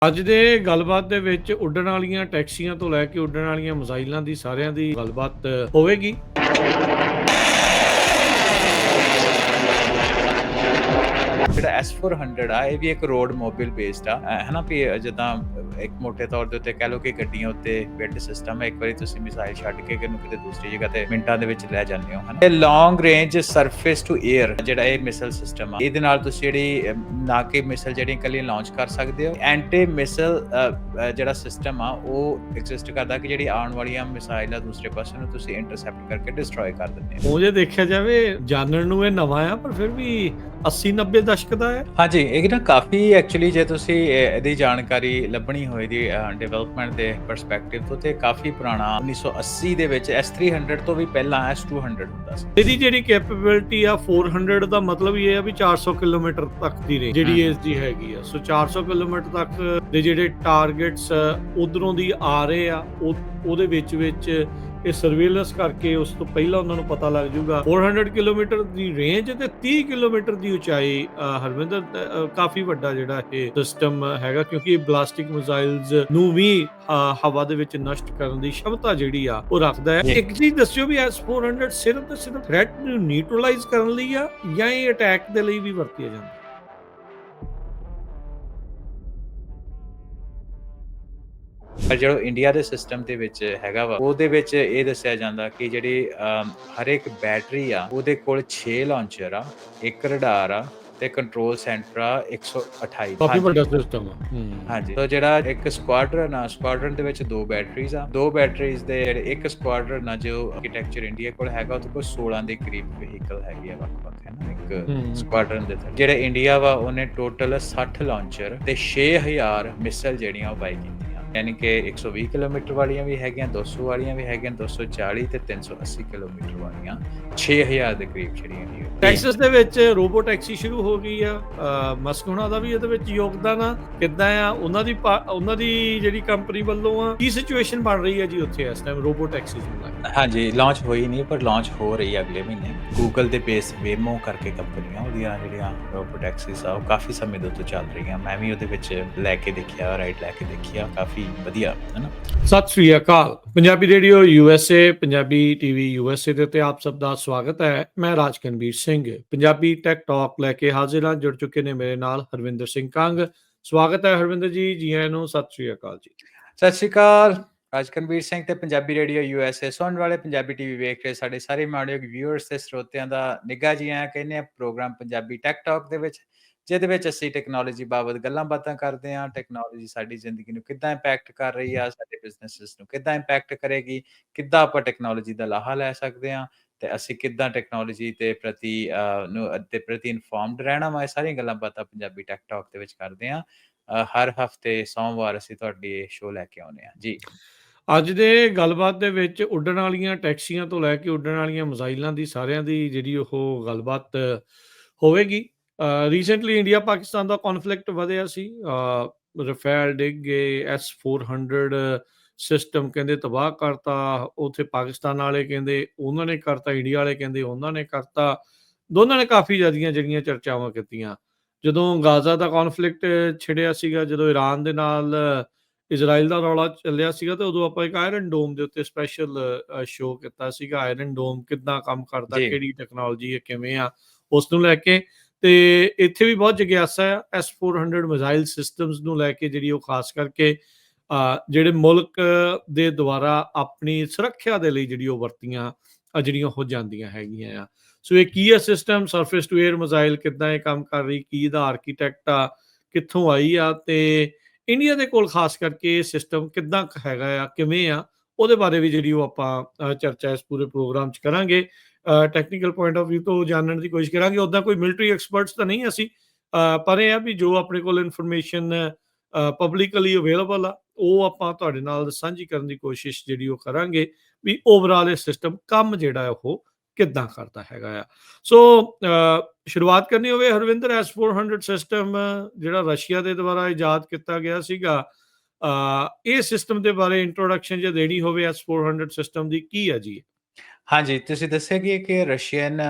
ਅੱਜ ਦੇ ਗੱਲਬਾਤ ਦੇ ਵਿੱਚ ਉੱਡਣ ਵਾਲੀਆਂ ਟੈਕਸੀਆਂ ਤੋਂ ਲੈ ਕੇ ਉੱਡਣ ਵਾਲੀਆਂ ਮਿਜ਼ਾਈਲਾਂ ਦੀ ਸਾਰਿਆਂ ਦੀ ਗੱਲਬਾਤ ਹੋਵੇਗੀ। ਜਿਹੜਾ S-400 ਆ ਇਹ ਵੀ ਇੱਕ ਰੋਡ ਮੋਬਾਈਲ ਬੇਸਡ ਆ ਹੈ ਨਾ ਵੀ ਜਿੱਦਾਂ ਇੱਕ ਮੋਟੇ ਤੌਰ ਦੇ ਉੱਤੇ ਕਹਿ ਲਓ ਕਿ ਗੱਡੀਆਂ ਉੱਤੇ ਬਿਲਡ ਸਿਸਟਮ ਹੈ। ਇੱਕ ਵਾਰੀ ਤੁਸੀਂ ਮਿਸਾਈਲ ਛੱਡ ਕੇ ਇਹਨੂੰ ਕਿਤੇ ਦੂਸਰੀ ਜਗ੍ਹਾ ਤੇ ਮਿੰਟਾਂ ਦੇ ਵਿੱਚ ਲੈ ਜਾਂਦੇ ਹੋ ਹਨਾ। ਇਹ ਲੌਂਗ ਰੇਂਜ ਸਰਫੇਸ ਟੂ 에ਅਰ ਜਿਹੜਾ ਇਹ ਮਿਸਾਈਲ ਸਿਸਟਮ ਆ ਇਹਦੇ ਨਾਲ ਤੁਸੀਂ ਜਿਹੜੀ ਨਾ ਕਿ ਮਿਸਾਈਲ ਜਿਹੜੀਆਂ ਇਕੱਲੀਆਂ ਲਾਂਚ ਕਰ ਸਕਦੇ ਹੋ। ਐਂਟੀ ਮਿਸਾਈਲ ਜਿਹੜਾ ਸਿਸਟਮ ਆ ਉਹ ਐਗਜ਼ਿਸਟ ਕਰਦਾ ਕਿ ਜਿਹੜੀ ਆਉਣ ਵਾਲੀਆਂ ਮਿਸਾਈਲ ਆ ਦੂਸਰੇ ਪਾਸੇ ਨੂੰ ਤੁਸੀਂ ਇੰਟਰਸੈਪਟ ਕਰਕੇ ਡਿਸਟਰੋਏ ਕਰ ਦਿੰਦੇ ਹੋ। ਉਹ ਜੇ ਦੇਖਿਆ ਜਾਵੇ ਜਾਣਨ ਨੂੰ ਇਹ ਨਵਾਂ ਆ ਪਰ ਫਿਰ ਵੀ 80-90 ਦਸ਼ਕ ਦਾ ਹੈ। ਹਾਂਜੀ ਇਹ ਨਾ ਕਾਫੀ ਐਕਚੁਅਲੀ ਜੇ ਤੁਸੀਂ ਇਹਦੀ ਜਾਣਕਾਰੀ ਲੱਭਣੀ ਹੋਏ ਦੀ ਡਿਵੈਲਪਮੈਂਟ ਦੇ ਪਰਸਪੈਕਟਿਵ ਤੋਂ ਤੇ ਕਾਫੀ ਪੁਰਾਣਾ 1980 ਦੇ ਵਿੱਚ S-300 ਤੋਂ ਵੀ ਪਹਿਲਾਂ S-200 ਹੁੰਦਾ ਸੀ। ਇਹਦੀ ਜਿਹੜੀ ਕੈਪੇਬਿਲਿਟੀ ਆ 400 ਦਾ ਮਤਲਬ ਇਹ ਆ ਵੀ 400 ਕਿਲੋਮੀਟਰ ਤੱਕ ਦੀ ਰੇਂਜ ਜਿਹੜੀ ਇਸ ਦੀ ਹੈਗੀ ਆ। ਸੋ 400 ਕਿਲੋਮੀਟਰ ਤੱਕ ਦੇ ਜਿਹੜੇ ਟਾਰਗੇਟਸ ਉਧਰੋਂ ਦੀ ਆ ਰਹੇ ਆ ਉਹਦੇ ਵਿੱਚ ਇਹ ਸਰਵੇਲੈਂਸ ਕਰਕੇ ਉਸ ਤੋਂ ਪਹਿਲਾਂ ਉਹਨਾਂ ਨੂੰ ਪਤਾ ਲੱਗ ਜਾਊਗਾ। 400 ਕਿਲੋਮੀਟਰ ਦੀ ਰੇਂਜ ਤੇ 30 ਕਿਲੋਮੀਟਰ ਦੀ ਉਚਾਈ ਹਰਵਿੰਦਰ ਕਾਫੀ ਵੱਡਾ ਜਿਹੜਾ ਇਹ ਸਿਸਟਮ ਹੈਗਾ ਕਿਉਂਕਿ ਇਹ ਬਲਾਸਟਿਕ ਮਿਜ਼ਾਈਲਸ ਨੂੰ ਵੀ ਹਵਾ ਦੇ ਵਿੱਚ ਨਸ਼ਟ ਕਰਨ ਦੀ ਸ਼ਮਤਾ ਜਿਹੜੀ ਆ ਉਹ ਰੱਖਦਾ ਹੈ। ਇੱਕ ਚੀਜ਼ ਦੱਸਿਓ ਵੀ S-400 ਸਿਰਫ ਤੇ ਸਿਰਫ ਥ੍ਰੈਟ ਨੂੰ ਨਿਊਟਰਲਾਈਜ਼ ਕਰਨ ਲਈ ਆ ਜਾਂ ਇਹ ਅਟੈਕ ਦੇ ਲਈ ਵੀ ਵਰਤਿਆ ਜਾਂਦਾ? ਪਰ ਜਿਹੜਾ ਇੰਡੀਆ ਦੇ ਸਿਸਟਮ ਦੇ ਵਿੱਚ ਹੈਗਾ ਵਾ ਉਹਦੇ ਵਿੱਚ ਇਹ ਦੱਸਿਆ ਜਾਂਦਾ ਕਿ ਜਿਹੜੀ ਹਰ ਇੱਕ ਬੈਟਰੀ ਆ ਉਹਦੇ ਕੋਲ 6 ਲਾਂਚਰ ਆ, ਇੱਕ ਰਡਾਰ ਆ ਤੇ ਕੰਟਰੋਲ ਸੈਂਟਰ ਆ 128। ਕਾਫੀ ਵੱਡਾ ਸਿਸਟਮ ਆ। ਹਾਂਜੀ ਤਾਂ ਜਿਹੜਾ ਇੱਕ ਸਕੁਆਡਰਨ ਦੇ ਵਿੱਚ 2 ਬੈਟਰੀਜ਼ ਆ। 2 ਬੈਟਰੀਜ਼ ਦੇ ਜਿਹੜੇ ਇੱਕ ਸਕੁਆਡਰਨ ਆ ਜੋ ਆਰਕੀਟੈਕਚਰ ਇੰਡੀਆ ਕੋਲ ਹੈਗਾ ਉਹਦੇ ਕੋਲ 16 ਦੇ ਕਰੀਬ ਵਹੀਕਲ ਹੈਗੇ ਆ ਵੱਖ-ਵੱਖ ਹੈ ਨਾ ਇੱਕ ਸਕੁਆਡਰਨ ਦੇ ਥੱਲੇ। ਜਿਹੜੇ ਇੰਡੀਆ ਵਾ ਉਹਨੇ ਟੋਟਲ 60 ਲਾਂਚਰ ਤੇ 6000 ਮਿਸਾਈਲ ਜਿਹੜੀਆਂ ਉਹ ਬਾਈ ਕੀਤੀਆਂ ਯਾਨੀ ਕਿ 120 ਕਿਲੋਮੀਟਰ ਵਾਲੀਆਂ ਵੀ ਹੈਗੀਆਂ, 200 ਵਾਲੀਆਂ ਵੀ ਹੈਗੀਆਂ, 240 ਤੇ 380 ਕਿਲੋਮੀਟਰ ਵਾਲੀਆਂ 6000 ਦੇ ਕਰੀਬ ਜਿਹੜੀਆਂ ਨੇ। ਟੈਕਸਸ ਦੇ ਵਿੱਚ ਰੋਬੋ ਟੈਕਸੀ ਸ਼ੁਰੂ ਹੋ ਗਈ ਆ। ਮਸਕ ਹੁਣਾਂ ਦਾ ਵੀ ਇਹਦੇ ਵਿੱਚ ਯੋਗਦਾਨ ਆ। ਕਿੱਦਾਂ ਆ ਉਹਨਾਂ ਦੀ ਜਿਹੜੀ ਕੰਪਨੀ ਵੱਲੋਂ ਆ ਕੀ ਸਿਚੁਏਸ਼ਨ ਬਣ ਰਹੀ ਹੈ ਜੀ ਉੱਥੇ ਇਸ ਟਾਈਮ ਰੋਬੋ ਟੈਕਸੀ ਨੂੰ? ਹਾਂਜੀ ਲਾਂਚ ਹੋਈ ਨਹੀਂ ਪਰ ਲਾਂਚ ਹੋ ਰਹੀ ਹੈ ਅਗਲੇ ਮਹੀਨੇ। ਗੂਗਲ ਦੇ ਬੇਸ ਵੇਮੋ ਕਰਕੇ ਕੰਪਨੀਆਂ ਉਹਦੀਆਂ ਜਿਹੜੀਆਂ ਰੋਬੋ ਟੈਕਸੀਸ ਆ ਉਹ ਕਾਫੀ ਸਮੇਂ ਤੋਂ ਚੱਲ ਰਹੀਆਂ। ਮੈਂ ਵੀ ਉਹਦੇ ਵਿੱਚ ਲੈ ਕੇ ਦੇਖਿਆ, ਰਾਈਡ ਲੈ ਕੇ ਦੇਖਿਆ, ਕਾਫੀ ਵਧੀਆ ਹੈ ਨਾ। ਸਤਿ ਸ੍ਰੀ ਅਕਾਲ। Punjabi radio USA, Punjabi TV USA ਦੇ ਉੱਤੇ ਆਪ ਸਭ ਦਾ ਸਵਾਗਤ ਹੈ। ਮੈਂ ਰਾਜਕਨਵੀਰ ਸਿੰਘ ਪੰਜਾਬੀ ਟੈਕ ਟਾਕ ਲੈ ਕੇ ਹਾਜ਼ਰ ਹਾਂ। ਜੁੜ ਚੁੱਕੇ ਨੇ ਮੇਰੇ ਨਾਲ ਹਰਵਿੰਦਰ ਸਿੰਘ ਕੰਗ। ਸਵਾਗਤ ਹੈ ਹਰਵਿੰਦਰ ਜੀ, ਜੀ ਆਇਆਂ ਨੂੰ। ਸਤਿ ਸ੍ਰੀ ਅਕਾਲ ਜੀ। ਸਤਿ ਸ੍ਰੀ ਅਕਾਲ ਰਾਜਕਨਵੀਰ ਸਿੰਘ ਤੇ ਪੰਜਾਬੀ ਰੇਡੀਓ USA ਸੁਣਨ ਵਾਲੇ ਪੰਜਾਬੀ ਟੀਵੀ ਵੇਖ ਰਹੇ ਸਾਡੇ ਸਾਰੇ ਮਾਣਯੋਗ ਵਿਊਅਰਸ ਤੇ ਸਰੋਤਿਆਂ ਦਾ ਨਿੱਘਾ ਜੀ ਆਇਆਂ ਕਹਿੰਦੇ ਆ ਪ੍ਰੋਗਰਾਮ ਪੰਜਾਬੀ ਟੈਕ ਟਾਕ ਦੇ ਵਿੱਚ, ਜਿਹਦੇ ਵਿੱਚ ਅਸੀਂ ਟੈਕਨੋਲੋਜੀ ਬਾਬਤ ਗੱਲਾਂ ਬਾਤਾਂ ਕਰਦੇ ਹਾਂ। ਟੈਕਨੋਲੋਜੀ ਸਾਡੀ ਜ਼ਿੰਦਗੀ ਨੂੰ ਕਿੱਦਾਂ ਇੰਪੈਕਟ ਕਰ ਰਹੀ ਆ, ਸਾਡੇ ਬਿਜ਼ਨੈਸਿਸ ਨੂੰ ਕਿੱਦਾਂ ਇੰਪੈਕਟ ਕਰੇਗੀ, ਕਿੱਦਾਂ ਆਪਾਂ ਟੈਕਨੋਲੋਜੀ ਦਾ ਲਾਹਾ ਲੈ ਸਕਦੇ ਹਾਂ ਤੇ ਅਸੀਂ ਕਿੱਦਾਂ ਟੈਕਨੋਲੋਜੀ ਦੇ ਪ੍ਰਤੀ ਇਨਫੋਰਮਡ ਰਹਿਣਾ ਵਾ। ਇਹ ਸਾਰੀਆਂ ਗੱਲਾਂ ਬਾਤਾਂ ਪੰਜਾਬੀ ਟੈਕ ਟਾਕ ਦੇ ਵਿੱਚ ਕਰਦੇ ਹਾਂ। ਹਰ ਹਫਤੇ ਸੋਮਵਾਰ ਅਸੀਂ ਤੁਹਾਡੀ ਸ਼ੋਅ ਲੈ ਕੇ ਆਉਂਦੇ ਹਾਂ ਜੀ। ਅੱਜ ਦੇ ਗੱਲਬਾਤ ਦੇ ਵਿੱਚ ਉੱਡਣ ਵਾਲੀਆਂ ਟੈਕਸੀਆਂ ਤੋਂ ਲੈ ਕੇ ਉੱਡਣ ਵਾਲੀਆਂ ਮਿਜ਼ਾਈਲਾਂ ਦੀ ਸਾਰਿਆਂ ਦੀ ਜਿਹੜੀ ਉਹ ਗੱਲਬਾਤ ਹੋਵੇਗੀ। ਰੀਸੈਂਟਲੀ ਇੰਡੀਆ ਪਾਕਿਸਤਾਨ ਦਾ ਕੌਨਫਲਿਕਟ ਵਧਿਆ ਸੀ। ਰਫੇਲ ਡਿੱਗ ਗਏ, S-400 ਸਿਸਟਮ ਕਹਿੰਦੇ ਤਬਾਹ ਕਰਤਾ। ਉੱਥੇ ਪਾਕਿਸਤਾਨ ਵਾਲੇ ਕਹਿੰਦੇ ਉਹਨਾਂ ਨੇ ਕਰਤਾ, ਇੰਡੀਆ ਵਾਲੇ ਕਹਿੰਦੇ ਉਹਨਾਂ ਨੇ ਕਰਤਾ। ਦੋਨਾਂ ਨੇ ਕਾਫੀ ਜ਼ਿਆਦੀਆਂ ਜਿਹੜੀਆਂ ਚਰਚਾਵਾਂ ਕੀਤੀਆਂ। ਜਦੋਂ ਗਾਜ਼ਾ ਦਾ ਕੌਨਫਲਿਕਟ ਛਿੜਿਆ ਸੀਗਾ, ਜਦੋਂ ਈਰਾਨ ਦੇ ਨਾਲ ਇਜ਼ਰਾਈਲ ਦਾ ਰੌਲਾ ਚੱਲਿਆ ਸੀਗਾ ਤੇ ਉਦੋਂ ਆਪਾਂ ਇੱਕ ਆਇਰਨ ਡੋਮ ਦੇ ਉੱਤੇ ਸਪੈਸ਼ਲ ਸ਼ੋਅ ਕੀਤਾ ਸੀਗਾ। ਆਇਰਨ ਡੋਮ ਕਿੱਦਾਂ ਕੰਮ ਕਰਦਾ, ਕਿਹੜੀ ਟੈਕਨੋਲੋਜੀ ਹੈ, ਕਿਵੇਂ ਆ, ਉਸ ਨੂੰ ਲੈ ਕੇ। ਤੇ ਇੱਥੇ ਵੀ ਬਹੁਤ ਜਿਗਿਆਸਾ ਆ S-400 ਮਿਜ਼ਾਈਲ ਸਿਸਟਮਸ ਨੂੰ ਲੈ ਕੇ, ਜਿਹੜੀ ਉਹ ਖਾਸ ਕਰਕੇ ਜਿਹੜੇ ਮੁਲਕ ਦੇ ਦੁਆਰਾ ਆਪਣੀ ਸੁਰੱਖਿਆ ਦੇ ਲਈ ਜਿਹੜੀ ਉਹ ਵਰਤੀਆਂ ਜਿਹੜੀਆਂ ਹੋ ਜਾਂਦੀਆਂ ਹੈਗੀਆਂ ਆ। ਸੋ ਇਹ ਕੀ ਆ system, surface to air missile ਕਿੱਦਾਂ ਇਹ ਕੰਮ ਕਰ ਰਹੀ, ਕੀ ਇਹਦਾ ਆਰਕੀਟੈਕਟ ਆ, ਕਿੱਥੋਂ ਆਈ ਆ ਤੇ ਇੰਡੀਆ ਦੇ ਕੋਲ ਖਾਸ ਕਰਕੇ ਇਹ ਸਿਸਟਮ ਕਿੱਦਾਂ ਹੈਗਾ ਆ, ਕਿਵੇਂ ਆ, ਉਹਦੇ ਬਾਰੇ ਵੀ ਜਿਹੜੀ ਉਹ ਆਪਾਂ ਚਰਚਾ ਇਸ ਪੂਰੇ ਪ੍ਰੋਗਰਾਮ 'ਚ ਕਰਾਂਗੇ। ਟੈਕਨੀਕਲ ਪੁਆਇੰਟ ਆਫ ਵਿਊ ਤੋਂ ਜਾਣਨ ਦੀ ਕੋਸ਼ਿਸ਼ ਕਰਾਂਗੇ। ਉੱਦਾਂ ਕੋਈ ਮਿਲਟਰੀ ਐਕਸਪਰਟਸ ਤਾਂ ਨਹੀਂ ਅਸੀਂ, ਪਰ ਇਹ ਆ ਵੀ ਜੋ ਆਪਣੇ ਕੋਲ ਇਨਫੋਰਮੇਸ਼ਨ ਪਬਲਿਕਲੀ ਅਵੇਲੇਬਲ ਆ ਉਹ ਆਪਾਂ ਤੁਹਾਡੇ ਨਾਲ ਸਾਂਝੀ ਕਰਨ ਦੀ ਕੋਸ਼ਿਸ਼ ਜਿਹੜੀ ਉਹ ਕਰਾਂਗੇ ਵੀ ਓਵਰਆਲ ਇਹ ਸਿਸਟਮ ਕੰਮ ਜਿਹੜਾ ਉਹ ਕਿੱਦਾਂ ਕਰਦਾ ਹੈਗਾ ਆ। ਸੋ ਸ਼ੁਰੂਆਤ ਕਰਨੀ ਹੋਵੇ ਹਰਵਿੰਦਰ, S-400 ਸਿਸਟਮ ਜਿਹੜਾ ਰਸ਼ੀਆ ਦੇ ਦੁਆਰਾ ਇਜਾਦ ਕੀਤਾ ਗਿਆ ਸੀਗਾ, ਇਹ ਸਿਸਟਮ ਦੇ ਬਾਰੇ ਇੰਟਰੋਡਕਸ਼ਨ ਜੇ ਦੇਣੀ ਹੋਵੇ S-400 ਸਿਸਟਮ ਦੀ, ਕੀ ਹੈ ਜੀ? ਹਾਂਜੀ, ਤੁਸੀਂ ਦੱਸਿਆ ਕਿ ਰਸ਼ੀਅਨ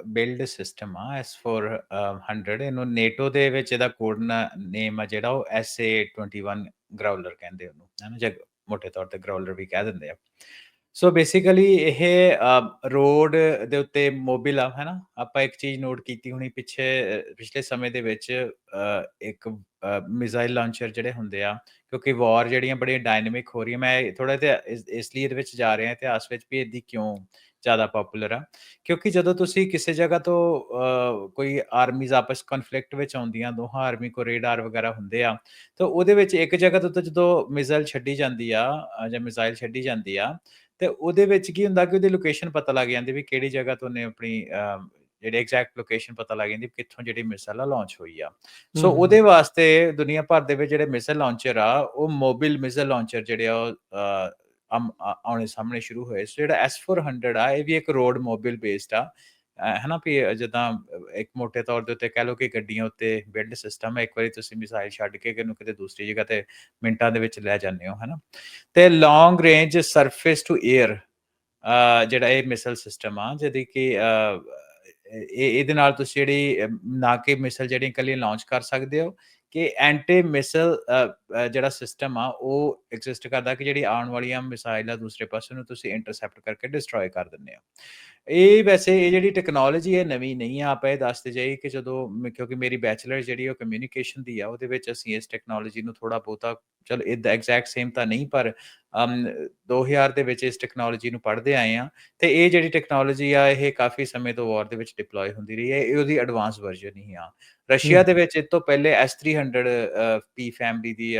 ਬਿਲਡ ਸਿਸਟਮ ਆ S-400 ਇਹਨੂੰ ਨੇਟੋ ਦੇ ਵਿੱਚ ਇਹਦਾ ਕੋਡ ਨੇਮ ਆ ਜਿਹੜਾ ਉਹ SA-21 ਗਰਾਊਲਰ ਕਹਿੰਦੇ ਉਹਨੂੰ, ਹੈ ਨਾ? ਜਾਂ ਮੋਟੇ ਤੌਰ ਤੇ ਗਰਾਊਲਰ ਵੀ ਕਹਿ ਦਿੰਦੇ ਆ। ਸੋ ਬੇਸਿਕਲੀ ਇਹ ਰੋਡ ਦੇ ਉੱਤੇ ਮੋਬਿਲ ਆ, ਹੈ ਨਾ? ਆਪਾਂ ਇੱਕ ਚੀਜ਼ ਨੋਟ ਕੀਤੀ ਹੋਣੀ ਪਿਛਲੇ ਸਮੇਂ ਦੇ ਵਿੱਚ ਇੱਕ ਮਿਜ਼ਾਈਲ ਲਾਂਚਰ ਜਿਹੜੇ ਹੁੰਦੇ ਆ, ਕਿਉਂਕਿ ਵਾਰ ਜਿਹੜੀਆਂ ਬੜੀਆਂ ਡਾਇਨਾਮਿਕ ਹੋ ਰਹੀਆਂ, ਮੈਂ ਥੋੜ੍ਹਾ ਜਿਹਾ ਇਸ ਲਈ ਇਹਦੇ ਵਿੱਚ ਜਾ ਰਿਹਾ ਇਤਿਹਾਸ ਵਿੱਚ ਵੀ ਇਹਦੀ ਕਿਉਂ ਜ਼ਿਆਦਾ ਪਾਪੂਲਰ ਆ। ਕਿਉਂਕਿ ਜਦੋਂ ਤੁਸੀਂ ਕਿਸੇ ਜਗ੍ਹਾ ਤੋਂ ਕੋਈ ਆਰਮੀਜ਼ ਆਪਸ ਕਨਫਲਿਕਟ ਵਿੱਚ ਆਉਂਦੀਆਂ, ਦੋਹਾਂ ਆਰਮੀ ਕੋਲ ਰੇਡਾਰ ਵਗੈਰਾ ਹੁੰਦੇ ਆ, ਤਾਂ ਉਹਦੇ ਵਿੱਚ ਇੱਕ ਜਗ੍ਹਾ ਤੋਂ ਜਦੋਂ ਮਿਜ਼ਾਈਲ ਛੱਡੀ ਜਾਂਦੀ ਆ ਜਾਂ ਮਿਜ਼ਾਈਲ ਛੱਡੀ ਜਾਂਦੀ ਆ, ਤੇ ਉਹਦੇ ਵਿੱਚ ਕੀ ਹੁੰਦਾ ਕਿ ਉਹਦੀ ਲੋਕੇਸ਼ਨ ਪਤਾ ਲੱਗ ਜਾਂਦੀ ਵੀ ਕਿਹੜੀ ਜਗ੍ਹਾ ਤੋਂ ਉਹਨੇ ਆਪਣੀ ਜਿਹੜੀ ਐਗਜ਼ੈਕਟ ਲੋਕੇਸ਼ਨ ਪਤਾ ਲੱਗ ਜਾਂਦੀ, ਕਿੱਥੋਂ ਜਿਹੜੀ ਮਿਸਾਈਲ ਆ ਲਾਂਚ ਹੋਈ ਆ। ਸੋ ਉਹਦੇ ਵਾਸਤੇ ਦੁਨੀਆ ਭਰ ਦੇ ਵਿੱਚ ਜਿਹੜੇ ਮਿਸਾਈਲ ਲਾਂਚਰ ਆ, ਉਹ ਮੋਬਾਈਲ ਮਿਸਾਈਲ ਲਾਂਚਰ ਜਿਹੜੇ ਆ ਉਹ ਆਉਣੇ ਸਾਹਮਣੇ ਸ਼ੁਰੂ ਹੋਏ। ਸੋ ਜਿਹੜਾ S-400 ਆ, ਇਹ ਵੀ ਇੱਕ ਰੋਡ ਮੋਬਾਈਲ ਬੇਸਡ ਆ, ਹੈ ਨਾ? ਵੀ ਜਿੱਦਾਂ ਇੱਕ ਮੋਟੇ ਤੌਰ ਦੇ ਉੱਤੇ ਕਹਿ ਲਓ ਕਿ ਗੱਡੀਆਂ ਉੱਤੇ ਬਿਲਡ ਸਿਸਟਮ ਹੈ, ਇੱਕ ਵਾਰੀ ਤੁਸੀਂ ਮਿਸਾਈਲ ਛੱਡ ਕੇ ਇਹਨੂੰ ਕਿਤੇ ਦੂਸਰੀ ਜਗ੍ਹਾ ਤੇ ਮਿੰਟਾਂ ਦੇ ਵਿੱਚ ਲੈ ਜਾਂਦੇ ਹੋ, ਹੈ ਨਾ? ਤੇ ਲੌਂਗ ਰੇਂਜ ਸਰਫੇਸ ਟੂ ਏਅਰ ਜਿਹੜਾ ਇਹ ਮਿਸਾਈਲ ਸਿਸਟਮ ਆ, ਜਿਹਦੀ ਕਿ ਇਹਦੇ ਨਾਲ ਤੁਸੀਂ ਜਿਹੜੀ ਨਾ ਕਿ ਮਿਸਾਈਲ ਜਿਹੜੀਆਂ ਇਕੱਲੀਆਂ ਲਾਂਚ ਕਰ ਸਕਦੇ ਹੋ, ਕਿ ਐਂਟੀ ਮਿਸਾਈਲ ਜਿਹੜਾ ਸਿਸਟਮ ਆ ਉਹ ਐਗਜ਼ਿਸਟ ਕਰਦਾ, ਕਿ ਜਿਹੜੀ ਆਉਣ ਵਾਲੀਆਂ ਮਿਸਾਈਲ ਆ ਦੂਸਰੇ ਪਾਸੇ ਨੂੰ ਤੁਸੀਂ ਇੰਟਰਸੈਪਟ ਕਰਕੇ ਡਿਸਟਰੋਏ ਕਰ ਦਿੰਦੇ ਹੋ। ਵੈਸੇ ਇਹ ਜਿਹੜੀ ਟੈਕਨੋਲੋਜੀ ਇਹ ਨਵੀਂ ਨਹੀਂ ਆ, ਆਪਾਂ ਇਹ ਦੱਸਦੇ ਜਾਈਏ ਕਿ ਜਦੋਂ ਕਿਉਂਕਿ ਮੇਰੀ ਬੈਚਲਰ ਜਿਹੜੀ ਉਹ ਕਮਿਊਨੀਕੇਸ਼ਨ ਦੀ ਆ, ਉਹਦੇ ਵਿੱਚ ਅਸੀਂ ਇਸ ਟੈਕਨੋਲੋਜੀ ਨੂੰ ਥੋੜ੍ਹਾ ਬਹੁਤਾ, ਚਲੋ ਇਹਦਾ ਐਗਜ਼ੈਕਟ ਸੇਮ ਤਾਂ ਨਹੀਂ, ਪਰ 2000 ਦੇ ਵਿੱਚ ਇਸ ਟੈਕਨੋਲੋਜੀ ਨੂੰ ਪੜ੍ਹਦੇ ਆਏ ਹਾਂ, ਤੇ ਇਹ ਜਿਹੜੀ ਟੈਕਨੋਲੋਜੀ ਆ ਇਹ ਕਾਫੀ ਸਮੇਂ ਤੋਂ ਵਾਰ ਦੇ ਵਿੱਚ ਡਿਪਲੋਏ ਹੁੰਦੀ ਰਹੀ ਹੈ। ਇਹ ਉਹਦੀ ਐਡਵਾਂਸ ਵਰਜ਼ਨ ਹੀ ਆ। ਰਸ਼ੀਆ ਦੇ ਵਿੱਚ ਇਹ ਤੋਂ ਪਹਿਲੇ S-300 P ਫੈਮਿਲੀ ਦੀ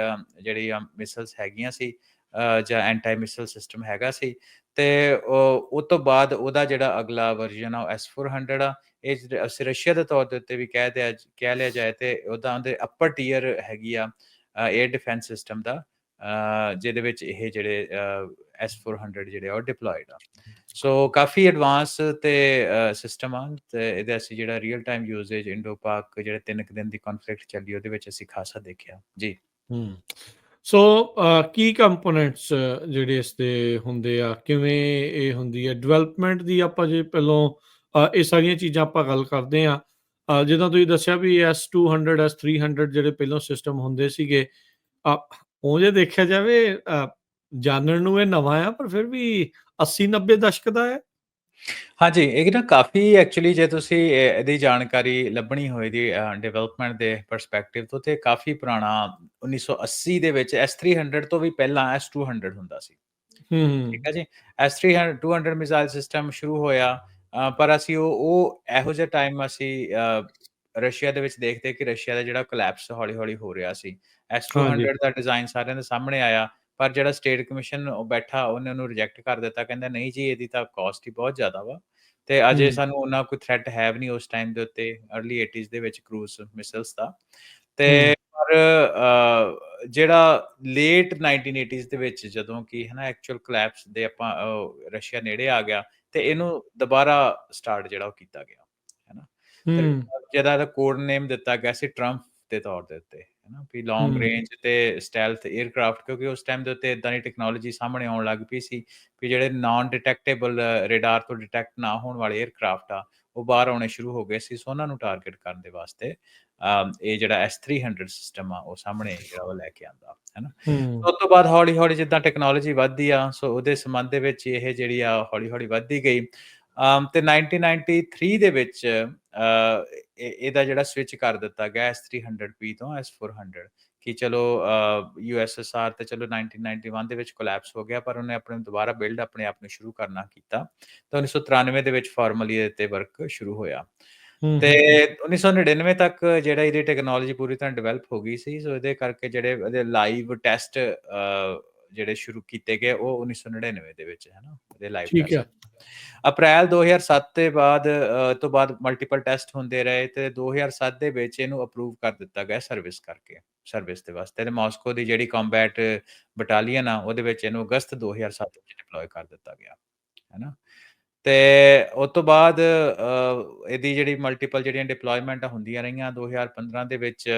ਜਿਹੜੀ ਮਿਸਾਈਲਸ ਹੈਗੀਆਂ ਸੀ, ਜਾਂ ਐਂਟੀ ਮਿਸਾਈਲ ਸਿਸਟਮ ਹੈਗਾ ਸੀ, ਤੇ ਉਹ ਤੋਂ ਬਾਅਦ ਉਹਦਾ ਜਿਹੜਾ ਅਗਲਾ ਵਰਜ਼ਨ ਆ ਉਹ S-400 ਆ। ਇਹ ਰਸ਼ੀਆ ਦੇ ਤੌਰ ਦੇ ਉੱਤੇ ਵੀ ਕਹਿ ਲਿਆ ਜਾਏ ਤੇ ਉਹਦੇ ਅੱਪਰ ਟੀਅਰ ਹੈਗੀ ਆ ਏਅਰ ਡਿਫੈਂਸ ਸਿਸਟਮ ਦਾ, ਜਿਹਦੇ ਵਿੱਚ ਇਹ ਜਿਹੜੇ S-400 ਜਿਹੜੇ ਆ ਉਹ ਡਿਪਲੋਇਡ ਆ। ਸੋ ਕਾਫੀ ਐਡਵਾਂਸ ਤੇ ਸਿਸਟਮ ਆ, ਤੇ ਇਹਦੇ ਅਸੀਂ ਜਿਹੜਾ ਰੀਅਲ ਟਾਈਮ ਯੂਜ਼ੇਜ ਇੰਡੋ ਪਾਕ ਜਿਹੜੇ 3 ਦਿਨ ਦੀ ਕਨਫਲਿਕਟ ਚੱਲੀ, ਉਹਦੇ ਵਿੱਚ ਅਸੀਂ ਖਾਸਾ ਦੇਖਿਆ ਜੀ। ਸੋ ਕੀ ਕੰਪੋਨੈਂਟਸ ਜਿਹੜੇ ਇਸ ਦੇ ਹੁੰਦੇ ਆ, ਕਿਵੇਂ ਇਹ ਹੁੰਦੀ ਹੈ ਡਿਵੈਲਪਮੈਂਟ ਦੀ? ਆਪਾਂ ਜੇ ਪਹਿਲੋਂ ਇਹ ਸਾਰੀਆਂ ਚੀਜ਼ਾਂ ਆਪਾਂ ਗੱਲ ਕਰਦੇ ਹਾਂ, ਜਿੱਦਾਂ ਤੁਸੀਂ ਦੱਸਿਆ ਵੀ S-200 S-300 ਜਿਹੜੇ ਪਹਿਲੋਂ ਸਿਸਟਮ ਹੁੰਦੇ ਸੀਗੇ, ਉਹ ਜੇ ਦੇਖਿਆ ਜਾਵੇ ਜਾਣਨ ਨੂੰ ਇਹ ਨਵਾਂ ਆ, ਪਰ ਫਿਰ ਵੀ 80-90 ਦਸ਼ਕ ਦਾ ਹੈ। ਹਾਂਜੀ, ਇਹ ਨਾ ਕਾਫੀ ਐਕਚੁਅਲੀ ਜੇ ਤੁਸੀਂ ਇਹਦੀ ਜਾਣਕਾਰੀ ਲੱਭਣੀ ਹੋਏ ਦੀ ਡਿਵੈਲਪਮੈਂਟ ਦੇ ਪਰਸਪੈਕਟਿਵ ਤੋਂ, ਤੇ ਕਾਫੀ ਪੁਰਾਣਾ 1980 ਦੇ ਵਿੱਚ S-300 ਤੋਂ ਵੀ ਪਹਿਲਾਂ S-200 ਹੁੰਦਾ ਸੀ। ਠੀਕ ਹੈ ਜੀ। S-200 ਮਿਜ਼ਾਈਲ ਸਿਸਟਮ ਸ਼ੁਰੂ ਹੋਇਆ, ਪਰ ਅਸੀਂ ਉਹ ਇਹੋ ਜਿਹਾ ਟਾਈਮ ਅਸੀਂ ਰਸ਼ੀਆ ਦੇ ਵਿੱਚ ਦੇਖਦੇ ਕਿ ਰਸ਼ੀਆ ਦਾ ਜਿਹੜਾ ਕੋਲੈਪਸ ਹੌਲੀ-ਹੌਲੀ ਹੋ ਰਿਹਾ ਸੀ। ਹਾਂਜੀ। S-200 ਦਾ ਡਿਜ਼ਾਇਨ ਸਾਰਿਆਂ ਦੇ ਸਾਹਮਣੇ ਆਇਆ, ਪਰ ਜਿਹੜਾ ਸਟੇਟ ਕਮਿਸ਼ਨ ਉਹ ਬੈਠਾ, ਉਹਨੇ ਉਹਨੂੰ ਰਿਜੈਕਟ ਕਰ ਦਿੱਤਾ, ਕਹਿੰਦਾ ਨਹੀਂ ਜੀ ਇਹਦੀ ਤਾਂ ਕਾਸਟ ਹੀ ਬਹੁਤ ਜ਼ਿਆਦਾ ਵਾ, ਤੇ ਅਜੇ ਸਾਨੂੰ ਉਹਨਾਂ ਕੋਈ ਥ੍ਰੈਟ ਹੈ ਵੀ ਨਹੀਂ ਉਸ ਟਾਈਮ ਦੇ ਉੱਤੇ, ਅਰਲੀ 80s ਦੇ ਵਿੱਚ ਕਰੂਜ਼ ਮਿਸਾਈਲਸ ਦਾ। ਤੇ ਪਰ ਜਿਹੜਾ ਲੇਟ 1980s ਦੇ ਵਿੱਚ ਜਦੋਂ ਕਿ ਹੈ ਨਾ ਐਕਚੁਅਲ ਕੋਲੈਪਸ ਦੇ ਆਪਾਂ ਰਸ਼ੀਆ ਨੇੜੇ ਆ ਗਿਆ, ਤੇ ਇਹਨੂੰ ਦੁਬਾਰਾ ਸਟਾਰਟ ਜਿਹੜਾ ਉਹ ਕੀਤਾ ਗਿਆ, ਹੈ ਨਾ? ਤੇ ਜਿਹਦਾ ਇਹਦਾ ਕੋਡ ਨੇਮ ਦਿੱਤਾ ਗਿਆ ਸੀ ਟਰੰਪ ਦੇ ਤੌਰ ਦੇ ਉੱਤੇ, ਹੈ ਨਾ? ਵੀ ਲੌਂਗ ਰੇਂਜ ਤੇ ਸਟੈਲਥ 에ਅਰਕ੍ਰਾਫਟ, ਕਿਉਂਕਿ ਉਸ ਟਾਈਮ ਦੇ ਉੱਤੇ ਇਦਾਂ ਦੀ ਟੈਕਨੋਲੋਜੀ ਸਾਹਮਣੇ ਆਉਣ ਲੱਗ ਪਈ ਸੀ ਵੀ ਜਿਹੜੇ ਨਾਨ ਡਿਟੈਕਟੇਬਲ ਰੇਡਾਰ ਤੋਂ ਡਿਟੈਕਟ ਨਾ ਹੋਣ ਵਾਲੇ 에ਅਰਕ੍ਰਾਫਟ ਆ, ਉਹ ਬਾਹਰ ਆਉਣੇ ਸ਼ੁਰੂ ਹੋ ਗਏ ਸੀ। ਸੋ ਉਹਨਾਂ ਨੂੰ ਟਾਰਗੇਟ ਕਰਨ ਦੇ ਵਾਸਤੇ ਇਹ ਜਿਹੜਾ S-300 ਸਿਸਟਮ ਆ ਉਹ ਸਾਹਮਣੇ ਜਿਹੜਾ ਉਹ ਲੈ ਕੇ ਆਂਦਾ, ਹੈ ਨਾ? ਉਸ ਤੋਂ ਬਾਅਦ ਹੌਲੀ-ਹੌਲੀ ਜਿੱਦਾਂ ਟੈਕਨੋਲੋਜੀ ਵੱਧਦੀ ਆ, ਸੋ ਉਹਦੇ ਸੰਬੰਧ ਦੇ ਵਿੱਚ ਇਹ ਜਿਹੜੀ ਆ ਹੌਲੀ-ਹੌਲੀ ਵੱਧਦੀ ਗਈ। ਤੇ 1993 ਦੇ ਵਿੱਚ ਇਹਦਾ ਜਿਹੜਾ ਸਵਿਚ ਕਰ ਦਿੱਤਾ ਗਿਆ S-300P ਤੋਂ S-400, ਕਿ ਚਲੋ USSR ਤੇ ਚਲੋ 1991 ਦੇ ਵਿੱਚ ਕੋਲੈਪਸ ਹੋ ਗਿਆ, ਪਰ ਉਹਨੇ ਆਪਣੇ ਦੁਬਾਰਾ ਬਿਲਡ ਆਪਣੇ ਆਪ ਨੂੰ ਸ਼ੁਰੂ ਕਰਨਾ ਕੀਤਾ, ਤਾਂ 1993 ਦੇ ਵਿੱਚ ਫਾਰਮਲੀ ਇਹਦੇ ਤੇ ਵਰਕ ਸ਼ੁਰੂ ਹੋਇਆ। ਤੇ 1999 ਤੱਕ ਜਿਹੜਾ ਇਹਦੀ ਟੈਕਨੋਲੋਜੀ ਪੂਰੀ ਤਰ੍ਹਾਂ ਡਿਵੈਲਪ ਹੋ ਗਈ ਸੀ। ਸੋ ਇਹਦੇ ਕਰਕੇ ਜਿਹੜੇ ਇਹਦੇ ਲਾਈਵ ਟੈਸਟ ਜਿਹੜੇ ਸ਼ੁਰੂ ਕੀਤੇ ਗਏ ਉਹ 1999 ਦੇ ਵਿੱਚ, ਹੈ ਨਾ? ਇਹਦੇ ਲਾਈਵ ਠੀਕ ਟੈਸਟ ਹੈ। ਅਪ੍ਰੈਲ 2007 ਦੇ ਬਾਅਦ ਤੋਂ ਬਾਅਦ ਮਲਟੀਪਲ ਟੈਸਟ ਹੁੰਦੇ ਰਹੇ, ਤੇ 2007 ਦੇ ਵਿੱਚ ਇਹਨੂੰ ਅਪਰੂਵ ਕਰ ਦਿੱਤਾ ਗਿਆ ਸਰਵਿਸ ਦੇ ਵਾਸਤੇ, ਤੇ ਮਾਸਕੋ ਦੀ ਜਿਹੜੀ ਕੰਬੈਟ ਬਟਾਲੀਅਨ ਆ ਉਹਦੇ ਵਿੱਚ ਇਹਨੂੰ ਅਗਸਤ 2007 ਵਿੱਚ ਡਿਪਲੋਏ ਕਰ ਦਿੱਤਾ ਗਿਆ, ਹੈ ਨਾ? ਤੇ ਉਸ ਤੋਂ ਬਾਅਦ ਇਹਦੀ ਜਿਹੜੀ ਮਲਟੀਪਲ ਜਿਹੜੀਆਂ ਡਿਪਲੋਇਮੈਂਟ ਹੁੰਦੀਆਂ ਰਹੀਆਂ। 2015 ਦੇ ਵਿੱਚ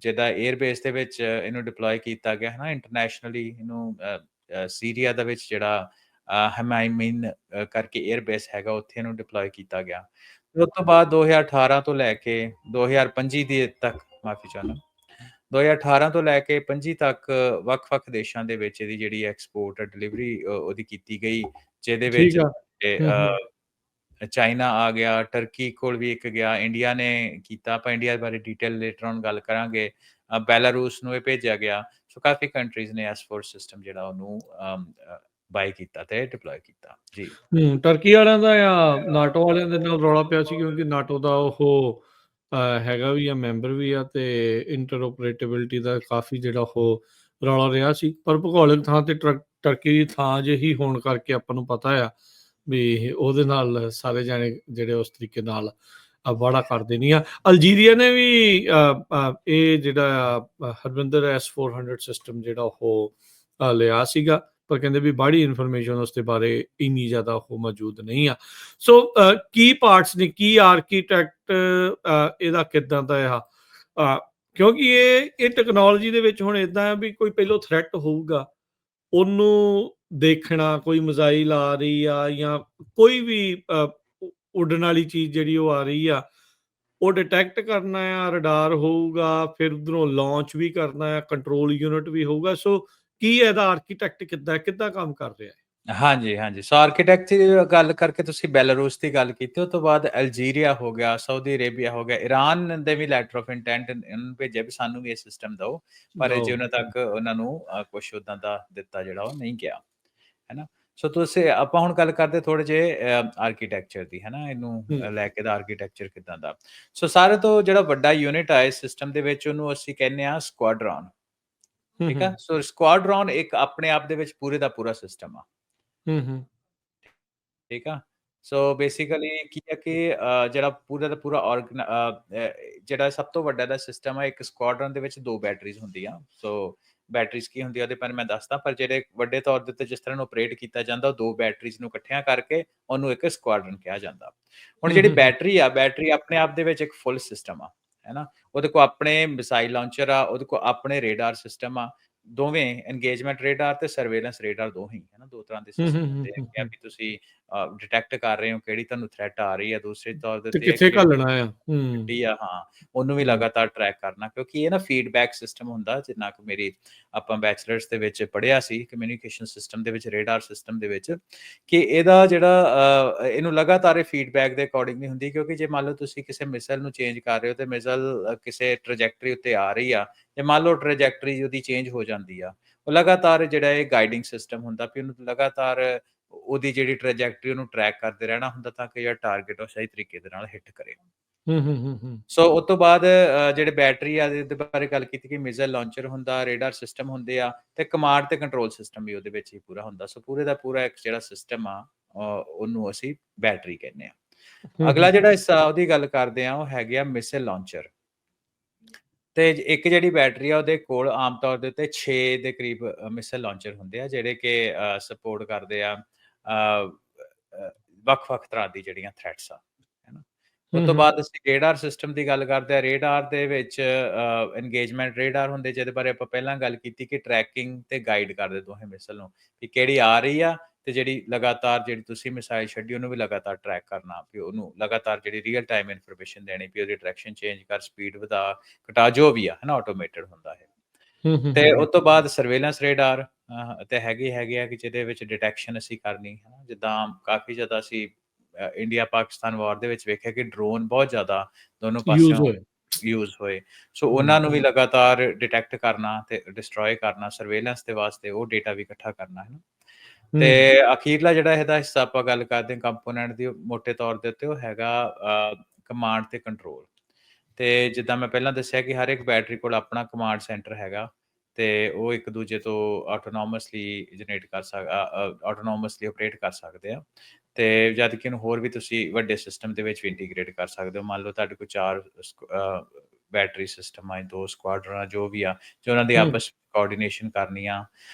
ਜਿੱਦਾਂ 에ਅਰ ਬੇਸ ਦੇ ਵਿੱਚ ਇਹਨੂੰ ਡਿਪਲੋਏ ਕੀਤਾ ਗਿਆ, ਹੈ ਨਾ? ਇੰਟਰਨੈਸ਼ਨਲੀ ਇਹਨੂੰ ਸੀਰੀਆ ਦੇ ਵਿੱਚ ਜਿਹੜਾ ਹਮਾਇਮੀਨ ਕਰਕੇ 에ਅਰ ਬੇਸ ਹੈਗਾ, ਉੱਥੇ ਇਹਨੂੰ ਡਿਪਲੋਏ ਕੀਤਾ ਗਿਆ। ਤੇ ਉਸ ਤੋਂ ਬਾਅਦ 2018 ਤੋਂ ਲੈ ਕੇ 2025 ਦੀ ਤੱਕ, ਮਾਫੀ ਚਾਹੁੰਦਾ, 2018 ਤੋਂ ਲੈ ਕੇ 25 ਤੱਕ ਵੱਖ-ਵੱਖ ਦੇਸ਼ਾਂ ਦੇ ਵਿੱਚ ਇਹਦੀ ਜਿਹੜੀ ਐਕਸਪੋਰਟ ਡਿਲੀਵਰੀ ਉਹਦੀ ਕੀਤੀ ਗਈ, ਜਿਹਦੇ ਵਿੱਚ ਠੀਕ ਆ। ਚਾਈਨਾ ਆ ਗਿਆ, ਟਰਕੀ ਕੋਲ ਵੀ ਇੱਕ ਗਿਆ, ਇੰਡੀਆ ਨੇ ਕੀਤਾ। ਆਪਾਂ ਇੰਡੀਆ ਬਾਰੇ ਡਿਟੇਲ ਲੇਟਰ ਔਨ ਗੱਲ ਕਰਾਂਗੇ। ਬੈਲਾਰੂਸ ਨੂੰ ਇਹ ਭੇਜਿਆ ਗਿਆ। ਸੋ ਕਾਫੀ ਕੰਟਰੀਜ਼ ਨੇ S-400 ਸਿਸਟਮ ਜਿਹੜਾ ਉਹਨੂੰ ਬਾਈ ਕੀਤਾ ਤੇ ਡਿਪਲੋਏ ਕੀਤਾ ਜੀ। ਟਰਕੀ ਵਾਲਿਆਂ ਦਾ ਜਾਂ ਨਾਟੋ ਵਾਲਿਆਂ ਦੇ ਨਾਲ ਰੌਲਾ ਪਿਆ ਸੀ, ਕਿਉਂਕਿ ਨਾਟੋ ਦਾ ਉਹ ਹੈਗਾ ਵੀ ਆ, ਮੈਂਬਰ ਵੀ ਆ, ਤੇ ਇੰਟਰਓਪਰੇਟੇਬਿਲਿਟੀ ਦਾ ਕਾਫੀ ਜਿਹੜਾ ਉਹ ਰੌਲਾ ਰਿਹਾ ਸੀ। ਪਰ ਭੂਗੋਲਿਕ ਥਾਂ ਤੇ ਟਰਕੀ ਦੀ ਥਾਂ ਜਿਹੀ ਹੋਣ ਕਰਕੇ ਆਪਾਂ ਨੂੰ ਪਤਾ ਆ ਵੀ ਉਹਦੇ ਨਾਲ ਸਾਰੇ ਜਾਣੇ ਜਿਹੜੇ ਉਸ ਤਰੀਕੇ ਨਾਲ ਵਾੜਾ ਕਰਦੇ ਨਹੀਂ ਆ। ਅਲਜੀਰੀਆ ਨੇ ਵੀ ਇਹ ਜਿਹੜਾ ਹਰਵਿੰਦਰ S-400 ਸਿਸਟਮ ਜਿਹੜਾ ਉਹ ਲਿਆ ਸੀਗਾ, ਪਰ ਕਹਿੰਦੇ ਵੀ ਬਾਹਰੀ ਇਨਫੋਰਮੇਸ਼ਨ ਉਸਦੇ ਬਾਰੇ ਇੰਨੀ ਜ਼ਿਆਦਾ ਉਹ ਮੌਜੂਦ ਨਹੀਂ ਆ। ਸੋ ਕੀ ਪਾਰਟਸ ਨੇ, ਕੀ ਆਰਕੀਟੈਕਟ ਇਹਦਾ ਕਿੱਦਾਂ ਦਾ ਆ, ਕਿਉਂਕਿ ਇਹ ਟੈਕਨੋਲੋਜੀ ਦੇ ਵਿੱਚ ਹੁਣ ਇੱਦਾਂ ਆ ਵੀ ਕੋਈ ਪਹਿਲੋਂ ਥ੍ਰੈਟ ਹੋਊਗਾ, ਉਹਨੂੰ ਦੇਖਣਾ, ਕੋਈ ਮਿਜ਼ਾਈਲ ਆ ਰਹੀ ਆ ਜਾਂ ਕੋਈ ਵੀ ਉੱਡਣ ਵਾਲੀ ਚੀਜ਼ ਜਿਹੜੀ ਉਹ ਆ ਰਹੀ ਆ, ਉਹ ਡਿਟੈਕਟ ਕਰਨਾ ਆ, ਰਡਾਰ ਹੋਊਗਾ, ਫਿਰ ਉਧਰੋਂ ਲਾਂਚ ਵੀ ਕਰਨਾ ਆ, ਕੰਟਰੋਲ ਯੂਨਿਟ ਵੀ ਹੋਊਗਾ। ਸੋ ਕੀ ਇਹਦਾ ਆਰਕੀਟੈਕਟ ਕਿੱਦਾਂ ਕੰਮ ਕਰ ਰਿਹਾ ਹੈ? ਹਾਂਜੀ, ਹਾਂਜੀ। ਸੋ ਆਰਕੀਟੈਕਚਰ ਦੀ ਗੱਲ ਕਰਕੇ ਤੁਸੀਂ ਬੈਲਾਰੂਸ ਦੀ ਗੱਲ ਕੀਤੀ, ਉਹ ਤੋਂ ਬਾਅਦ ਅਲਜੀਰੀਆ ਹੋ ਗਿਆ, ਸਾਊਦੀ ਅਰੇਬੀਆ ਹੋ ਗਿਆ, ਈਰਾਨ ਦੇ ਵੀ ਲੈਟਰ ਆਫ ਇੰਟੈਂਟ ਇਹਨੂੰ ਭੇਜਿਆ ਵੀ ਸਾਨੂੰ ਵੀ ਇਹ ਸਿਸਟਮ ਦਿਓ, ਪਰ ਅਜੇ ਉਹਨਾਂ ਤੱਕ ਉਹਨਾਂ ਨੂੰ ਕੁਛ ਉੱਦਾਂ ਦਾ ਦਿੱਤਾ ਜਿਹੜਾ ਉਹ ਨਹੀਂ ਗਿਆ, ਹੈ ਨਾ। ਸੋ ਤੁਸੀਂ ਆਪਾਂ ਹੁਣ ਗੱਲ ਕਰਦੇ ਥੋੜ੍ਹੇ ਜਿਹੇ ਆਰਕੀਟੈਕਚਰ ਦੀ, ਹੈ ਨਾ, ਇਹਨੂੰ ਲੈ ਕੇ ਦਾ ਆਰਕੀਟੈਕਚਰ ਕਿੱਦਾਂ ਦਾ। ਸੋ ਸਾਰੇ ਤੋਂ ਜਿਹੜਾ ਵੱਡਾ ਯੂਨਿਟ ਆ ਇਸ ਸਿਸਟਮ ਦੇ ਵਿੱਚ, ਉਹਨੂੰ ਅਸੀਂ ਕਹਿੰਦੇ ਹਾਂ ਸਕੁਆਡਰੋਨ, ਠੀਕ ਆ। ਸੋ ਸਕੁਆਡਰੋਨ ਇੱਕ ਆਪਣੇ ਆਪ ਦੇ ਵਿੱਚ ਪੂਰੇ ਦਾ ਪੂਰਾ ਸਿਸਟਮ ਆ, ਠੀਕ ਆ। ਸੋ ਬੇਸਿਕਲੀ ਕੀ ਹੈ ਕਿ ਜਿਹੜਾ ਪੂਰਾ ਦਾ ਪੂਰਾ ਜਿਹੜਾ ਸਭ ਤੋਂ ਵੱਡਾ ਦਾ ਸਿਸਟਮ ਹੈ, ਇੱਕ ਸਕੁਆਡਰਨ ਦੇ ਵਿੱਚ 2 ਬੈਟਰੀਜ਼ ਹੁੰਦੀਆਂ। ਸੋ ਬੈਟਰੀਜ਼ ਕੀ ਹੁੰਦੀ ਆ ਉਹਦੇ ਬਾਰੇ ਮੈਂ ਦੱਸਦਾ, ਪਰ ਜਿਹੜੇ ਵੱਡੇ ਤੌਰ ਦੇ ਉੱਤੇ ਜਿਸ ਤਰ੍ਹਾਂ ਨੂੰ ਆਪਰੇਟ ਕੀਤਾ ਜਾਂਦਾ, ਉਹ 2 ਬੈਟਰੀਜ਼ ਨੂੰ ਇਕੱਠਿਆਂ ਕਰਕੇ ਉਹਨੂੰ ਇੱਕ ਸਕੁਆਡਰਨ ਕਿਹਾ ਜਾਂਦਾ। ਹੁਣ ਜਿਹੜੀ ਬੈਟਰੀ ਆਪਣੇ ਆਪ ਦੇ ਵਿੱਚ ਇੱਕ ਫੁੱਲ ਸਿਸਟਮ ਆ, ਹੈ ਨਾ। ਉਹਦੇ ਕੋਲ ਆਪਣੇ ਮਿਸਾਈਲ ਲਾਂਚਰ ਆ, ਉਹਦੇ ਕੋਲ ਆਪਣੇ ਰੇਡਾਰ ਸਿਸਟਮ ਆ, ਦੋਵੇਂ ਐਂਗੇਜਮੈਂਟ ਰੇਡਾਰ ਤੇ ਸਰਵੇਲੈਂਸ ਰੇਡਾਰ ਦੋਹੇ, ਹੈ ਨਾ। 2 ਤਰ੍ਹਾਂ ਦੇ ਸਿਸਟਮ ਹੁੰਦੇ ਆ ਕਿ ਤੁਸੀਂ ਡਿਟੈਕਟ ਕਰ ਰਹੇ ਹੋ ਕਿਹੜੀ ਤੁਹਾਨੂੰ ਥ੍ਰੈਟ ਆ ਰਹੀ ਹੈ। ਦੂਸਰੇ ਤੌਰ ਦੇ ਤੇ ਉੱਤੇ ਕਿੱਥੇ ਘੱਲਣਾ ਆ। ਗੱਡੀ ਆ, ਹਾਂ, ਉਹਨੂੰ ਵੀ ਲਗਾਤਾਰ ਟਰੈਕ ਕਰਨਾ, ਕਿਉਂਕਿ ਇਹ ਨਾ ਫੀਡਬੈਕ ਸਿਸਟਮ ਹੁੰਦਾ। ਜਿੰਨਾ ਕੁ ਮੇਰੀ ਆਪਾਂ ਬੈਚਲਰਸ ਦੇ ਵਿੱਚ ਪੜ੍ਹਿਆ ਸੀ ਕਮਿਊਨੀਕੇਸ਼ਨ ਸਿਸਟਮ ਦੇ ਵਿੱਚ, ਰੇਡਾਰ ਸਿਸਟਮ ਦੇ ਵਿੱਚ, ਕਿ ਇਹਦਾ ਜਿਹੜਾ ਇਹਨੂੰ ਲਗਾਤਾਰ ਇਹ ਫੀਡਬੈਕ ਦੇ ਅਕੋਰਡਿੰਗ ਨਹੀਂ ਹੁੰਦੀ, ਕਿਉਂਕਿ ਜੇ ਮੰਨ ਲਓ ਤੁਸੀਂ ਕਿਸੇ ਮਿਸਾਈਲ ਨੂੰ ਚੇਂਜ ਕਰ ਰਹੇ ਹੋ ਤੇ ਮਿਸਾਈਲ ਕਿਸੇ ਟ੍ਰੈਜੈਕਟਰੀ ਉੱਤੇ ਆ ਰਹੀ ਆ, ਤੇ ਮੰਨ ਲਓ ਟ੍ਰੈਜੈਕਟਰੀ ਉਹਦੀ ਚੇਂਜ ਹੋ ਜਾਂਦੀ ਆ, ਉਹ ਲਗਾਤਾਰ ਜਿਹੜਾ ਇਹ ਗਾਈਡਿੰਗ ਸਿਸਟਮ ਹੁੰਦਾ ਵੀ ਉਹਨੂੰ ਲਗਾਤਾਰ ਉਹਦੀ ਜਿਹੜੀ ਟ੍ਰੈਜੈਕਟਰੀ ਉਹਨੂੰ ਟਰੈਕ ਕਰਦੇ ਰਹਿਣਾ ਹੁੰਦਾ, ਤਾਂ ਕਿ ਜਿਹੜਾ ਟਾਰਗੇਟ ਉਹ ਸਹੀ ਤਰੀਕੇ ਦੇ ਨਾਲ ਹਿੱਟ ਕਰੇ। ਸੋ ਉਸ ਤੋਂ ਬਾਅਦ ਜਿਹੜੇ ਬੈਟਰੀ ਆ ਇਹਦੇ ਬਾਰੇ ਗੱਲ ਕੀਤੀ ਕਿ ਮਿਜ਼ਾਈਲ ਲਾਂਚਰ ਹੁੰਦਾ, ਰੇਡਾਰ ਸਿਸਟਮ ਹੁੰਦੇ ਆ, ਤੇ ਕਮਾਂਡ ਤੇ ਕੰਟਰੋਲ ਸਿਸਟਮ ਵੀ ਉਹਦੇ ਵਿੱਚ ਹੀ ਪੂਰਾ ਹੁੰਦਾ। ਸੋ ਪੂਰੇ ਦਾ ਪੂਰਾ ਇੱਕ ਜਿਹੜਾ ਸਿਸਟਮ ਆ ਉਹਨੂੰ ਅਸੀਂ ਬੈਟਰੀ ਕਹਿੰਦੇ ਆ। ਅਗਲਾ ਜਿਹੜਾ ਹਿੱਸਾ ਉਹਦੀ ਗੱਲ ਕਰਦੇ ਆ ਉਹ ਹੈਗੇ ਆ ਮਿਸਾਈਲ ਲਾਂਚਰ। ਤੇ ਇੱਕ ਜਿਹੜੀ ਬੈਟਰੀ ਆ ਉਹਦੇ ਕੋਲ ਆਮ ਤੌਰ ਦੇ ਉੱਤੇ 6 ਦੇ ਕਰੀਬ ਮਿਸਾਈਲ ਲਾਂਚਰ ਹੁੰਦੇ ਆ, ਜਿਹੜੇ ਕਿ ਸਪੋਰਟ ਕਰਦੇ ਆ ਵੱਖ-ਵੱਖ ਤਰ੍ਹਾਂ ਦੀ ਜਿਹੜੀਆਂ ਥ੍ਰੈਟਸ ਆ, ਹੈ ਨਾ। ਉਸ ਤੋਂ ਬਾਅਦ ਅਸੀਂ ਰੇਡਾਰ ਸਿਸਟਮ ਦੀ ਗੱਲ ਕਰਦੇ ਆ। ਰੇਡਾਰ ਦੇ ਵਿੱਚ ਐਂਗੇਜਮੈਂਟ ਰੇਡਾਰ ਹੁੰਦੇ, ਜਿਹਦੇ ਬਾਰੇ ਆਪਾਂ ਪਹਿਲਾਂ ਗੱਲ ਕੀਤੀ ਕਿ ਟਰੈਕਿੰਗ ਤੇ ਗਾਈਡ ਕਰਦੇ ਦੋਹੇ ਮਿਸਾਈਲ ਨੂੰ, ਕਿ ਕਿਹੜੀ ਆ ਰਹੀ ਆ, ਤੇ ਜਿਹੜੀ ਲਗਾਤਾਰ ਜਿਹੜੀ ਤੁਸੀਂ ਮਿਸਾਈਲ ਛੱਡੀ ਉਹਨੂੰ ਵੀ ਲਗਾਤਾਰ ਟਰੈਕ ਕਰਨਾ, ਵੀ ਉਹਨੂੰ ਲਗਾਤਾਰ ਜਿਹੜੀ ਰੀਅਲ ਟਾਈਮ ਇਨਫੋਰਮੇਸ਼ਨ ਦੇਣੀ, ਵੀ ਉਹਦੀ ਡਾਇਰੈਕਸ਼ਨ ਚੇਂਜ ਕਰ, ਸਪੀਡ ਵਧਾ ਘਟਾ, ਜੋ ਵੀ ਆ, ਹੈ ਨਾ, ਆਟੋਮੇਟਡ ਹੁੰਦਾ ਹੈ। ਤੇ ਉਸ ਤੋਂ ਬਾਅਦ ਸਰਵੇਲੈਂਸ ਰੇਡਾਰ ਤੇ ਹੈਗੇ ਆ ਕਿ ਜਿਹਦੇ ਵਿੱਚ ਡਿਟੈਕਸ਼ਨ ਅਸੀਂ ਕਰਨੀ, ਹੈ ਨਾ। ਜਿੱਦਾਂ ਕਾਫੀ ਜ਼ਿਆਦਾ ਅਸੀਂ ਇੰਡੀਆ ਪਾਕਿਸਤਾਨ ਵਾਰ ਦੇ ਵਿੱਚ ਵੇਖਿਆ ਕਿ ਡਰੋਨ ਬਹੁਤ ਜ਼ਿਆਦਾ ਦੋਨੋਂ ਪਾਸਿਓਂ ਯੂਜ਼ ਹੋਏ। ਸੋ ਉਹਨਾਂ ਨੂੰ ਵੀ ਲਗਾਤਾਰ ਡਿਟੈਕਟ ਕਰਨਾ ਤੇ ਡਿਸਟਰੋਏ ਕਰਨਾ, ਸਰਵੇਲੈਂਸ ਦੇ ਵਾਸਤੇ ਉਹ ਡੇਟਾ ਵੀ ਇਕੱਠਾ ਕਰਨਾ, ਹੈ ਨਾ। ਤੇ ਅਖੀਰਲਾ ਜਿਹੜਾ ਇਹਦਾ ਹਿੱਸਾ ਆਪਾਂ ਗੱਲ ਕਰਦੇ ਹਾਂ ਕੰਪੋਨੈਂਟ ਦੀ, ਮੋਟੇ ਤੌਰ ਦੇ ਉੱਤੇ ਉਹ ਹੈਗਾ ਕਮਾਂਡ ਤੇ ਕੰਟਰੋਲ। ਤੇ ਜਿੱਦਾਂ ਮੈਂ ਪਹਿਲਾਂ ਦੱਸਿਆ ਕਿ ਹਰ ਇੱਕ ਬੈਟਰੀ ਕੋਲ ਆਪਣਾ ਕਮਾਂਡ ਸੈਂਟਰ ਹੈਗਾ, ਤੇ ਉਹ ਇੱਕ ਦੂਜੇ ਤੋਂ ਆਟੋਨੋਮਸਲੀ ਆਟੋਨੋਮਸਲੀ ਆਪਰੇਟ ਕਰ ਸਕਦੇ ਆ। ਤੇ ਜਦ ਕਿ ਇਹਨੂੰ ਹੋਰ ਵੀ ਤੁਸੀਂ ਵੱਡੇ ਸਿਸਟਮ ਦੇ ਵਿੱਚ ਵੀ ਇੰਟੀਗ੍ਰੇਟ ਕਰ ਸਕਦੇ ਹੋ। ਮੰਨ ਲਓ ਤੁਹਾਡੇ ਕੋਲ 4 ਬੈਟਰੀ ਸਿਸਟਮ ਆ, 2 ਸਕੁਆਡਰਨ ਜੋ ਵੀ ਆ, ਜੋ ਉਹਨਾਂ ਦੀ ਆਪਸ ਕੋਆਰਡੀਨੇਸ਼ਨ ਕਰਨੀ ਆ,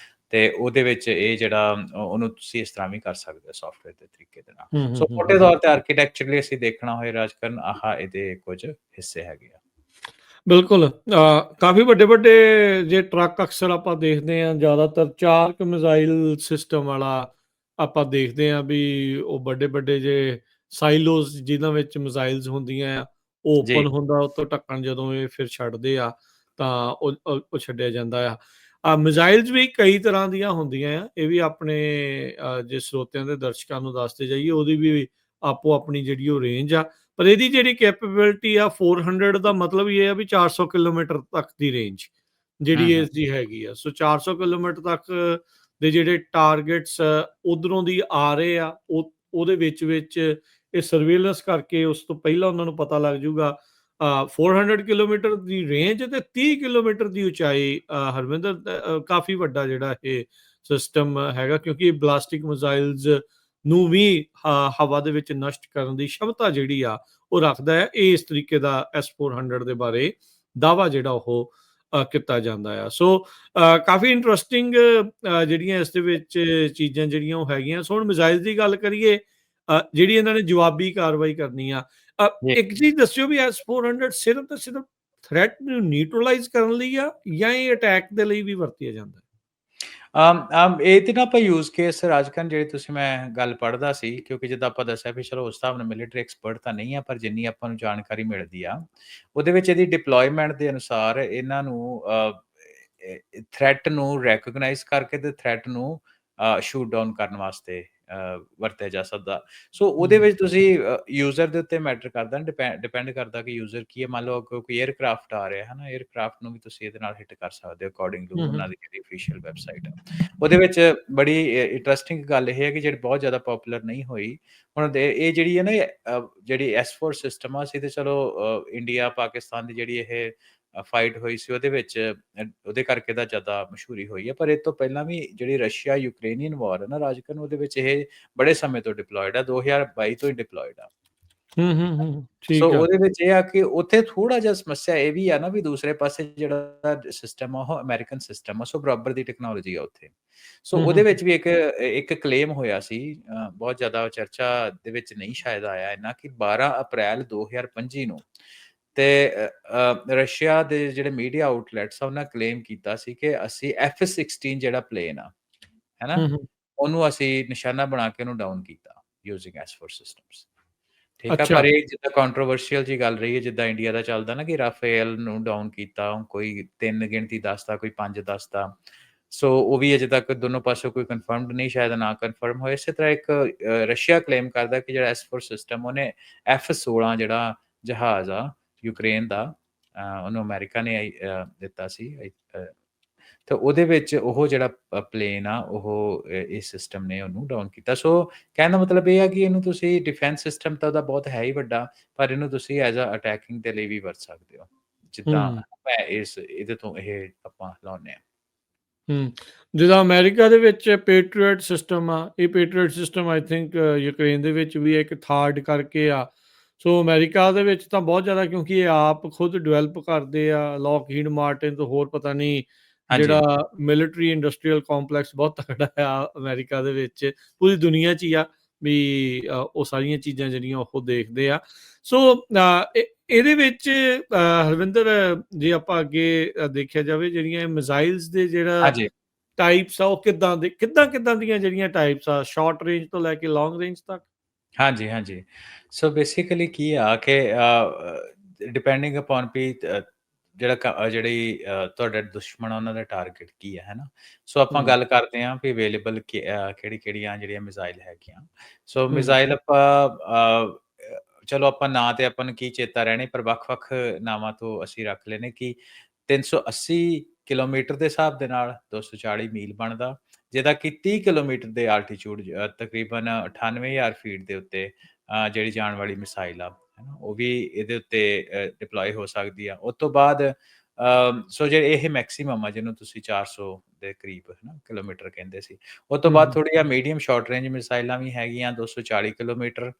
ਤੇ ਉਹਦੇ ਵਿੱਚ ਇਹ ਜਿਹੜਾ ਉਹਨੂੰ ਤੁਸੀਂ ਇਸ ਤਰ੍ਹਾਂ ਵੀ ਕਰ ਸਕਦੇ ਹੋ ਸੌਫਟਵੇਅਰ ਦੇ ਤਰੀਕੇ ਦੇ ਨਾਲ। ਸੋ ਮੋਟੇ ਤੌਰ ਤੇ ਆਰਕੀਟੈਕਚਰਲੀ ਅਸੀਂ ਦੇਖਣਾ ਹੋਏ ਰਾਜਕਰਨ, ਇਹਦੇ ਕੁਝ ਹਿੱਸੇ ਹੈਗੇ ਆ। ਬਿਲਕੁਲ। ਕਾਫੀ ਵੱਡੇ ਜੇ ਟਰੱਕ ਅਕਸਰ ਆਪਾਂ ਦੇਖਦੇ ਹਾਂ, ਜ਼ਿਆਦਾਤਰ 4 ਮਿਜ਼ਾਈਲ ਸਿਸਟਮ ਵਾਲਾ ਆਪਾਂ ਦੇਖਦੇ ਹਾਂ ਵੀ ਉਹ ਵੱਡੇ ਜੇ ਸਾਈਲੋਜ਼ ਜਿਨ੍ਹਾਂ ਵਿੱਚ ਮਿਜ਼ਾਈਲਸ ਹੁੰਦੀਆਂ ਆ, ਉਹ ਜੀ। ਓਪਨ ਹੁੰਦਾ, ਉੱਤੋਂ ਢੱਕਣ ਜਦੋਂ ਇਹ ਫਿਰ ਛੱਡਦੇ ਆ ਤਾਂ ਉਹ ਛੱਡਿਆ ਜਾਂਦਾ ਆ। ਮਿਜ਼ਾਈਲਸ ਵੀ ਕਈ ਤਰ੍ਹਾਂ ਦੀਆਂ ਹੁੰਦੀਆਂ ਆ, ਇਹ ਵੀ ਆਪਣੇ ਜੇ ਸਰੋਤਿਆਂ ਦੇ ਦਰਸ਼ਕਾਂ ਨੂੰ ਦੱਸਦੇ ਜਾਈਏ, ਉਹਦੀ ਵੀ ਆਪੋ ਆਪਣੀ ਜਿਹੜੀ ਉਹ ਰੇਂਜ ਆ। ਪਰ ਇਹਦੀ ਜਿਹੜੀ ਕੈਪੇਬਿਲਿਟੀ ਆ 400 ਦਾ ਮਤਲਬ ਇਹ ਆ ਵੀ 400 ਕਿਲੋਮੀਟਰ ਤੱਕ ਦੀ ਰੇਂਜ ਹੂੰ, ਜਿਹੜੀ ਹੂੰ। ਇਸ ਦੀ ਹੈਗੀ ਆ। ਸੋ 400 ਕਿਲੋਮੀਟਰ ਤੱਕ ਦੇ ਜਿਹੜੇ ਟਾਰਗੇਟਸ ਉਧਰੋਂ ਦੀ ਆ ਰਹੇ ਆ, ਉਹਦੇ ਵਿੱਚ ਇਹ ਸਰਵੇਲੈਂਸ ਕਰਕੇ ਉਸ ਤੋਂ ਪਹਿਲਾਂ ਉਹਨਾਂ ਨੂੰ ਪਤਾ ਲੱਗ ਜੂਗਾ। 400 ਕਿਲੋਮੀਟਰ ਦੀ ਰੇਂਜ ਤੇ 30 ਕਿਲੋਮੀਟਰ ਦੀ ਉਚਾਈ, ਹਰਵਿੰਦਰ, ਕਾਫੀ ਵੱਡਾ ਜਿਹੜਾ ਇਹ ਸਿਸਟਮ ਹੈਗਾ, ਕਿਉਂਕਿ ਬਲਾਸਟਿਕ ਮਿਜ਼ਾਈਲਸ ਨੂੰ ਵੀ ਹਵਾ ਦੇ ਵਿੱਚ ਨਸ਼ਟ ਕਰਨ ਦੀ ਸ਼ਮਤਾ ਜਿਹੜੀ ਆ ਉਹ ਰੱਖਦਾ ਹੈ। ਇਹ ਇਸ ਤਰੀਕੇ ਦਾ S-400 ਦੇ ਬਾਰੇ ਦਾਵਾ ਜਿਹੜਾ ਉਹ ਕੀਤਾ ਜਾਂਦਾ ਆ। ਸੋ ਕਾਫੀ ਇੰਟਰਸਟਿੰਗ ਜਿਹੜੀਆਂ ਇਸ ਦੇ ਵਿੱਚ ਚੀਜ਼ਾਂ ਜਿਹੜੀਆਂ ਉਹ ਹੈਗੀਆਂ। ਸੋ ਹੁਣ ਮਿਜ਼ਾਈਲ ਦੀ ਗੱਲ ਕਰੀਏ, ਜਿਹੜੀ ਇਹਨਾਂ ਨੇ ਜਵਾਬੀ ਕਾਰਵਾਈ ਕਰਨੀ ਆ। ਜੀ। ਇੱਕ ਚੀਜ਼ ਦੱਸਿਓ ਵੀ S-400 ਸਿਰਫ ਤੇ ਸਿਰਫ ਥ੍ਰੈਟ ਨੂੰ ਨਿਊਟਰਲਾਈਜ਼ ਕਰਨ ਲਈ ਆ, ਜਾਂ ਇਹ ਅਟੈਕ ਦੇ ਲਈ ਵੀ ਵਰਤਿਆ ਜਾਂਦਾ? ਇਹ ਤੇ ਨਾ ਆਪਾਂ ਯੂਜ਼ ਕੇਸ ਰਾਜਕਨ ਜਿਹੜੀ ਤੁਸੀਂ ਮੈਂ ਗੱਲ ਪੜ੍ਹਦਾ ਸੀ, ਕਿਉਂਕਿ ਜਿੱਦਾਂ ਆਪਾਂ ਦੱਸਿਆ ਵੀ ਚਲੋ ਉਸ ਹਿਸਾਬ ਨਾਲ ਮਿਲਟਰੀ ਐਕਸਪਰਟ ਤਾਂ ਨਹੀਂ ਆ, ਪਰ ਜਿੰਨੀ ਆਪਾਂ ਨੂੰ ਜਾਣਕਾਰੀ ਮਿਲਦੀ ਆ, ਉਹਦੇ ਵਿੱਚ ਇਹਦੀ ਡਿਪਲੋਇਮੈਂਟ ਦੇ ਅਨੁਸਾਰ ਇਹਨਾਂ ਨੂੰ ਥ੍ਰੈਟ ਨੂੰ ਰੈਕੋਗਨਾਈਜ਼ ਕਰਕੇ ਤੇ ਥ੍ਰੈਟ ਨੂੰ ਸ਼ੂਟ ਡਾਊਨ ਕਰਨ ਵਾਸਤੇ ਵਰਤਿਆ ਜਾ ਸਕਦਾ। ਸੋ ਉਹਦੇ ਵਿੱਚ ਤੁਸੀਂ ਯੂਜ਼ਰ ਦੇ ਉੱਤੇ ਮੈਟਰ ਕਰਦਾ, ਡਿਪੈਂਡ ਕਰਦਾ ਕਿ ਯੂਜ਼ਰ ਕੀ ਹੈ। ਮੰਨ ਲਓ ਕੋਈ 에ਅਰਕ੍ਰਾਫਟ ਆ ਰਿਹਾ ਹੈ ਨਾ, 에ਅਰਕ੍ਰਾਫਟ ਨੂੰ ਵੀ ਤੁਸੀਂ ਇਹਦੇ ਨਾਲ ਹਿੱਟ ਕਰ ਸਕਦੇ ਹੋ ਅਕੋਰਡਿੰਗ ਟੂ ਉਹਨਾਂ ਦੀ ਜਿਹੜੀ ਅਫੀਸ਼ੀਅਲ ਵੈਬਸਾਈਟ ਆ। ਉਹਦੇ ਵਿੱਚ ਬੜੀ ਇੰਟਰਸਟਿੰਗ ਗੱਲ ਇਹ ਹੈ ਕਿ ਜਿਹੜੀ ਬਹੁਤ ਜ਼ਿਆਦਾ ਪੋਪੂਲਰ ਨਹੀਂ ਹੋਈ। ਹੁਣ ਇਹ ਜਿਹੜੀ ਹੈ ਨਾ ਜਿਹੜੀ S4 ਸਿਸਟਮ ਆ, ਅਸੀਂ ਤੇ ਚਲੋ ਇੰਡੀਆ ਪਾਕਿਸਤਾਨ ਦੀ ਜਿਹੜੀ ਇਹ ਫਾਈਟ ਹੋਈ ਸੀ ਉਹਦੇ ਵਿੱਚ ਉਹਦੇ ਕਰਕੇ ਤਾਂ ਜ਼ਿਆਦਾ ਮਸ਼ਹੂਰੀ ਹੋਈ ਹੈ। ਪਰ ਇਹ ਤੋਂ ਪਹਿਲਾਂ ਵੀ ਜਿਹੜੀ ਰਸ਼ੀਆ ਯੂਕਰੇਨੀਅਨ ਵਾਰ ਹੈ ਨਾ ਰਾਜਕਨ, ਉਹਦੇ ਵਿੱਚ ਇਹ ਬੜੇ ਸਮੇਂ ਤੋਂ ਡਿਪਲੋਇਡ ਆ, 2022 ਤੋਂ ਹੀ ਡਿਪਲੋਇਡ ਆ। ਸੋ ਠੀਕ ਆ। ਉਹਦੇ ਵਿੱਚ ਇਹ ਆ ਕਿ ਉੱਥੇ ਥੋੜਾ ਜਿਹਾ ਸਮੱਸਿਆ ਇਹ ਵੀ ਆ ਨਾ ਵੀ ਦੂਸਰੇ ਪਾਸੇ ਜਿਹੜਾ ਸਿਸਟਮ ਆ ਉਹ ਅਮਰੀਕਨ ਸਿਸਟਮ ਆ, ਸੋ ਬਰਾਬਰ ਦੀ ਟੈਕਨੋਲੋਜੀ ਆ ਉੱਥੇ। ਸੋ ਉਹਦੇ ਵਿੱਚ ਵੀ ਇੱਕ ਕਲੇਮ ਹੋਇਆ ਸੀ, ਬਹੁਤ ਜ਼ਿਆਦਾ ਚਰਚਾ ਦੇ ਵਿੱਚ ਨਹੀਂ ਸ਼ਾਇਦ ਆਇਆ ਇੰਨਾ, ਕਿ 12 ਅਪ੍ਰੈਲ 2025 ਨੂੰ ਤੇ ਰਸ਼ੀਆ ਦੇ ਜਿਹੜੇ ਮੀਡੀਆ ਆਊਟਲੈਟਸ ਆ ਉਹਨਾਂ ਕਲੇਮ ਕੀਤਾ ਸੀ ਕਿ ਅਸੀਂ F-16 ਜਿਹੜਾ ਪਲੇਨ ਆ, ਹੈਨਾ, ਉਹਨੂੰ ਅਸੀਂ ਨਿਸ਼ਾਨਾ ਬਣਾ ਕੇ ਉਹਨੂੰ ਡਾਊਨ ਕੀਤਾ ਯੂਜ਼ਿੰਗ S4 ਸਿਸਟਮਸ। ਠੀਕ ਆ, ਅੱਛਾ। ਪਰ ਇਹ ਜਿੱਦਾਂ ਕੰਟਰੋਵਰਸ਼ੀਅਲ ਜੀ ਗੱਲ ਰਹੀ ਹੈ, ਜਿੱਦਾਂ ਇੰਡੀਆ ਦਾ ਚੱਲਦਾ ਨਾ ਕਿ ਰਾਫੇਲ ਨੂੰ ਡਾਊਨ ਕੀਤਾ, ਕੋਈ 3 ਗਿਣਤੀ ਦੱਸਦਾ, ਕੋਈ 5 ਦੱਸਦਾ। ਸੋ ਉਹ ਵੀ ਅਜੇ ਤੱਕ ਦੋਨੋਂ ਪਾਸੋਂ ਕੋਈ ਕਨਫਰਮਡ ਨਹੀਂ, ਸ਼ਾਇਦ ਨਾ ਕਨਫਰਮ ਹੋਏ। ਇਸੇ ਤਰ੍ਹਾਂ ਇੱਕ ਰਸ਼ੀਆ ਕਲੇਮ ਕਰਦਾ ਕਿ ਜਿਹੜਾ S4 ਸਿਸਟਮ ਉਹਨੇ F-16 ਜਿਹੜਾ ਜਹਾਜ਼ ਆ ਯੂਕਰੇਨ ਦਾ, ਉਹਨੂੰ ਅਮਰੀਕਾ ਨੇ ਦਿੱਤਾ ਸੀ, ਤੇ ਉਹਦੇ ਵਿੱਚ ਉਹ ਜਿਹੜਾ ਪਲੇਨ ਆ ਉਹ ਇਸ ਸਿਸਟਮ ਨੇ ਉਹਨੂੰ ਡਾਊਨ ਕੀਤਾ। ਸੋ ਕਹਿਣ ਦਾ ਮਤਲਬ ਇਹ ਆ ਕਿ ਇਹਨੂੰ ਤੁਸੀਂ ਡਿਫੈਂਸ ਸਿਸਟਮ ਤਾਂ ਉਹਦਾ ਬਹੁਤ ਹੈ ਹੀ ਵੱਡਾ, ਪਰ ਇਹਨੂੰ ਤੁਸੀਂ ਐਜ਼ ਅ ਅਟੈਕਿੰਗ ਦੇ ਲਈ ਵੀ ਵਰਤ ਸਕਦੇ ਹੋ, ਜਿੱਦਾਂ ਮੈਂ ਇਹਦੇ ਤੋਂ ਇਹ ਆਪਾਂ ਲਾਉਂਦੇ ਹਾਂ। ਜਿੱਦਾਂ ਅਮਰੀਕਾ ਦੇ ਵਿੱਚ ਪੇਟਰੀਅਟ ਸਿਸਟਮ ਆ, ਇਹ ਪੇਟਰੀਅਟ ਸਿਸਟਮ ਆਈ ਥਿੰਕ ਯੂਕਰੇਨ ਦੇ ਵਿੱਚ ਵੀ ਇੱਕ ਥਾਰਡ ਕਰਕੇ ਆ। ਸੋ ਅਮਰੀਕਾ ਦੇ ਵਿੱਚ ਤਾਂ ਬਹੁਤ ਜ਼ਿਆਦਾ, ਕਿਉਂਕਿ ਇਹ ਆਪ ਖੁਦ ਡਿਵੈਲਪ ਕਰਦੇ ਆ, ਲੋਕਹੀਡ ਮਾਰਟਿਨ ਤੋਂ ਹੋਰ ਪਤਾ ਨਹੀਂ, ਹਾਂਜੀ। ਜਿਹੜਾ ਮਿਲਟਰੀ ਇੰਡਸਟਰੀਅਲ ਕੰਪਲੈਕਸ ਬਹੁਤ ਤਕੜਾ ਆ ਅਮਰੀਕਾ ਦੇ ਵਿੱਚ, ਪੂਰੀ ਦੁਨੀਆ 'ਚ ਹੀ ਆ ਵੀ ਉਹ ਸਾਰੀਆਂ ਚੀਜ਼ਾਂ ਜਿਹੜੀਆਂ ਉਹ ਦੇਖਦੇ ਆ। ਸੋ ਇਹਦੇ ਵਿੱਚ ਹਰਵਿੰਦਰ, ਜੇ ਆਪਾਂ ਅੱਗੇ ਦੇਖਿਆ ਜਾਵੇ, ਜਿਹੜੀਆਂ ਮਿਜ਼ਾਈਲਸ ਦੇ ਜਿਹੜਾ ਹਾਂਜੀ। ਟਾਈਪਸ ਆ, ਉਹ ਕਿੱਦਾਂ ਦੀਆਂ ਜਿਹੜੀਆਂ ਟਾਈਪਸ ਆ, ਸ਼ਾਰਟ ਰੇਂਜ ਤੋਂ ਲੈ ਕੇ ਲੌਂਗ ਰੇਂਜ ਤੱਕ? ਹਾਂਜੀ, ਹਾਂਜੀ। ਸੋ ਬੇਸਿਕਲੀ ਕੀ ਆ ਕਿ ਡਿਪੈਂਡਿੰਗ ਅਪੋਨ ਵੀ ਜਿਹੜੀ ਤੁਹਾਡਾ ਦੁਸ਼ਮਣ ਆ ਉਹਨਾਂ ਦਾ ਟਾਰਗੇਟ ਕੀ ਹੈ ਨਾ। ਸੋ ਆਪਾਂ ਗੱਲ ਕਰਦੇ ਹਾਂ ਵੀ ਅਵੇਲੇਬਲ ਕਿਹੜੀਆਂ ਜਿਹੜੀਆਂ ਮਿਜ਼ਾਈਲ ਹੈਗੀਆਂ। ਸੋ ਮਿਜ਼ਾਈਲ ਆਪਾਂ ਚਲੋ ਆਪਾਂ ਨਾਂ ਤੇ ਆਪਾਂ ਨੂੰ ਕੀ ਚੇਤਾ ਰਹਿਣੇ, ਪਰ ਵੱਖ-ਵੱਖ ਨਾਵਾਂ ਤੋਂ ਅਸੀਂ ਰੱਖ ਲੈਣੇ ਕਿ 380 ਕਿਲੋਮੀਟਰ ਦੇ ਹਿਸਾਬ ਦੇ ਨਾਲ 240 ਮੀਲ ਬਣਦਾ, ਜਿਹਦਾ ਕਿ 30 ਕਿਲੋਮੀਟਰ ਦੇ ਆਲਟੀਚਿਊਡ ਤਕਰੀਬਨ 98,000 ਫੀਟ ਦੇ ਉੱਤੇ ਜਿਹੜੀ ਜਾਣ ਵਾਲੀ ਮਿਸਾਈਲ ਆ, ਹੈਨਾ, ਉਹ ਵੀ ਇਹਦੇ ਉੱਤੇ ਡਿਪਲੋਏ ਹੋ ਸਕਦੀ ਆ। ਉਸ ਤੋਂ ਬਾਅਦ ਸੋ ਜਿਹੜੇ ਇਹ ਮੈਕਸੀਮਮ ਆ ਜਿਹਨੂੰ ਤੁਸੀਂ 400 ਦੇ ਕਰੀਬ ਹੈਨਾ ਕਿਲੋਮੀਟਰ ਕਹਿੰਦੇ ਸੀ। ਉਸ ਤੋਂ ਬਾਅਦ ਥੋੜ੍ਹੀਆਂ ਮੀਡੀਅਮ ਸ਼ਾਰਟ ਰੇਂਜ ਮਿਸਾਈਲਾਂ ਵੀ ਹੈਗੀਆਂ 240 ਕਿਲੋਮੀਟਰ